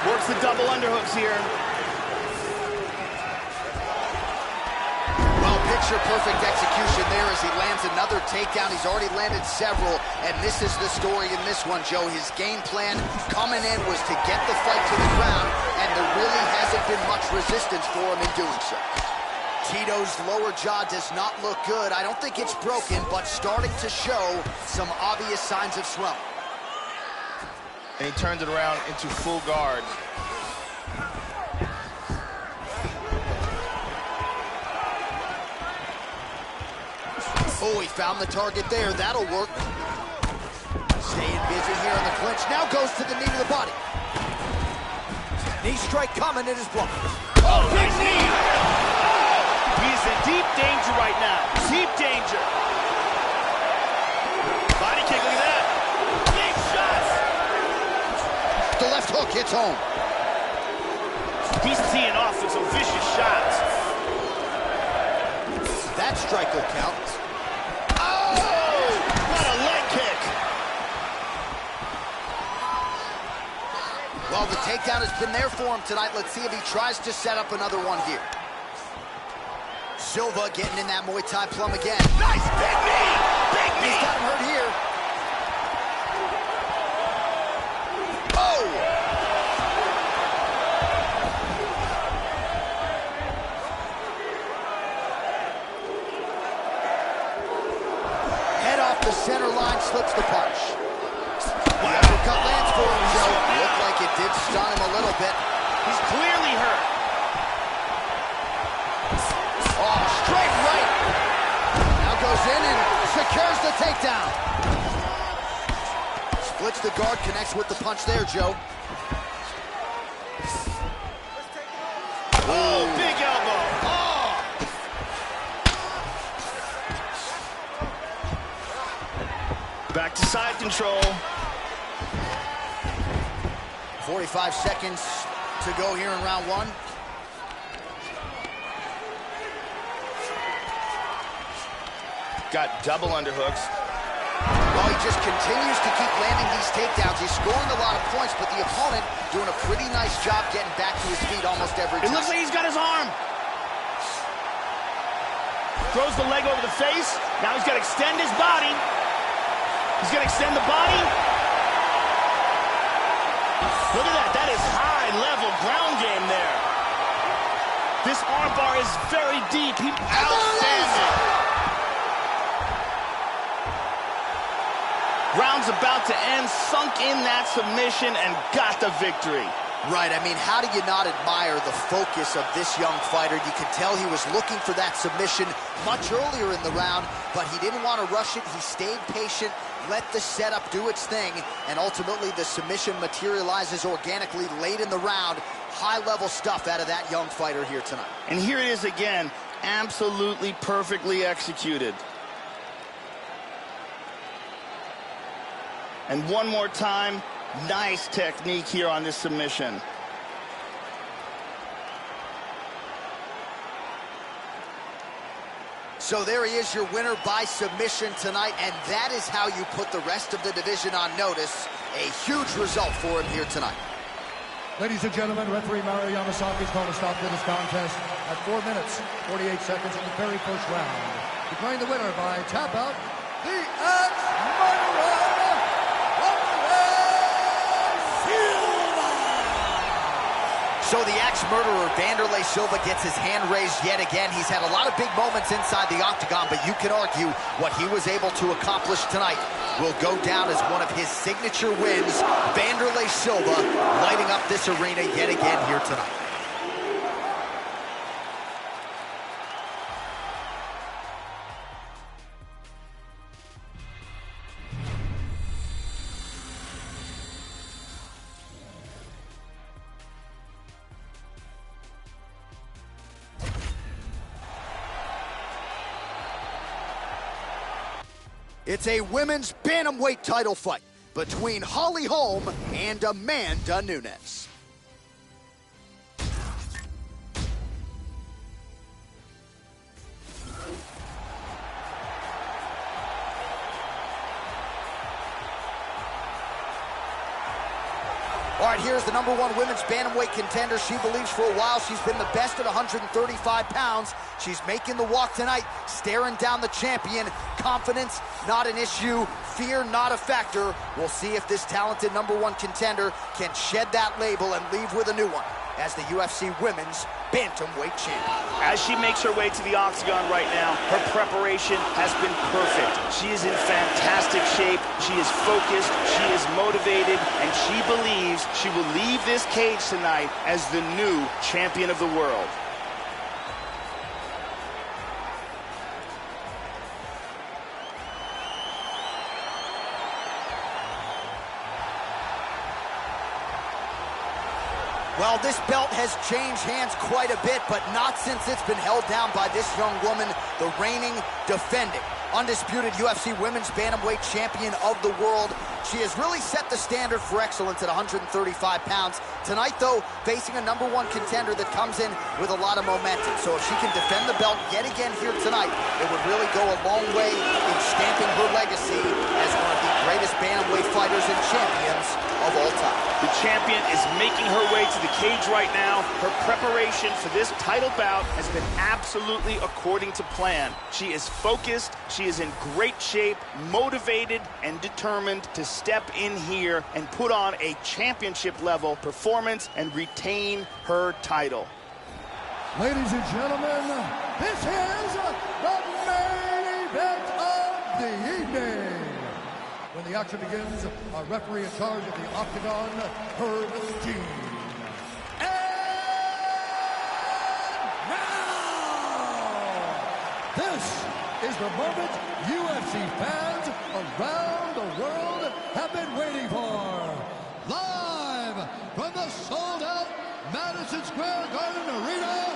Works the double underhooks here. Well, picture-perfect execution there as he lands another takedown. He's already landed several, and this is the story in this one, Joe. His game plan coming in was to get the fight to the ground, and there really hasn't been much resistance for him in doing so. Tito's lower jaw does not look good. I don't think it's broken, but starting to show some obvious signs of swelling. And he turns it around into full guard. Oh, he found the target there. That'll work. Staying busy here in the clinch. Now goes to the knee to the body. Knee strike coming, it is blocked. Oh, big knee! He's in deep danger right now. Deep danger. Body kick, look at that. Big shots. The left hook hits home. He's teeing off with some vicious shots. That strike will count. Oh, what a leg kick. Well, the takedown has been there for him tonight. Let's see if he tries to set up another one here. Silva getting in that Muay Thai plum again. Nice big knee! Big knee! He's got him hurt here. Oh! Head off the center line, slips the punch. The uppercut lands for him, Joe. Looked like it did stun him a little bit. He's clearly hurt. Oh, straight right. Now goes in and secures the takedown. Splits the guard, connects with the punch there, Joe. Oh, big elbow. Oh. Back to side control. 45 seconds to go here in round one. Got double underhooks. Well, he just continues to keep landing these takedowns. He's scoring a lot of points, but the opponent doing a pretty nice job getting back to his feet almost every time. It looks like he's got his arm. Throws the leg over the face. Now he's got to extend his body. He's going to extend the body. Look at that. That is high-level ground game there. This armbar is very deep. Outstanding. Round's about to end, sunk in that submission and got the victory. Right, I mean, how do you not admire the focus of this young fighter? You could tell he was looking for that submission much earlier in the round, but he didn't want to rush it. He stayed patient, let the setup do its thing, and ultimately the submission materializes organically late in the round. High-level stuff out of that young fighter here tonight. And here it is again, absolutely perfectly executed. And one more time, nice technique here on this submission. So there he is, your winner by submission tonight, and that is how you put the rest of the division on notice. A huge result for him here tonight. Ladies and gentlemen, referee Mario Yamasaki is calling a stop to this contest at 4 minutes, 48 seconds in the very first round. Declaring the winner by tap out, the ex-murderer, So the ex-murderer Wanderlei Silva gets his hand raised yet again. He's had a lot of big moments inside the octagon, but you can argue what he was able to accomplish tonight will go down as one of his signature wins. Wanderlei Silva lighting up this arena yet again here tonight. It's a women's bantamweight title fight between Holly Holm and Amanda Nunes. All right, here's the #1 women's bantamweight contender. She believes for a while she's been the best at 135 pounds. She's making the walk tonight, staring down the champion. Confidence, not an issue. Fear, not a factor. We'll see if this talented #1 contender can shed that label and leave with a new one as the UFC Women's Bantamweight Champion. As she makes her way to the octagon right now, her preparation has been perfect. She is in fantastic shape, she is focused, she is motivated, and she believes she will leave this cage tonight as the new champion of the world. Well, this belt has changed hands quite a bit, but not since it's been held down by this young woman, the reigning, defending, undisputed UFC Women's Bantamweight Champion of the world. She has really set the standard for excellence at 135 pounds. Tonight, though, facing a #1 contender that comes in with a lot of momentum. So if she can defend the belt yet again here tonight, it would really go a long way in stamping her legacy as one of the greatest bantamweight fighters and champions of all time. The champion is making her way to the cage right now. Her preparation for this title bout has been absolutely according to plan. She is focused, she is in great shape, motivated, and determined to step in here and put on a championship-level performance and retain her title. Ladies and gentlemen, this is the main event of the evening. When the action begins, our referee in charge of the octagon, Herb Dean. And now, this is the moment UFC fans around the world have been waiting for. Live from the sold-out Madison Square Garden Arena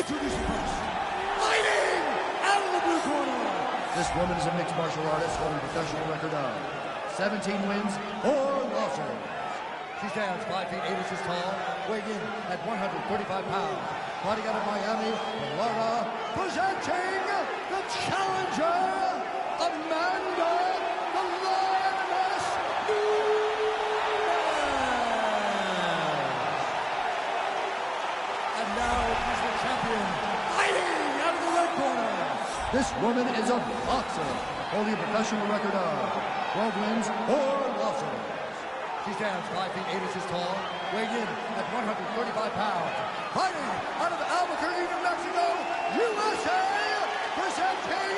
Introducing first, fighting out of the blue corner. This woman is a mixed martial artist holding a professional record of 17 wins, 4 losses. She stands 5 feet 8 inches tall, weighing in at 135 pounds. Fighting out of Miami, Florida, presenting the challenger, Amanda the Lioness Nunes. And now he's the champion, fighting out of the red corner. This woman is a boxer, holding a professional record of 12 wins, 4 losses. She stands 5 feet 8 inches tall, weighing in at 135 pounds. Fighting out of Albuquerque, New Mexico, USA, presenting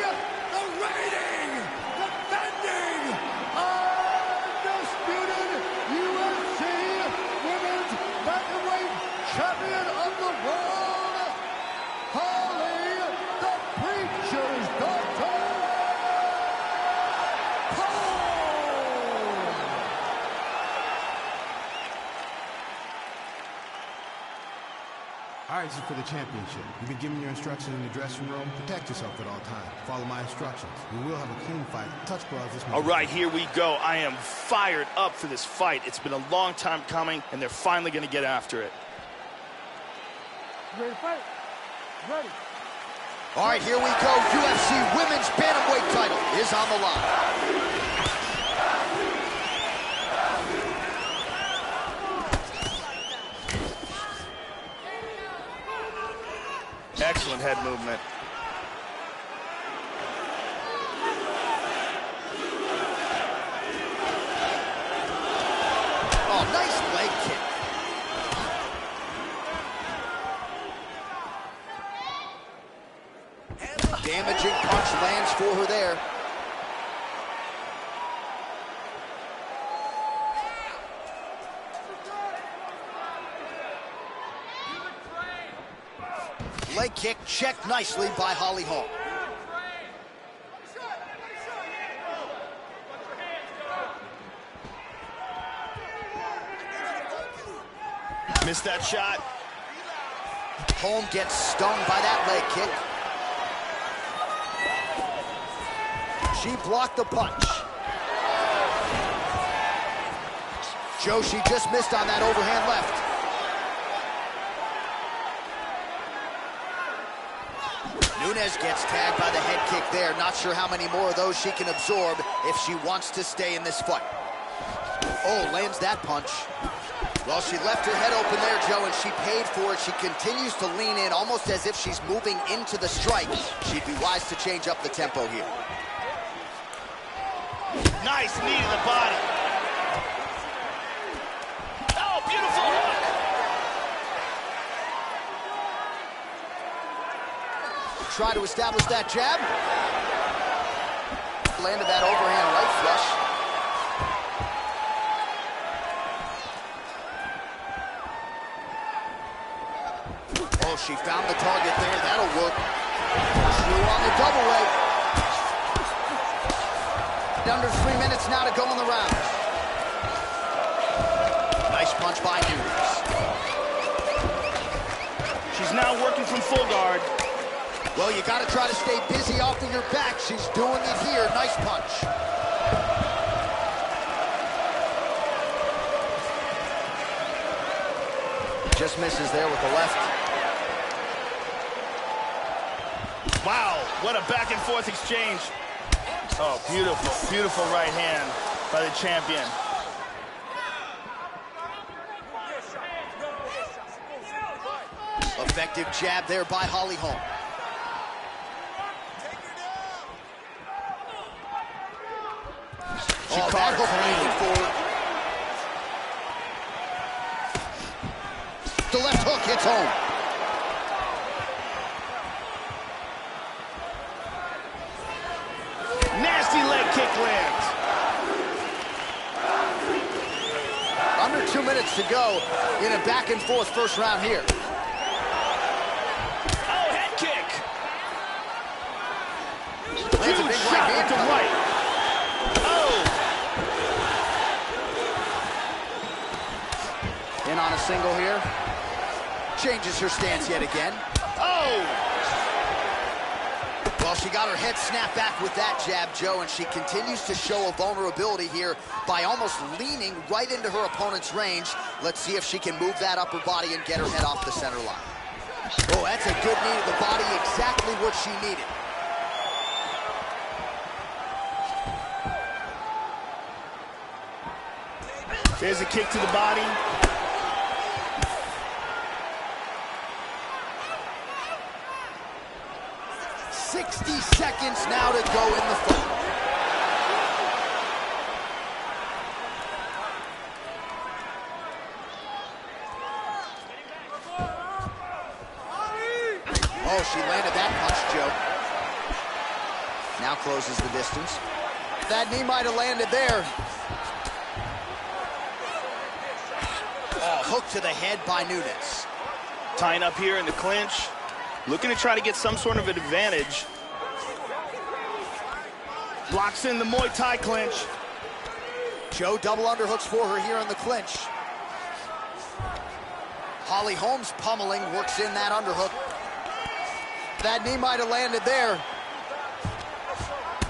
the reigning, defending, undisputed UFC Women's Bantamweight Champion of the World, Holly the Preacher's Daughter. All right, this is for the championship. You've been given your instructions in the dressing room. Protect yourself at all times. Follow my instructions. We will have a clean fight. Touch gloves this morning. All right, here we go. I am fired up for this fight. It's been a long time coming, and they're finally going to get after it. You ready to fight? Ready. All right, here we go. UFC Women's Bantamweight title is on the line. Excellent head movement. Oh, nice leg kick. Damaging punch lands for her there. Leg kick checked nicely by Holly Holm. Missed that shot. Holm gets stung by that leg kick. She blocked the punch. Joshi just missed on that overhand left. Nunes gets tagged by the head kick there. Not sure how many more of those she can absorb if she wants to stay in this fight. Oh, lands that punch. Well, she left her head open there, Joe, and she paid for it. She continues to lean in almost as if she's moving into the strike. She'd be wise to change up the tempo here. Nice knee to the body. Oh, beautiful hook. Try to establish that jab. Landed that overhand right flush. Oh, she found the target there. That'll work. Drew on the double leg. Under 3 minutes now to go in the round. Nice punch by Nunes. She's now working from full guard. Well, you got to try to stay busy off of your back. She's doing it here. Nice punch. Just misses there with the left. Wow, what a back and forth exchange. Oh, beautiful, beautiful right hand by the champion. Effective jab there by Holly Holm. She caught her leaning forward. The left hook hits home. Nasty leg kick lands. Under 2 minutes to go in a back and forth first round here. Oh, head kick. Lands a big Huge right shot hand with the cut. right. Oh. In on a single here. Changes her stance yet again. Oh. Well, she got her head snapped back with that jab, Joe, and she continues to show a vulnerability here by almost leaning right into her opponent's range. Let's see if she can move that upper body and get her head off the center line. Oh, that's a good knee to the body, exactly what she needed. There's a kick to the body. Seconds now to go in the fight. Oh, she landed that punch, Joe. Now closes the distance. That knee might have landed there. Oh, hook to the head by Nunes. Tying up here in the clinch. Looking to try to get some sort of an advantage. Blocks in the Muay Thai clinch. Joe, double underhooks for her here in the clinch. Holly Holmes pummeling, works in that underhook. That knee might have landed there.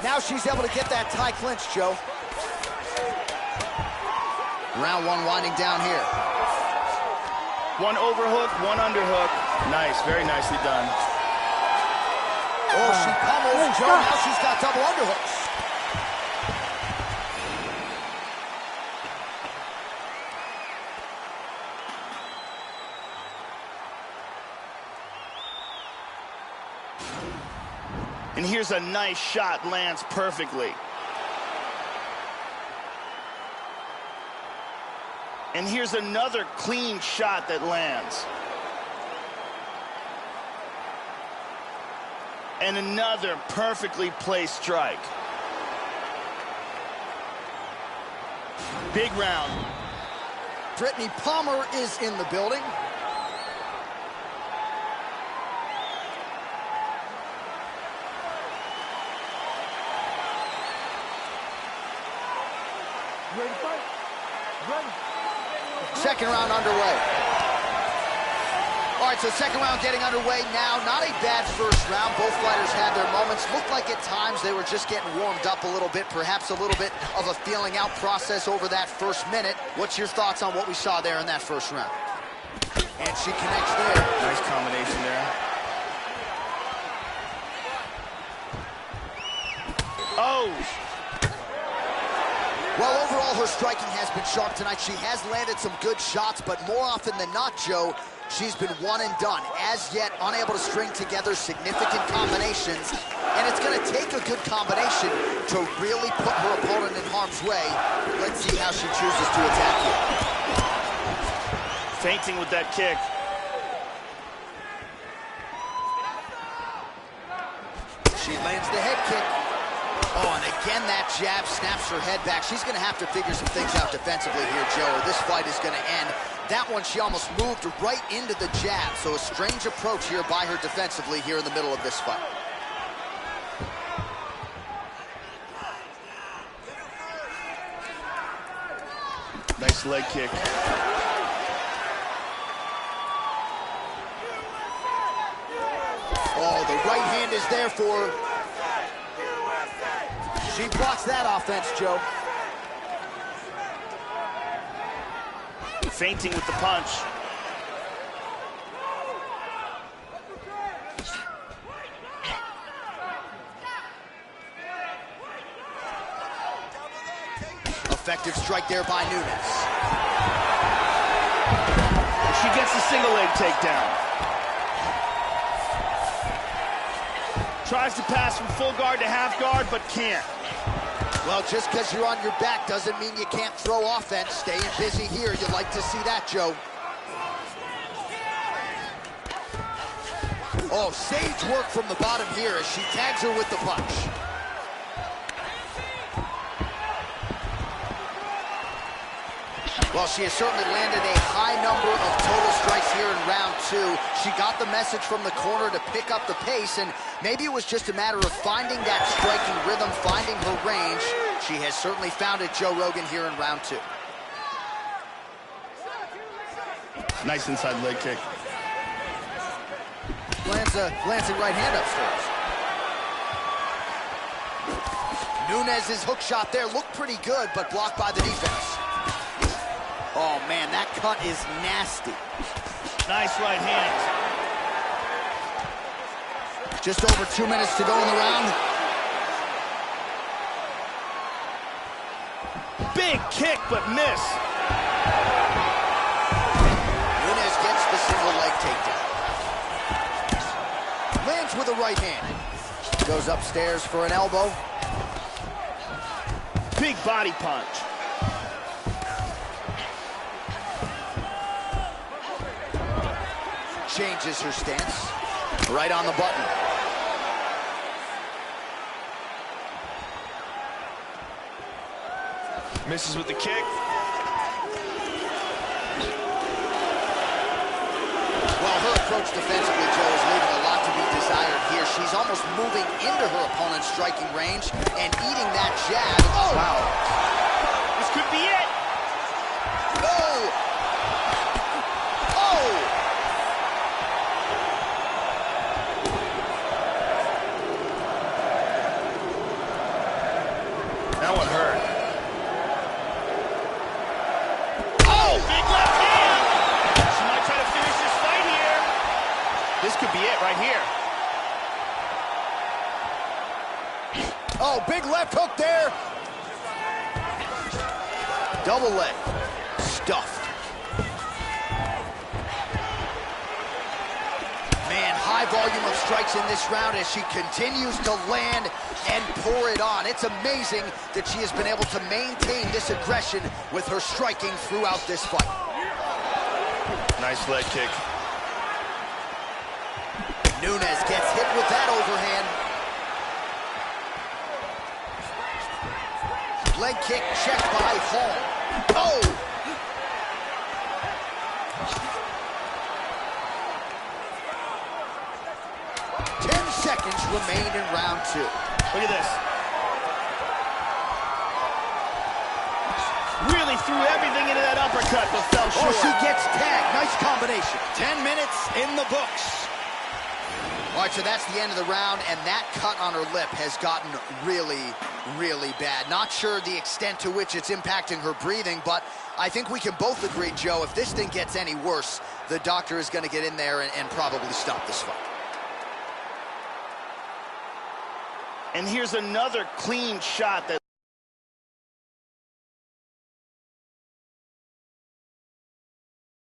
Now she's able to get that Thai clinch, Joe. Round one winding down here. One overhook, one underhook. Nice, very nicely done. Oh, she pummels Joe. Now she's got double underhooks. And here's a nice shot, lands perfectly. And here's another clean shot that lands. And another perfectly placed strike. Big round. Brittany Palmer is in the building. Ready to fight? Ready. Second round underway. All right, so second round getting underway now. Not a bad first round. Both fighters had their moments. Looked like at times they were just getting warmed up a little bit, perhaps a little bit of a feeling out process over that first minute. What's your thoughts on what we saw there in that first round? And she connects there. Nice combination there. Oh! Well, overall, her striking has been sharp tonight. She has landed some good shots, but more often than not, Joe, she's been one and done. As yet, unable to string together significant combinations. And it's going to take a good combination to really put her opponent in harm's way. Let's see how she chooses to attack here. Feinting with that kick. She lands the head kick. Oh, and again, that jab snaps her head back. She's going to have to figure some things out defensively here, Joe, or this fight is going to end. That one, she almost moved right into the jab, so a strange approach here by her defensively here in the middle of this fight. Nice leg kick. Oh, the right hand is there for her. She blocks that offense, Joe. Feinting with the punch. Effective strike there by Nunes. She gets a single leg takedown. Tries to pass from full guard to half guard, but can't. Well, just because you're on your back doesn't mean you can't throw offense. Staying busy here, you'd like to see that, Joe. Oh, sage work from the bottom here as she tags her with the punch. Well, she has certainly landed a high number of total strikes here in round two. She got the message from the corner to pick up the pace, and maybe it was just a matter of finding that striking rhythm, finding her range. She has certainly found it, Joe Rogan, here in round two. Nice inside leg kick. Lands a glancing right hand upstairs. Nunes's hook shot there looked pretty good, but blocked by the defense. Oh, man, that cut is nasty. Nice right hand. Just over 2 minutes to go in the round. Big kick, but miss. Nunes gets the single leg takedown. Lands with a right hand. Goes upstairs for an elbow. Big body punch. Changes her stance. Right on the button. Misses with the kick. Well, her approach defensively, Joe, is leaving a lot to be desired here. She's almost moving into her opponent's striking range and eating that jab. Oh! Wow. This could be it. Oh! Oh! That one hurt. Oh, big left hand. She might try to finish this fight here. This could be it right here. Oh, big left hook there. Double leg. Stuffed. Man, high volume of strikes in this round as she continues to land and pour it on. It's amazing that she has been able to maintain this aggression with her striking throughout this fight. Nice leg kick. Nunes gets hit with that overhand. Leg kick checked by Hall. Oh! Seconds remain in round 2. Look at this. Really threw everything into that uppercut, but fell short. Oh, she gets tagged. Nice combination. 10 minutes in the books. All right, so that's the end of the round, and that cut on her lip has gotten really, really bad. Not sure the extent to which it's impacting her breathing, but I think we can both agree, Joe, if this thing gets any worse, the doctor is going to get in there and probably stop this fight. And here's another clean shot that